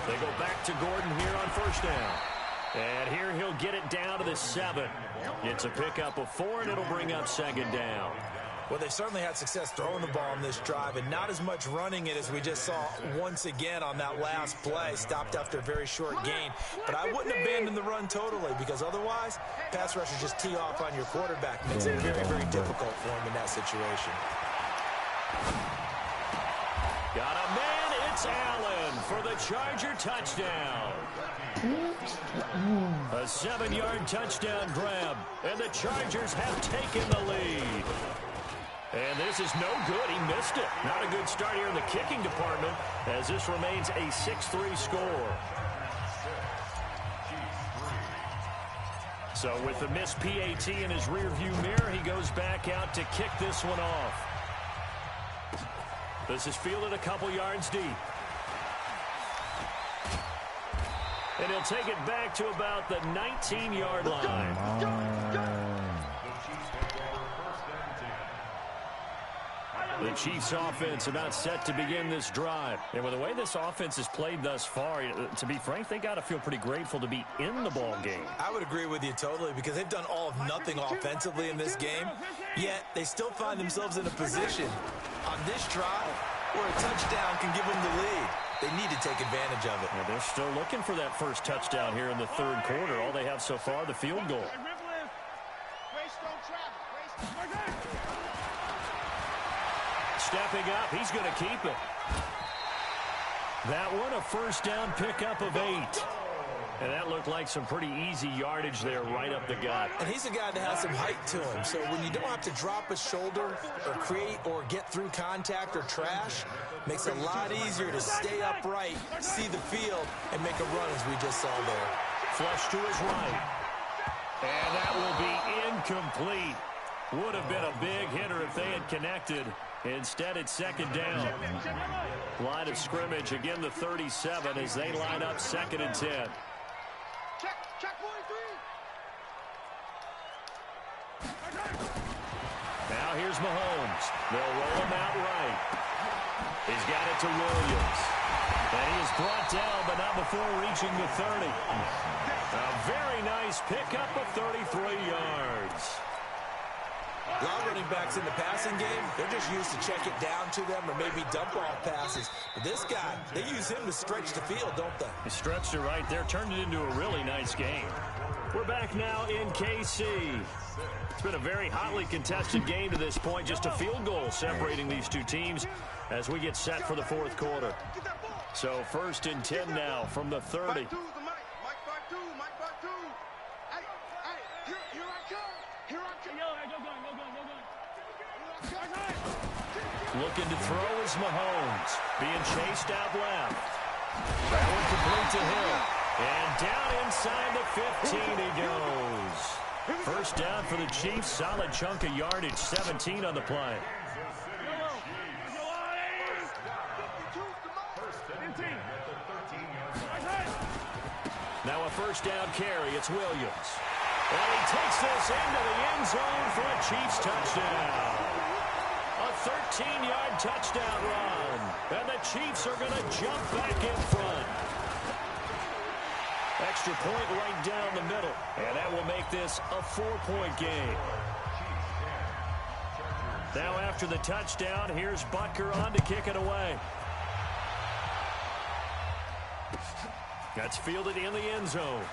They go back to Gordon here on 1st down. And here he'll get it down to the 7. It's a pickup of 4, and it'll bring up 2nd down. Well, they certainly had success throwing the ball in this drive, and not as much running it as we just saw once again on that last play. Stopped after a very short gain. But I wouldn't abandon the run totally, because otherwise, pass rushers just tee off on your quarterback. Makes it very, very difficult for him in that situation. Got a man. It's Allen for the Charger touchdown. A 7-yard touchdown grab, and the Chargers have taken the lead. And this is no good. He missed it. Not a good start here in the kicking department, as this remains a 6-3 score. So with the missed PAT in his rearview mirror, he goes back out to kick this one off. This is fielded a couple yards deep. And he'll take it back to about the 19-yard line. The Chiefs offense about set to begin this drive. And with the way this offense has played thus far, to be frank, they got to feel pretty grateful to be in the ball game. I would agree with you totally, because they've done all of nothing offensively in this game, yet they still find themselves in a position on this drive where a touchdown can give them the lead. They need to take advantage of it. Yeah, they're still looking for that first touchdown here in the 3rd quarter. All they have so far, the field goal. Stepping up, he's going to keep it. That one, a 1st down pickup of 8. And that looked like some pretty easy yardage there right up the gut. And he's a guy that has some height to him. So when you don't have to drop a shoulder or create or get through contact or trash, makes it a lot easier to stay upright, see the field, and make a run as we just saw there. Flush to his right. And that will be incomplete. Would have been a big hitter if they had connected. Instead, it's 2nd down. Line of scrimmage, again the 37 as they line up 2nd and 10. Check 43. Now here's Mahomes. They'll roll him out right. He's got it to Williams. And he is brought down, but not before reaching the 30. A very nice pickup of 33 yards. A lot of running backs in the passing game, they're just used to check it down to them or maybe dump off passes. But this guy, they use him to stretch the field, don't they? He stretched it right there, turned it into a really nice game. We're back now in KC. It's been a very hotly contested game to this point, just a field goal separating these two teams as we get set for the 4th quarter. So 1st and 10 now from the 30. Looking to throw is Mahomes. Being chased out left. That one complete to Hill. And down inside the 15 he goes. First down for the Chiefs. Solid chunk of yardage. 17 on the play. Now a first down carry. It's Williams. And he takes this into the end zone for a Chiefs touchdown. A 13-yard touchdown run. And the Chiefs are going to jump back in front. Extra point right down the middle. And that will make this a 4-point game. Now after the touchdown, here's Butker on to kick it away. That's fielded in the end zone.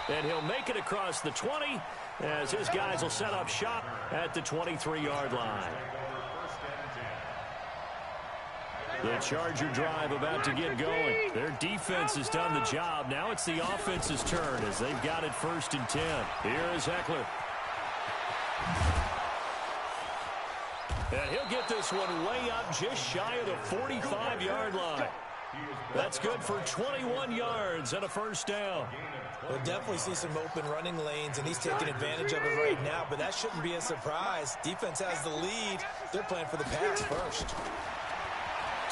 And he'll make it across the 20 as his guys will set up shop at the 23-yard line. The Charger drive about to get going. Their defense has done the job. Now it's the offense's turn as they've got it 1st and 10. Here is Eckler. And he'll get this one way up just shy of the 45-yard line. That's good for 21 yards and a first down. We'll definitely see some open running lanes, and he's taking advantage of it right now, but that shouldn't be a surprise. Defense has the lead. They're playing for the pass first.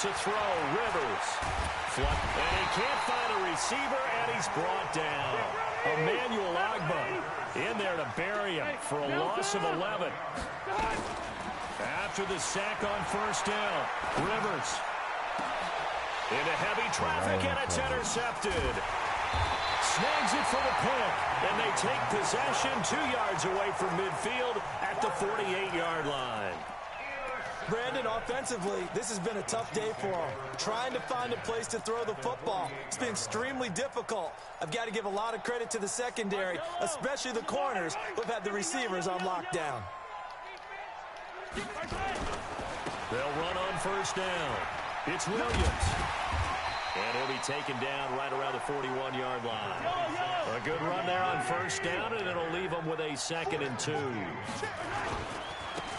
To throw, Rivers. And he can't find a receiver, and he's brought down. Emmanuel Ogbah in there to bury him for a loss of 11. After the sack on first down, Rivers. Into heavy traffic, and it's intercepted. Snags it for the pick, and they take possession 2 yards away from midfield at the 48-yard line. Brandon, offensively, this has been a tough day for him. Trying to find a place to throw the football. It's been extremely difficult. I've got to give a lot of credit to the secondary, especially the corners who've had the receivers on lockdown. They'll run on first down. It's Williams. And he'll be taken down right around the 41-yard line. A good run there on first down, and it'll leave them with a 2nd and 2.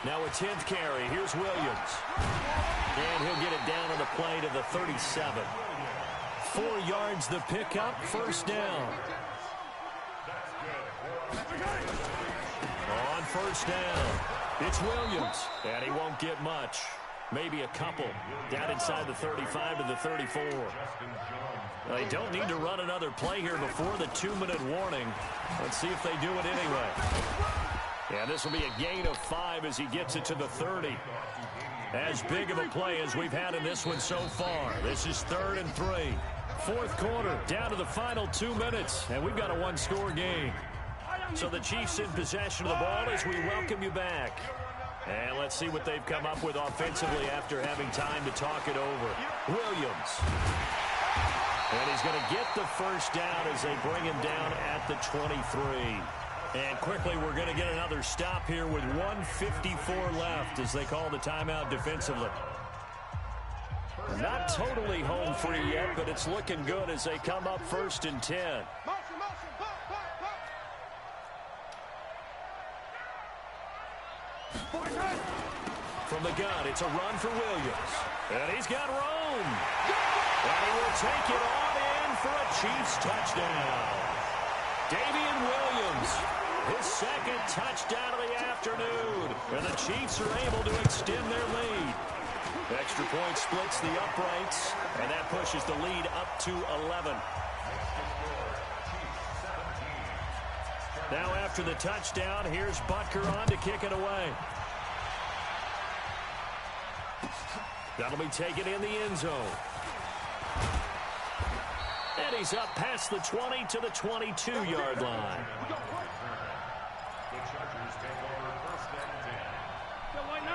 Now a 10th carry. Here's Williams. And he'll get it down on the play to the 37. 4 yards the pickup, first down. On first down, it's Williams. And he won't get much. Maybe a couple. Down inside the 35 to the 34. They don't need to run another play here before the 2-minute warning. Let's see if they do it anyway. Yeah, this will be a gain of 5 as he gets it to the 30. As big of a play as we've had in this one so far. This is 3rd and 3. 4th quarter, down to the final 2 minutes, and we've got a 1-score game. So the Chiefs in possession of the ball as we welcome you back. And let's see what they've come up with offensively after having time to talk it over. Williams. And he's going to get the first down as they bring him down at the 23. And quickly, we're going to get another stop here with 1:54 left as they call the timeout defensively. Not totally home free yet, but it's looking good as they come up 1st and 10. From the gun, it's a run for Williams. And he's got room. And he will take it on in for a Chiefs touchdown. Damian Williams, his 2nd touchdown of the afternoon. And the Chiefs are able to extend their lead. Extra point splits the uprights, and that pushes the lead up to 11. Now after the touchdown, here's Butker on to kick it away. That'll be taken in the end zone. And he's up past the 20 to the 22-yard line.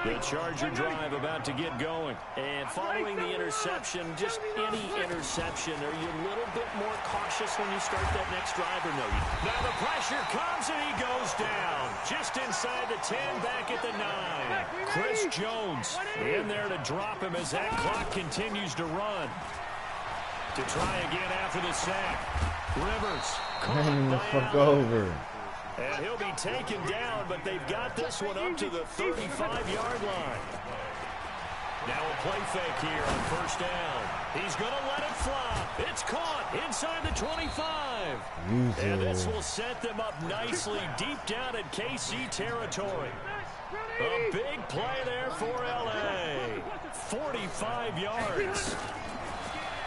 The Charger drive about to get going. And following the interception, just any interception, are you a little bit more cautious when you start that next drive or no? Now the pressure comes and he goes down. Just inside the 10, back at the 9. Chris Jones in there to drop him as that clock continues to run. To try again after the sack. Rivers. Hang the fuck over. And he'll be taken down, but they've got this one up to the 35-yard line. Now a play fake here on first down. He's going to let it fly. It's caught inside the 25. And this will set them up nicely deep down in KC territory. A big play there for L.A. 45 yards.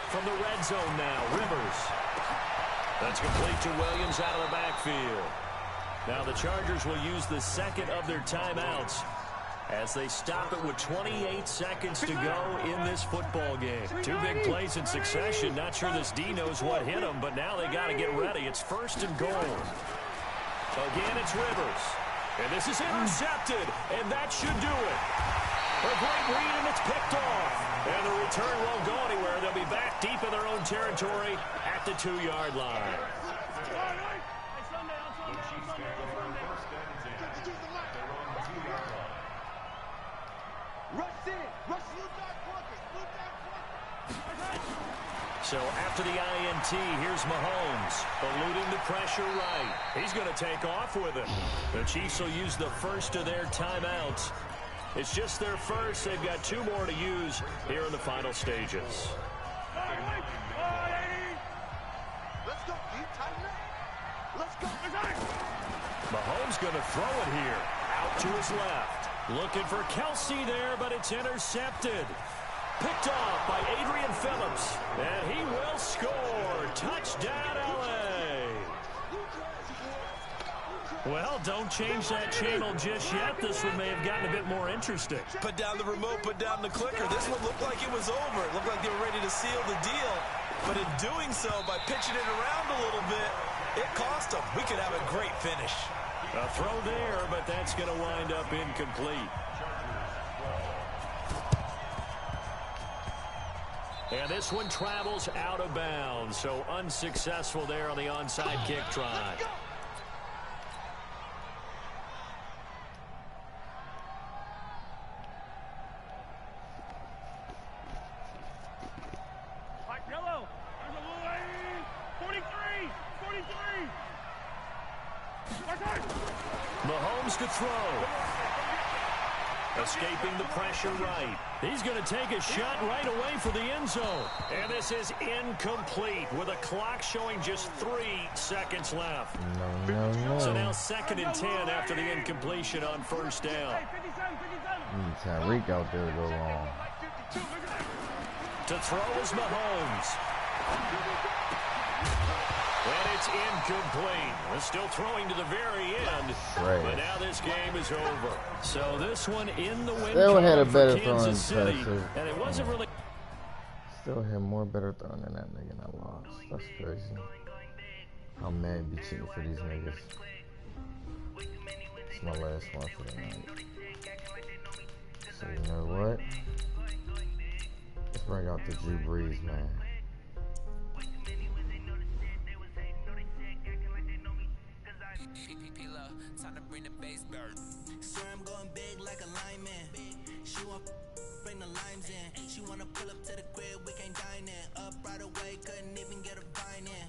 From the red zone now, Rivers. That's complete to Williams out of the backfield. Now the Chargers will use the second of their timeouts as they stop it with 28 seconds to go in this football game. Two big plays in succession. Not sure this D knows what hit them, but now they got to get ready. It's first and goal. Again, it's Rivers. And this is intercepted, and that should do it. A great read, and it's picked off. And the return won't go anywhere. They'll be back deep in their own territory at the 2-yard line. So after the INT, here's Mahomes, eluding the pressure right. He's going to take off with it. The Chiefs will use the first of their timeouts. It's just their first. They've got 2 more to use here in the final stages. Let's go, tighten up. Let's go. Mahomes going to throw it here. Out to his left. Looking for Kelsey there, but it's intercepted. Picked off by Adrian Phillips. And he will score. Touchdown, L.A. Well, don't change that channel just yet. This one may have gotten a bit more interesting. Put down the remote, put down the clicker. This one looked like it was over. It looked like they were ready to seal the deal. But in doing so, by pitching it around a little bit, it cost them. We could have a great finish. A throw there, but that's going to wind up incomplete. And this one travels out of bounds, so unsuccessful there on the onside kick try. Yellow. 43. Mahomes to throw. Escaping the pressure right. He's going to take a shot right away for the end zone. And this is incomplete with a clock showing just 3 seconds left. No. So now 2nd and 10 after the incompletion on first down. Tyreek out there to go long. To throw is Mahomes. And it's incomplete. We're still throwing to the very end. Right. But now this game is over. So this one in the win Still had a column better for Kansas City. pressure. And it wasn't really... Still had more better throwing than that nigga and I lost. That's crazy. I'm mad be cheating for these niggas. It's my last one for the night. So you know what? Let's bring out the Drew Brees, man. Time to bring the bass bird. Swear I'm going big like a lineman. She want bring the limes in. She wanna pull up to the crib, we can't dine in. Up right away, couldn't even get a vine in.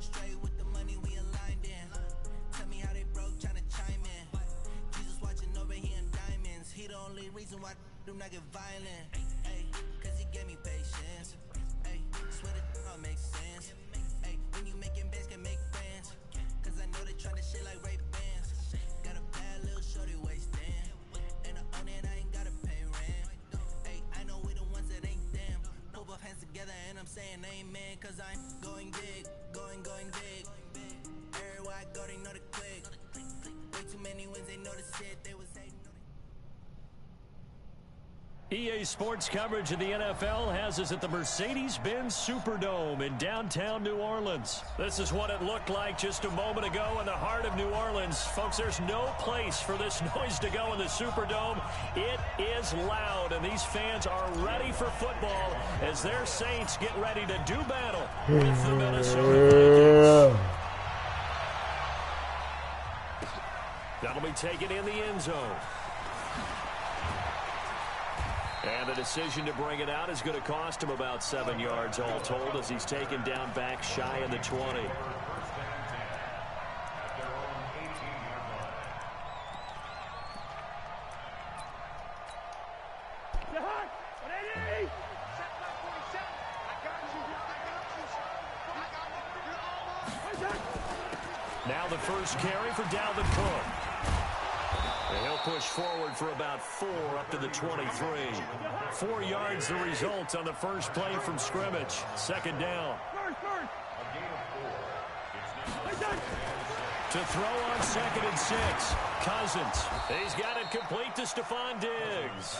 Straight with the money we aligned in. Tell me how they broke, tryna chime in. Jesus watching over here in diamonds. He the only reason why do not get violent. Ay, cause he gave me patience. Ay, swear that all makes sense. Ay, when you making bands can make friends. Cause I know they tryna shit like Ray Bans. Got a bad little shorty wasting. And I own it, I ain't gotta pay rent. Ay, I know we the ones that ain't them. Put both hands together and I'm saying amen. Cause I'm going big, going big. Everywhere I go, they know the click. Way too many wins, they know the shit. They was hating. EA Sports coverage of the NFL has us at the Mercedes-Benz Superdome in downtown New Orleans. This is what it looked like just a moment ago in the heart of New Orleans. Folks, there's no place for this noise to go in the Superdome. It is loud, and these fans are ready for football as their Saints get ready to do battle with the Minnesota Vikings. That'll be taken in the end zone. And the decision to bring it out is going to cost him about 7 yards all told as he's taken down back shy of the 20. first carry for Dalvin Cook. And he'll push forward for about 4 up to the 23. 4 yards the result on the first play from scrimmage. Second down. To throw on 2nd and 6. Cousins. He's got it complete to Stephon Diggs.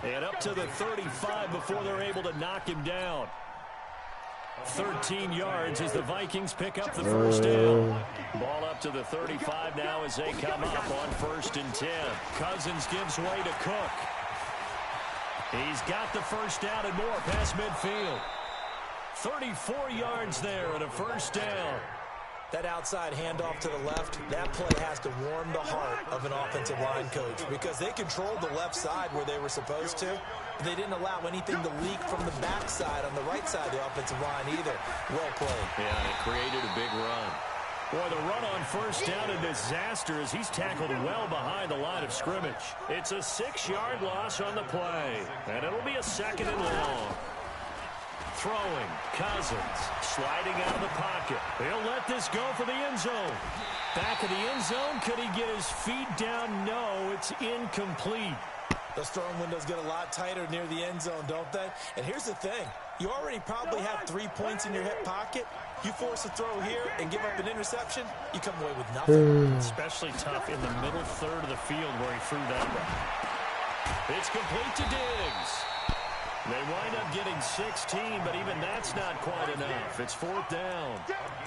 And up to the 35 before they're able to knock him down. 13 yards as the Vikings pick up the first down. Ball up to the 35 now as they come up on 1st and 10. Cousins gives way to Cook. He's got the first down and more past midfield. 34 yards there and a first down. That outside handoff to the left, that play has to warm the heart of an offensive line coach because they controlled the left side where they were supposed to. But they didn't allow anything to leak from the backside on the right side of the offensive line either. Well played. Yeah, it created a big run. Boy, the run on first down a disaster as he's tackled well behind the line of scrimmage. It's a 6-yard loss on the play, and it'll be a 2nd and long. Throwing, Cousins, sliding out of the pocket. He'll let this go for the end zone. Back of the end zone, could he get his feet down? No, it's incomplete. Those throwing windows get a lot tighter near the end zone, don't they? And here's the thing. You already probably have 3 points in your hip pocket. You force a throw here and give up an interception, you come away with nothing. Especially tough in the middle third of the field where he threw that one. It's complete to Diggs. They wind up getting 16, but even that's not quite enough. It's 4th down.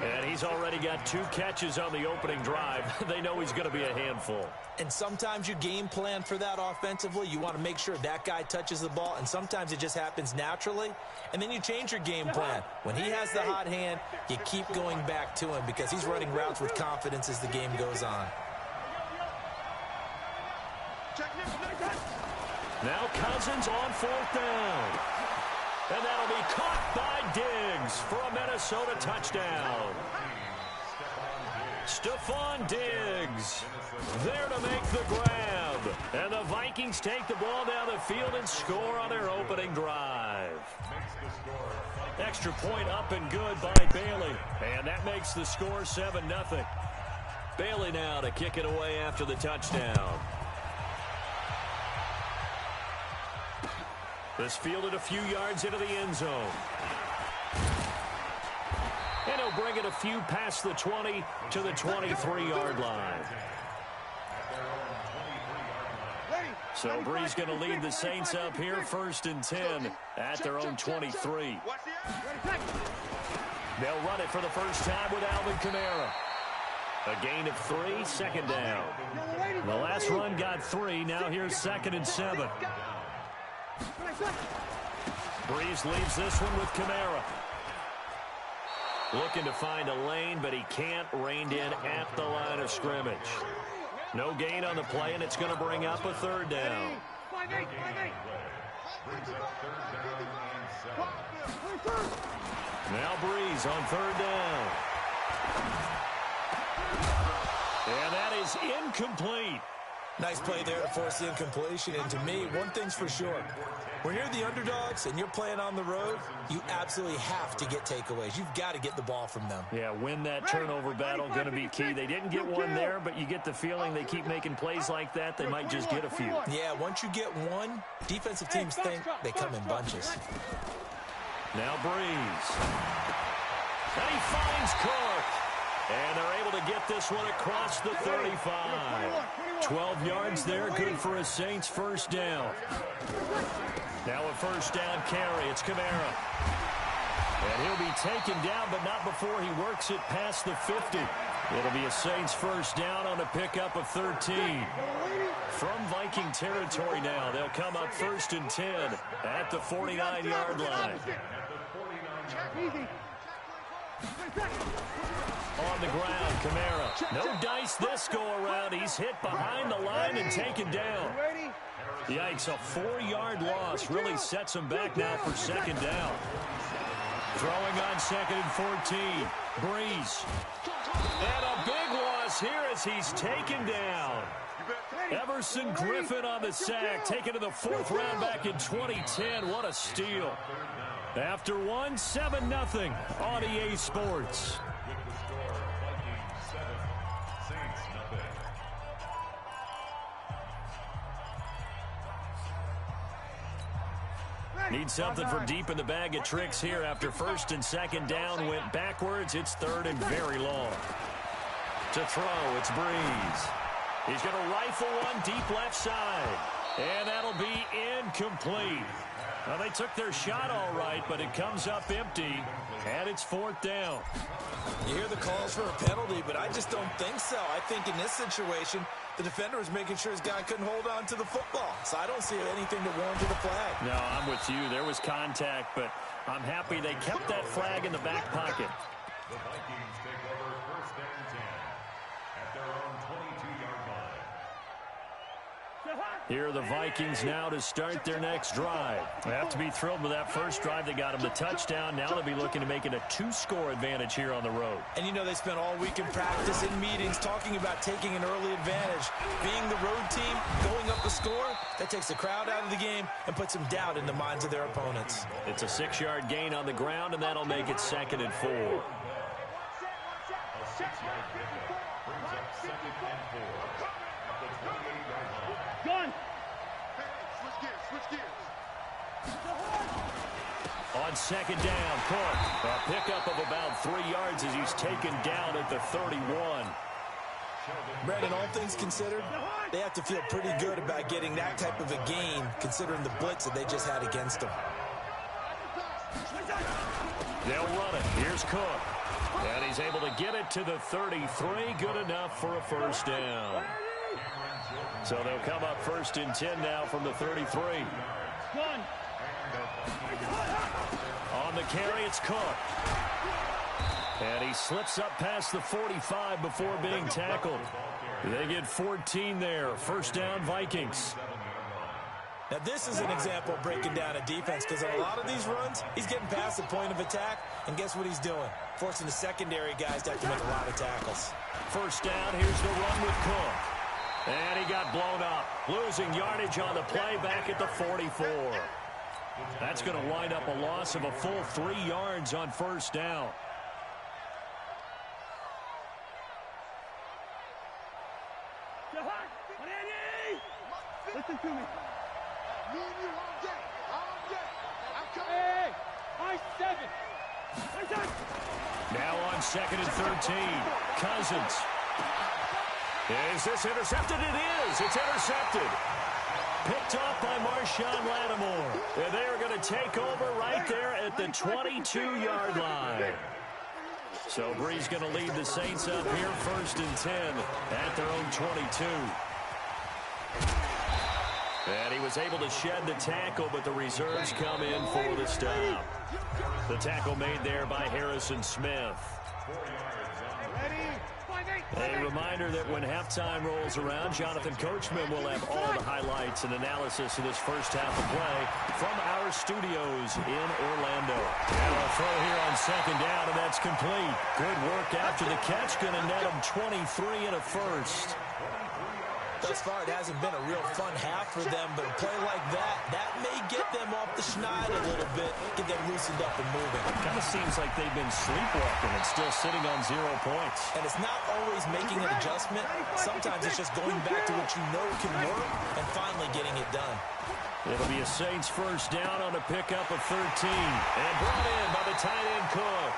And he's already got 2 catches on the opening drive. They know he's going to be a handful. And sometimes you game plan for that offensively. You want to make sure that guy touches the ball, and sometimes it just happens naturally. And then you change your game plan. When he has the hot hand, you keep going back to him because he's running routes with confidence as the game goes on. Now Cousins on 4th down. And that'll be caught by Diggs for a Minnesota touchdown. Stephon Diggs there to make the grab. And the Vikings take the ball down the field and score on their opening drive. Extra point up and good by Bailey. And that makes the score 7-0. Bailey now to kick it away after the touchdown. This fielded a few yards into the end zone. And he'll bring it a few past the 20 to the 23-yard line. So Bree's going to lead the Saints up here 1st and 10 at their own 23. They'll run it for the first time with Alvin Kamara. A gain of 3, 2nd down. The last run got 3. Now here's 2nd and 7. Breeze leaves this one with Kamara. Looking to find a lane, but he can't. Reined in at the line of scrimmage. No gain on the play, and it's going to bring up a 3rd down. Now Breeze on 3rd down. And that is incomplete. Nice play there to force the incompletion. And to me, one thing's for sure. When you're the underdogs and you're playing on the road, you absolutely have to get takeaways. You've got to get the ball from them. Yeah, win that turnover battle, going to be key. They didn't get one there, but you get the feeling they keep making plays like that, they might just get a few. Yeah, once you get one, defensive teams think they come in bunches. Now Breeze. And he finds Cook. And they're able to get this one across the 35. 12 yards there, good for a Saints first down. Now a first down carry. It's Kamara. And he'll be taken down, but not before he works it past the 50. It'll be a Saints first down on a pickup of 13. From Viking territory now, they'll come up 1st and 10 at the 49-yard line. On the ground, Kamara. No dice this go-around. He's hit behind the line and taken down. Yikes, a 4-yard loss really sets him back now for 2nd down. Throwing on 2nd and 14. Breeze. And a big loss here as he's taken down. Everson Griffin on the sack, taken to the 4th round back in 2010. What a steal. After 7-0 on EA Sports. Need something from deep in the bag of tricks here after first and second down went backwards. It's third and very long. To throw, it's Breeze. He's going to rifle one deep left side. And that'll be incomplete. Well, they took their shot all right, but it comes up empty, and it's fourth down. You hear the calls for a penalty, but I just don't think so. I think in this situation, the defender was making sure his guy couldn't hold on to the football. So I don't see anything to warrant the flag. No, I'm with you. There was contact, but I'm happy they kept that flag in the back pocket. The Vikings take over first and 10 at their own 22-yard line. Here are the Vikings now to start their next drive. They have to be thrilled with that first drive. They got them the touchdown. Now they'll be looking to make it a 2-score advantage here on the road. And you know they spent all week in practice, in meetings, talking about taking an early advantage. Being the road team, going up the score, that takes the crowd out of the game and puts some doubt in the minds of their opponents. It's a 6-yard gain on the ground, and that'll make it 2nd and 4. A 6-yard pickup brings up 2nd and 4 at the 28-yard line. Gun! Switch gears. On second down, Cook. A pickup of about 3 yards as he's taken down at the 31. Brandon, all things considered, they have to feel pretty good about getting that type of a gain, considering the blitz that they just had against them. They'll run it. Here's Cook. And he's able to get it to the 33. Good enough for a first down. So they'll come up first and 10 now from the 33. On the carry, it's Cook. And he slips up past the 45 before being tackled. They get 14 there. First down, Vikings. Now, this is an example of breaking down a defense, because on a lot of these runs, he's getting past the point of attack, and guess what he's doing? Forcing the secondary guys to have to make a lot of tackles. First down, here's the run with Cook. And he got blown up, losing yardage on the play back at the 44. That's going to wind up a loss of a full 3 yards on first down. Listen to me. Me and you all day. I'm coming. Hey, I-7. Now on 2nd and 13. Cousins. Is this intercepted? It is. It's intercepted. Picked off by Marshawn Lattimore. And they are going to take over right there at the 22-yard line. So Bree's going to lead the Saints up here first and 10 at their own 22. And he was able to shed the tackle, but the reserves come in for the stop. The tackle made there by Harrison Smith. A reminder that when halftime rolls around, Jonathan Coachman will have all the highlights and analysis of this first half of play from our studios in Orlando. And a throw here on second down, and that's complete. Good work after the catch, going to net him 23 and a first. Thus far, it hasn't been a real fun half for them, but a play like that may get them off the schneid a little bit, get them loosened up and moving. It kind of seems like they've been sleepwalking and still sitting on 0 points. And it's not always making an adjustment. Sometimes it's just going back to what you know can work and finally getting it done. It'll be a Saints first down on a pickup of 13. And brought in by the tight end Cook.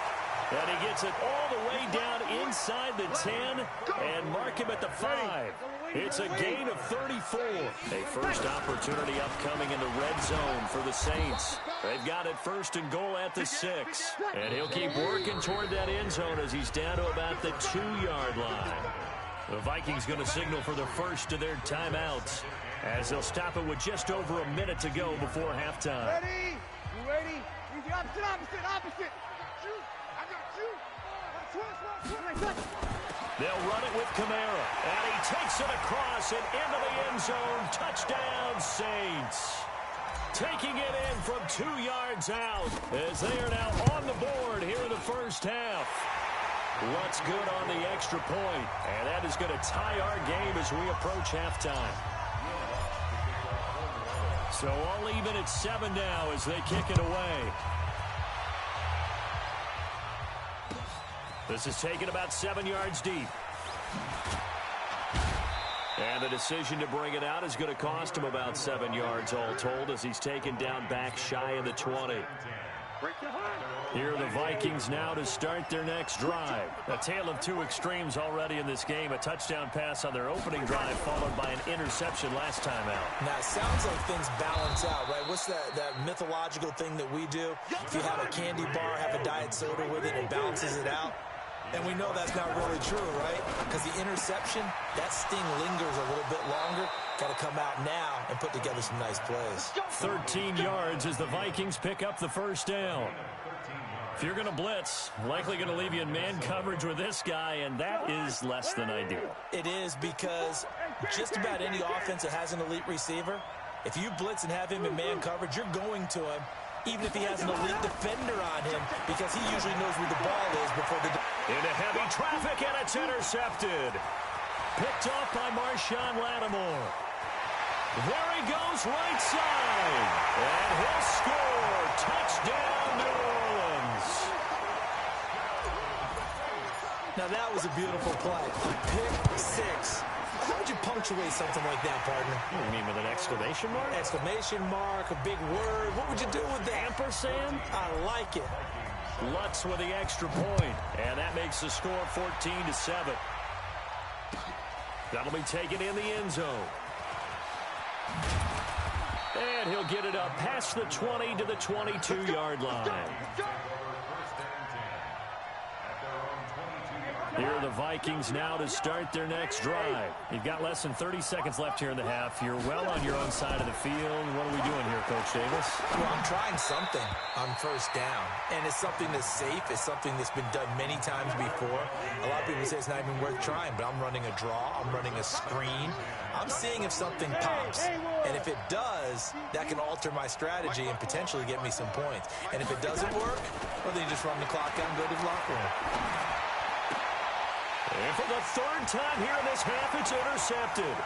And he gets it all the way down inside the 10 and mark him at the 5. It's a gain of 34. A first opportunity upcoming in the red zone for the Saints. They've got it first and goal at the 6. And he'll keep working toward that end zone as he's down to about the 2-yard line. The Vikings going to signal for the first of their timeouts as they'll stop it with just over a minute to go before halftime. Ready? You ready? Easy, opposite. I got you. They'll run it with Kamara, and he takes it across and into the end zone. Touchdown, Saints. Taking it in from 2 yards out as they are now on the board here in the first half. What's good on the extra point, and that is going to tie our game as we approach halftime. So all even at 7 now as they kick it away. This is taken about 7 yards deep. And the decision to bring it out is going to cost him about 7 yards all told as he's taken down back shy of the 20. Here are the Vikings now to start their next drive. A tale of two extremes already in this game. A touchdown pass on their opening drive followed by an interception last time out. Now, it sounds like things balance out, right? What's that mythological thing that we do? If you have a candy bar, have a diet soda with it, it balances it out. And we know that's not really true, right? Because the interception, that sting lingers a little bit longer. Got to come out now and put together some nice plays. 13 yards as the Vikings pick up the first down. If you're going to blitz, likely going to leave you in man coverage with this guy, and that is less than ideal. It is, because just about any offense that has an elite receiver, if you blitz and have him in man coverage, you're going to him, even if he has an elite defender on him, because he usually knows where the ball is before the... Into heavy traffic, and it's intercepted. Picked off by Marshawn Lattimore. There he goes, right side. And he'll score. Touchdown, New Orleans. Now, that was a beautiful play. A pick six. How would you punctuate something like that, partner? You mean with an exclamation mark? Exclamation mark, a big word. What would you do with that? Ampersand? I like it. Lutz with the extra point, and that makes the score 14-7. That'll be taken in the end zone. And he'll get it up past the 20 to the 22-yard line. Here are the Vikings now to start their next drive. You've got less than 30 seconds left here in the half. You're well on your own side of the field. What are we doing here, Coach Davis? Well, I'm trying something on first down, and it's something that's safe. It's something that's been done many times before. A lot of people say it's not even worth trying, but I'm running a draw. I'm running a screen. I'm seeing if something pops, and if it does, that can alter my strategy and potentially get me some points. And if it doesn't work, well, then you just run the clock down and go to the locker room. And for the third time here in this half, it's intercepted.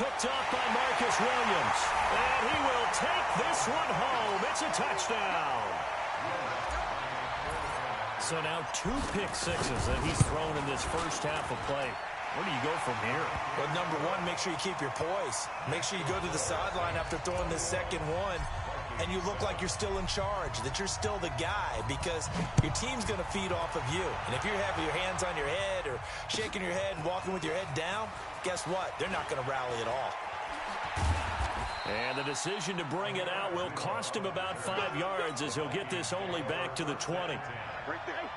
Picked off by Marcus Williams. And he will take this one home. It's a touchdown. So now 2 pick sixes that he's thrown in this first half of play. Where do you go from here? Well, number one, make sure you keep your poise. Make sure you go to the sideline after throwing this second one, and you look like you're still in charge, that you're still the guy, because your team's going to feed off of you. And if you're having your hands on your head or shaking your head and walking with your head down, guess what? They're not going to rally at all. And the decision to bring it out will cost him about 5 yards as he'll get this only back to the 20.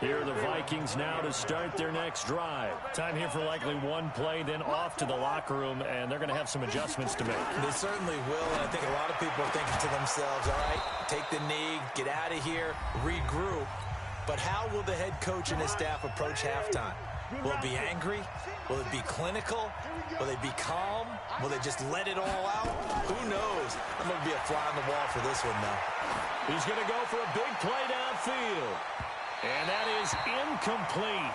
Here are the Vikings now to start their next drive. Time here for likely one play, then off to the locker room, and they're going to have some adjustments to make. They certainly will, and I think a lot of people are thinking to themselves, all right, take the knee, get out of here, regroup. But how will the head coach and his staff approach halftime? Will it be angry? Will it be clinical? Will they be calm? Will they just let it all out? Who knows? I'm going to be a fly on the wall for this one, though. He's going to go for a big play downfield. And that is incomplete.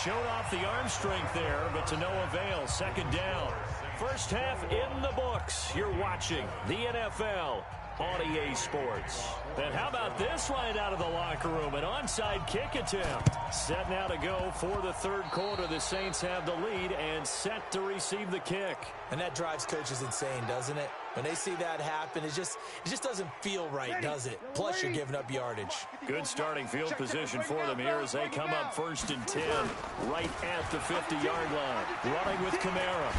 Showed off the arm strength there, but to no avail. Second down. First half in the books. You're watching the NFL on EA Sports. And how about this right out of the locker room? An onside kick attempt. Set now to go for the third quarter. The Saints have the lead and set to receive the kick. And that drives coaches insane, doesn't it? When they see that happen, it just doesn't feel right, does it? Plus, you're giving up yardage. Good starting field position for them here as they come up 1st and 10 right at the 50-yard line. Running with Kamara.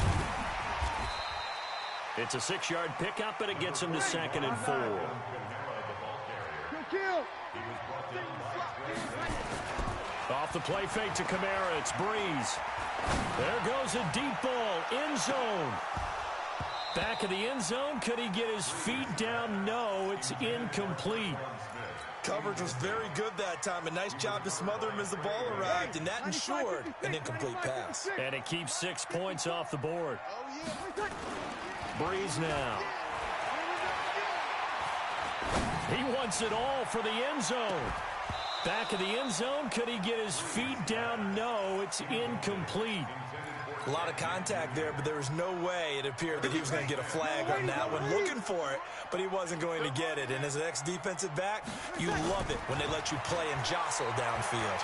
It's a 6-yard pickup, and it gets him to 2nd and 4. Off the play fake to Kamara, it's Breeze. There goes a deep ball, end zone. Back of the end zone, could he get his feet down? No, it's incomplete. Coverage was very good that time. A nice job to smother him as the ball arrived, and that ensured an incomplete pass. And it keeps 6 points off the board. Breeze now. He wants it all for the end zone. Back of the end zone, could he get his feet down? No, it's incomplete. A lot of contact there, but there was no way it appeared that he was going to get a flag on that one. Looking for it, but he wasn't going to get it. And as an ex-defensive back, you love it when they let you play and jostle downfield.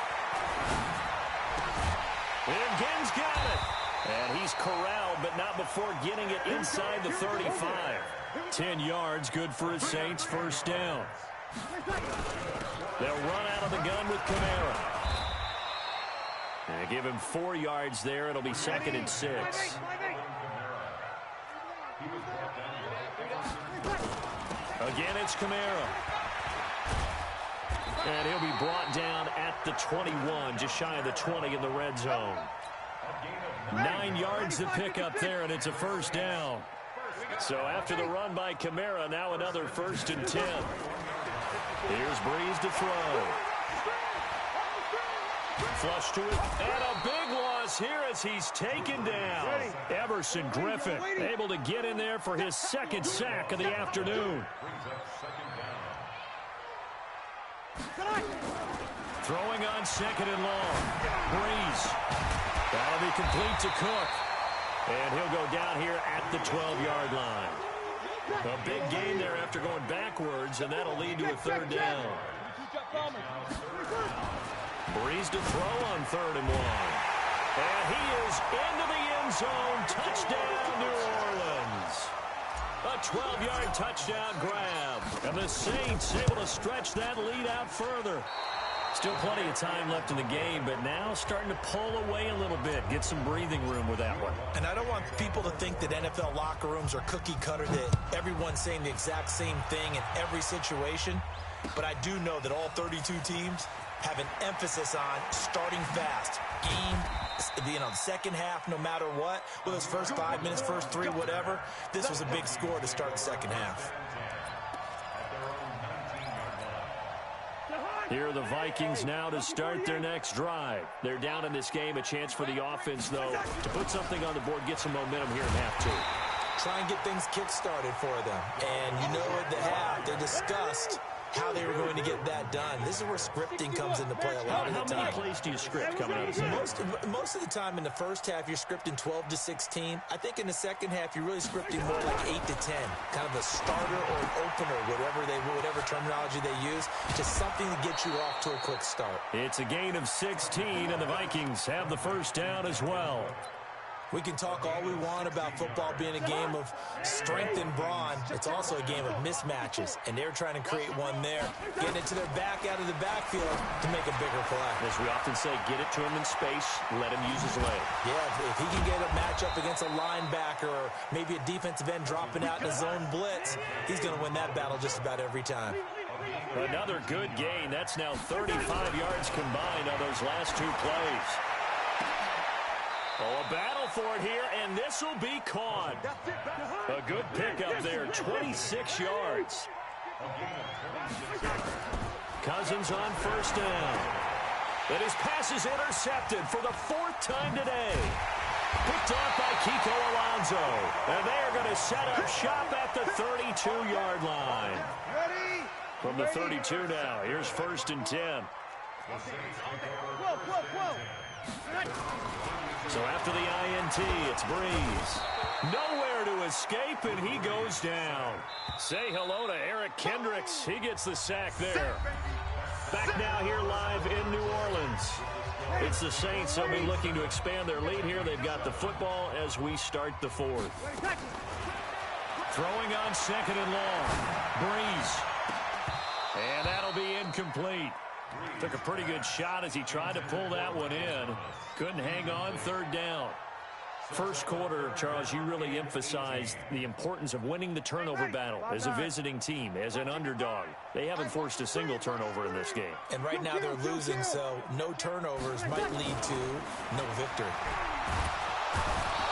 And Ginn's got it. And he's corralled, but not before getting it inside the 35. 10 yards, good for his Saints, first down. They'll run out of the gun with Kamara. And give him 4 yards there. It'll be 2nd and 6. Again, it's Kamara. And he'll be brought down at the 21, just shy of the 20 in the red zone. 9 yards to pick up there, and it's a first down. So after the run by Kamara, now another 1st and 10. Here's Breeze to throw. Flush to it, and a big loss here as he's taken down. Everson Griffin able to get in there for his 2nd sack of the afternoon. Throwing on 2nd and long. Breeze. That'll be complete to Cook. And he'll go down here at the 12-yard line. A big gain there after going backwards, and that'll lead to a 3rd down. Breeze to throw on 3rd and 1. And he is into the end zone. Touchdown, New Orleans. A 12-yard touchdown grab. And the Saints able to stretch that lead out further. Still plenty of time left in the game, but now starting to pull away a little bit. Get some breathing room with that one. And I don't want people to think that NFL locker rooms are cookie cutter, that everyone's saying the exact same thing in every situation. But I do know that all 32 teams have an emphasis on starting fast. Game, the second half, no matter what. Whether it's first 5 minutes, first 3, whatever. This was a big score to start the second half. Here are the Vikings now to start their next drive. They're down in this game. A chance for the offense, though, to put something on the board, get some momentum here in half 2. Try and get things kick-started for them. And you know at the half, they discussed how they were going to get that done. This is where scripting comes into play a lot of the time. How many plays do you script coming out of the Most of the time in the first half, you're scripting 12 to 16. I think in the second half, you're really scripting more like 8 to 10. Kind of a starter or an opener, whatever terminology they use. Just something to get you off to a quick start. It's a gain of 16, and the Vikings have the first down as well. We can talk all we want about football being a game of strength and brawn. It's also a game of mismatches, and they're trying to create one there, getting it to their back out of the backfield to make a bigger play. As we often say, get it to him in space, let him use his leg. Yeah, if he can get a matchup against a linebacker or maybe a defensive end dropping out in a zone blitz, he's going to win that battle just about every time. Another good gain. That's now 35 yards combined on those last 2 plays. Oh, a battle for it here, and this will be caught. A good pickup there, 26 yards. Cousins on first down. And his pass is intercepted for the 4th time today. Picked off by Kiko Alonso. And they are going to set up shop at the 32-yard line. From the 32 now, here's 1st and 10. So after the INT, it's Breeze. Nowhere to escape, and he goes down. Say hello to Eric Kendricks. He gets the sack there. Back now here live in New Orleans. It's the Saints. They'll be looking to expand their lead here. They've got the football as we start the 4th. Throwing on 2nd and long. Breeze. And that'll be incomplete. Took a pretty good shot as he tried to pull that one in. Couldn't hang on, 3rd down. First quarter, Charles, you really emphasized the importance of winning the turnover battle as a visiting team, as an underdog. They haven't forced a single turnover in this game. And right now they're losing, so no turnovers might lead to no victory.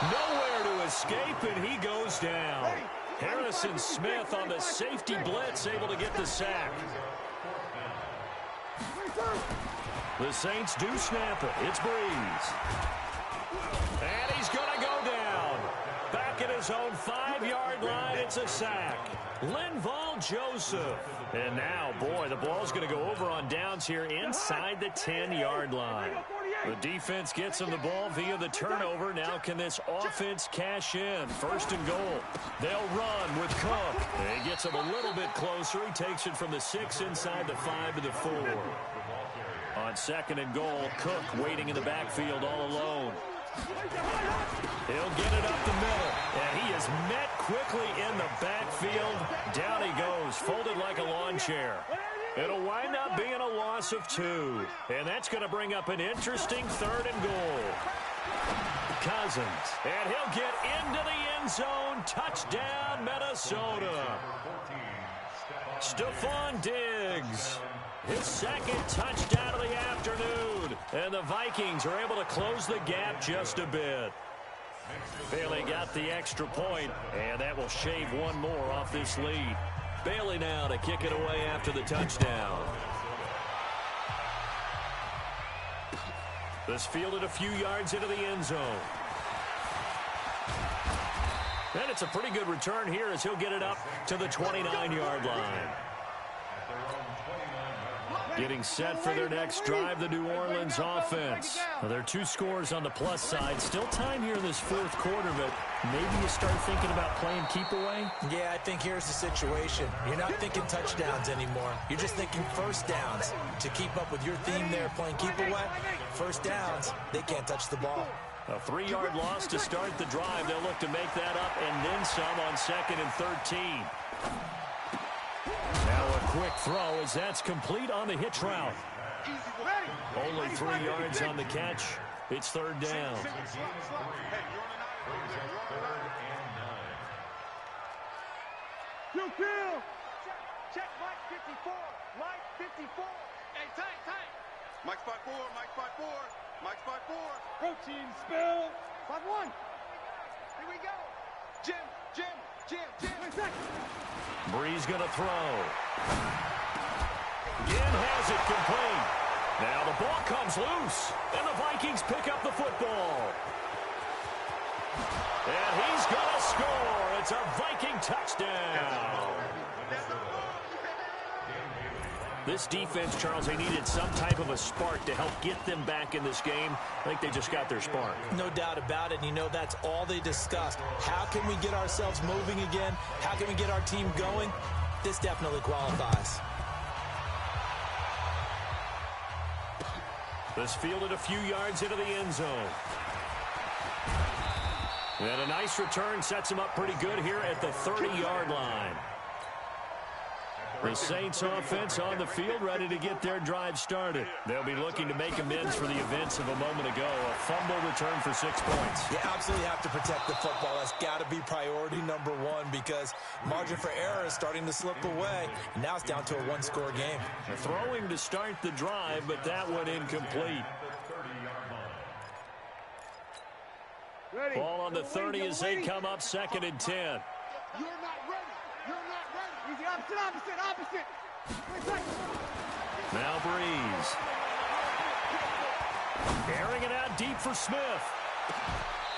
Nowhere to escape, and he goes down. Harrison Smith on the safety blitz, able to get the sack. The Saints do snap it. It's Breeze. And he's going to go down. Back at his own 5-yard line, it's a sack. Linval Joseph. And now, boy, the ball's going to go over on downs here inside the 10-yard line. The defense gets him the ball via the turnover. Now can this offense cash in? 1st and goal. They'll run with Cook. He gets him a little bit closer. He takes it from the 6 inside the 5 to the 4. On 2nd and goal, Cook waiting in the backfield all alone. He'll get it up the middle, and he is met quickly in the backfield. Down he goes, folded like a lawn chair. It'll wind up being a loss of 2, and that's going to bring up an interesting 3rd and goal. Cousins, and he'll get into the end zone. Touchdown, Minnesota. Stephon Diggs, his 2nd touchdown of the afternoon, and the Vikings are able to close the gap just a bit. Bailey got the extra point, and that will shave one more off this lead. Bailey now to kick it away after the touchdown. This fielded a few yards into the end zone. And it's a pretty good return here as he'll get it up to the 29-yard line. Getting set for their next drive, the New Orleans offense. Well, there are 2 scores on the plus side. Still time here in this 4th quarter, but maybe you start thinking about playing keep away? Yeah, I think here's the situation. You're not thinking touchdowns anymore. You're just thinking first downs. To keep up with your theme there, playing keep away, first downs, they can't touch the ball. A 3-yard loss to start the drive. They'll look to make that up and then some on 2nd and 13. Now a quick throw as that's complete on the hitch route. Only 3 yards on the catch. It's 3rd down. Check Mike 54. Mike 54. Hey, tight. Mike 54. Mike 54. Mike 54. Protein spill. 5-1. Here we go. Jim. Breeze going to throw. Again has it complete. Now the ball comes loose, and the Vikings pick up the football. And he's going to score. It's a Viking touchdown. This defense, Charles, they needed some type of a spark to help get them back in this game. I think they just got their spark. No doubt about it. And you know that's all they discussed. How can we get ourselves moving again? How can we get our team going? This definitely qualifies. This fielded a few yards into the end zone. And a nice return sets him up pretty good here at the 30-yard line. The Saints offense on the field ready to get their drive started. They'll be looking to make amends for the events of a moment ago. A fumble return for 6 points. You absolutely have to protect the football. That's got to be priority number 1 because margin for error is starting to slip away. And now it's down to a 1-score game. Throwing to start the drive, but that one incomplete. Ball on the 30 as they come up 2nd and 10. You're not ready. Easy, opposite. Now Breeze. Airing it out deep for Smith.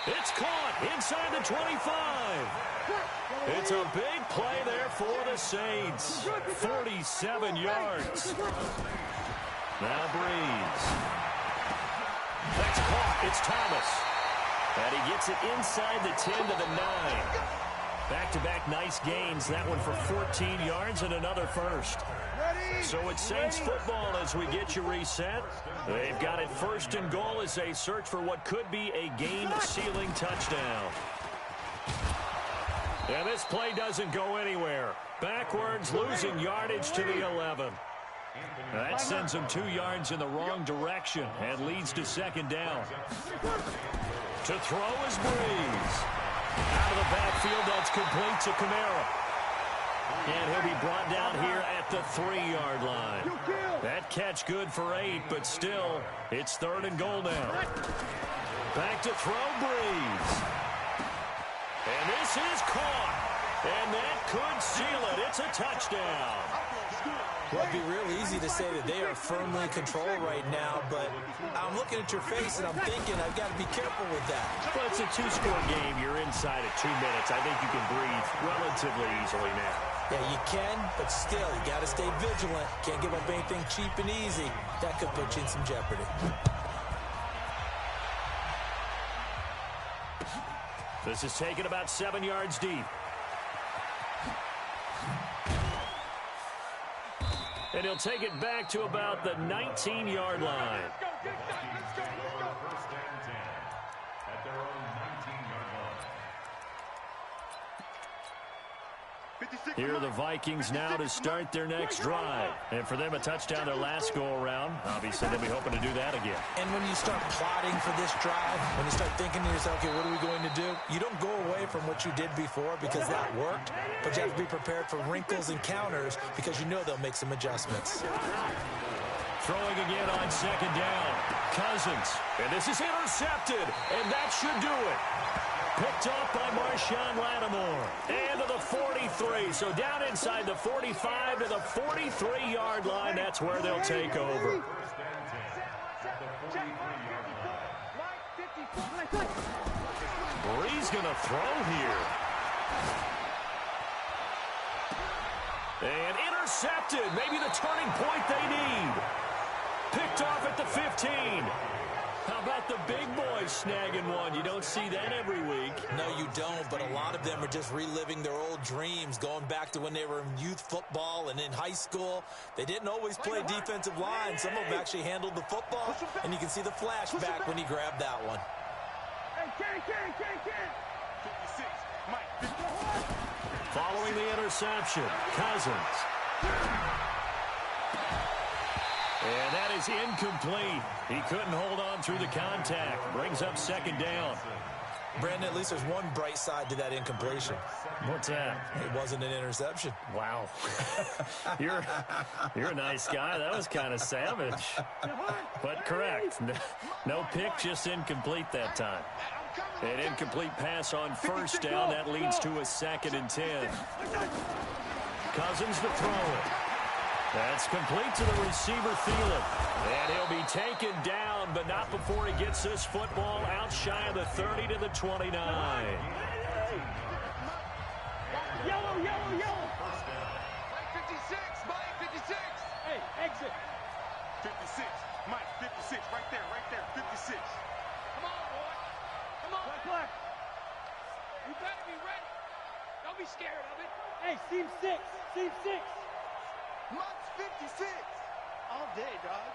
It's caught inside the 25. It's a big play there for the Saints. 47 yards. Now Breeze. That's caught. It's Thomas. And he gets it inside the 10 to the 9. Back-to-back nice gains. That one for 14 yards and another first. So it's Saints football as we get you reset. They've got it 1st and goal as they search for what could be a game-sealing touchdown. And this play doesn't go anywhere. Backwards, losing yardage to the 11. That sends them 2 yards in the wrong direction and leads to 2nd down. To throw is Breeze. Out of the backfield, that's complete to Kamara. And he'll be brought down here at the 3-yard line. That catch good for 8, but still, it's 3rd and goal now. Back to throw Breeze. And this is caught. And that could seal it. It's a touchdown. Well, it'd be real easy to say that they are firmly in control right now, but I'm looking at your face and I'm thinking I've got to be careful with that. Well, it's a 2-score game. You're inside at 2 minutes. I think you can breathe relatively easily now. Yeah, you can, but still, you got to stay vigilant. Can't give up anything cheap and easy. That could put you in some jeopardy. This is taken about 7 yards deep. And he'll take it back to about the 19-yard line. Here are the Vikings now to start their next drive. And for them, a touchdown their last go-around. Obviously, they'll be hoping to do that again. And when you start plotting for this drive, when you start thinking to yourself, okay, what are we going to do? You don't go away from what you did before because that worked, but you have to be prepared for wrinkles and counters because you know they'll make some adjustments. Throwing again on second down. Cousins. And this is intercepted. And that should do it. Picked off by Marshawn Lattimore. And to the 43. So down inside the 45 to the 43-yard line. That's where they'll take over. Brees going to throw here. And intercepted. Maybe the turning point they need. Picked off at the 15. How about the big boys snagging one? You don't see that every week. No, you don't, but a lot of them are just reliving their old dreams, going back to when they were in youth football and in high school. They didn't always play defensive line. Some of them actually handled the football, and you can see the flashback when he grabbed that one. Following the interception, Cousins. And that is incomplete. He couldn't hold on through the contact. Brings up second down. Brandon, at least there's one bright side to that incompletion. What's that? It wasn't an interception. Wow. You're a nice guy. That was kind of savage. But correct. No pick, just incomplete that time. An incomplete pass on first down. That leads to a 2nd and 10. Cousins to throw it. That's complete to the receiver, Thielen. And he'll be taken down, but not before he gets this football out shy of the 30 to the 29. Yellow. Mike 56. Hey, exit. 56. Mike 56. Right there. 56. Come on, boy. Come on. Black. You better be ready. Don't be scared of it. Hey, seam 6. Mike's 56. All day, dog.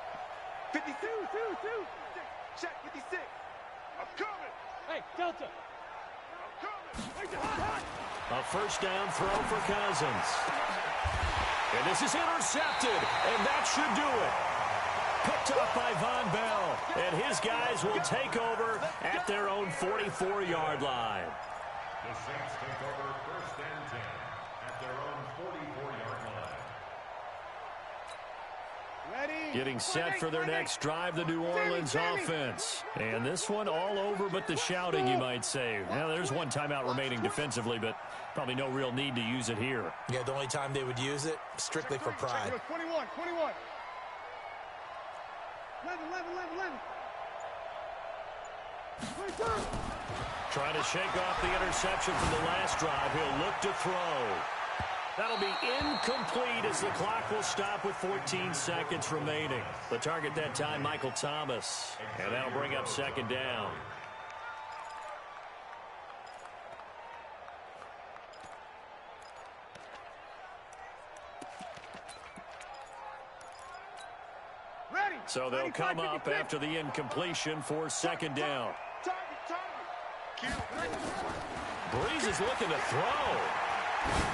52. Check 56. I'm coming. Hey, Delta. I'm coming. Hot. A first down throw for Cousins. And this is intercepted, and that should do it. Picked up by Von Bell, and his guys will take over at their own 44-yard line. The Saints take over 1st and 10 at their own 44-yard line. Getting set for their next drive, the New Orleans offense. And this one all over but the shouting, you might say. Now, there's one timeout remaining defensively, but probably no real need to use it here. Yeah, the only time they would use it, strictly for pride. 21. 11. Trying to shake off the interception from the last drive. He'll look to throw. That'll be incomplete as the clock will stop with 14 seconds remaining. The target that time, Michael Thomas. And that'll bring up second down. So they'll come up after the incompletion for second down. Brees is looking to throw.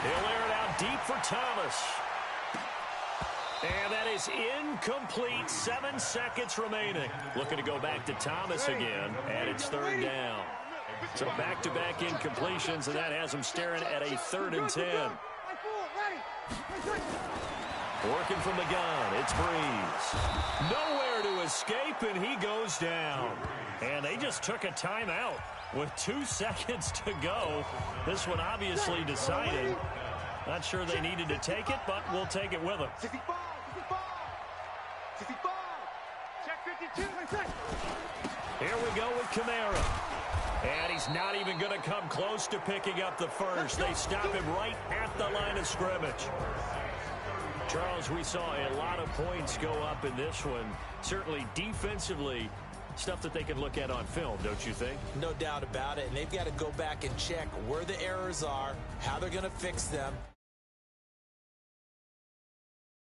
He'll air it out deep for Thomas. And that is incomplete. 7 seconds remaining. Looking to go back to Thomas again, and it's third down. So back-to-back incompletions, and that has him staring at a 3rd and 10. Working from the gun, it's Brees. Nowhere to escape, and he goes down. And they just took a timeout with 2 seconds to go. This one obviously decided. Not sure they needed to take it, but we'll take it with them. 65. Check 52. Here we go with Kamara. And he's not even going to come close to picking up the first. They stop him right at the line of scrimmage. Charles, we saw a lot of points go up in this one. Certainly defensively, stuff that they can look at on film, don't you think? No doubt about it. And they've got to go back and check where the errors are, how they're going to fix them,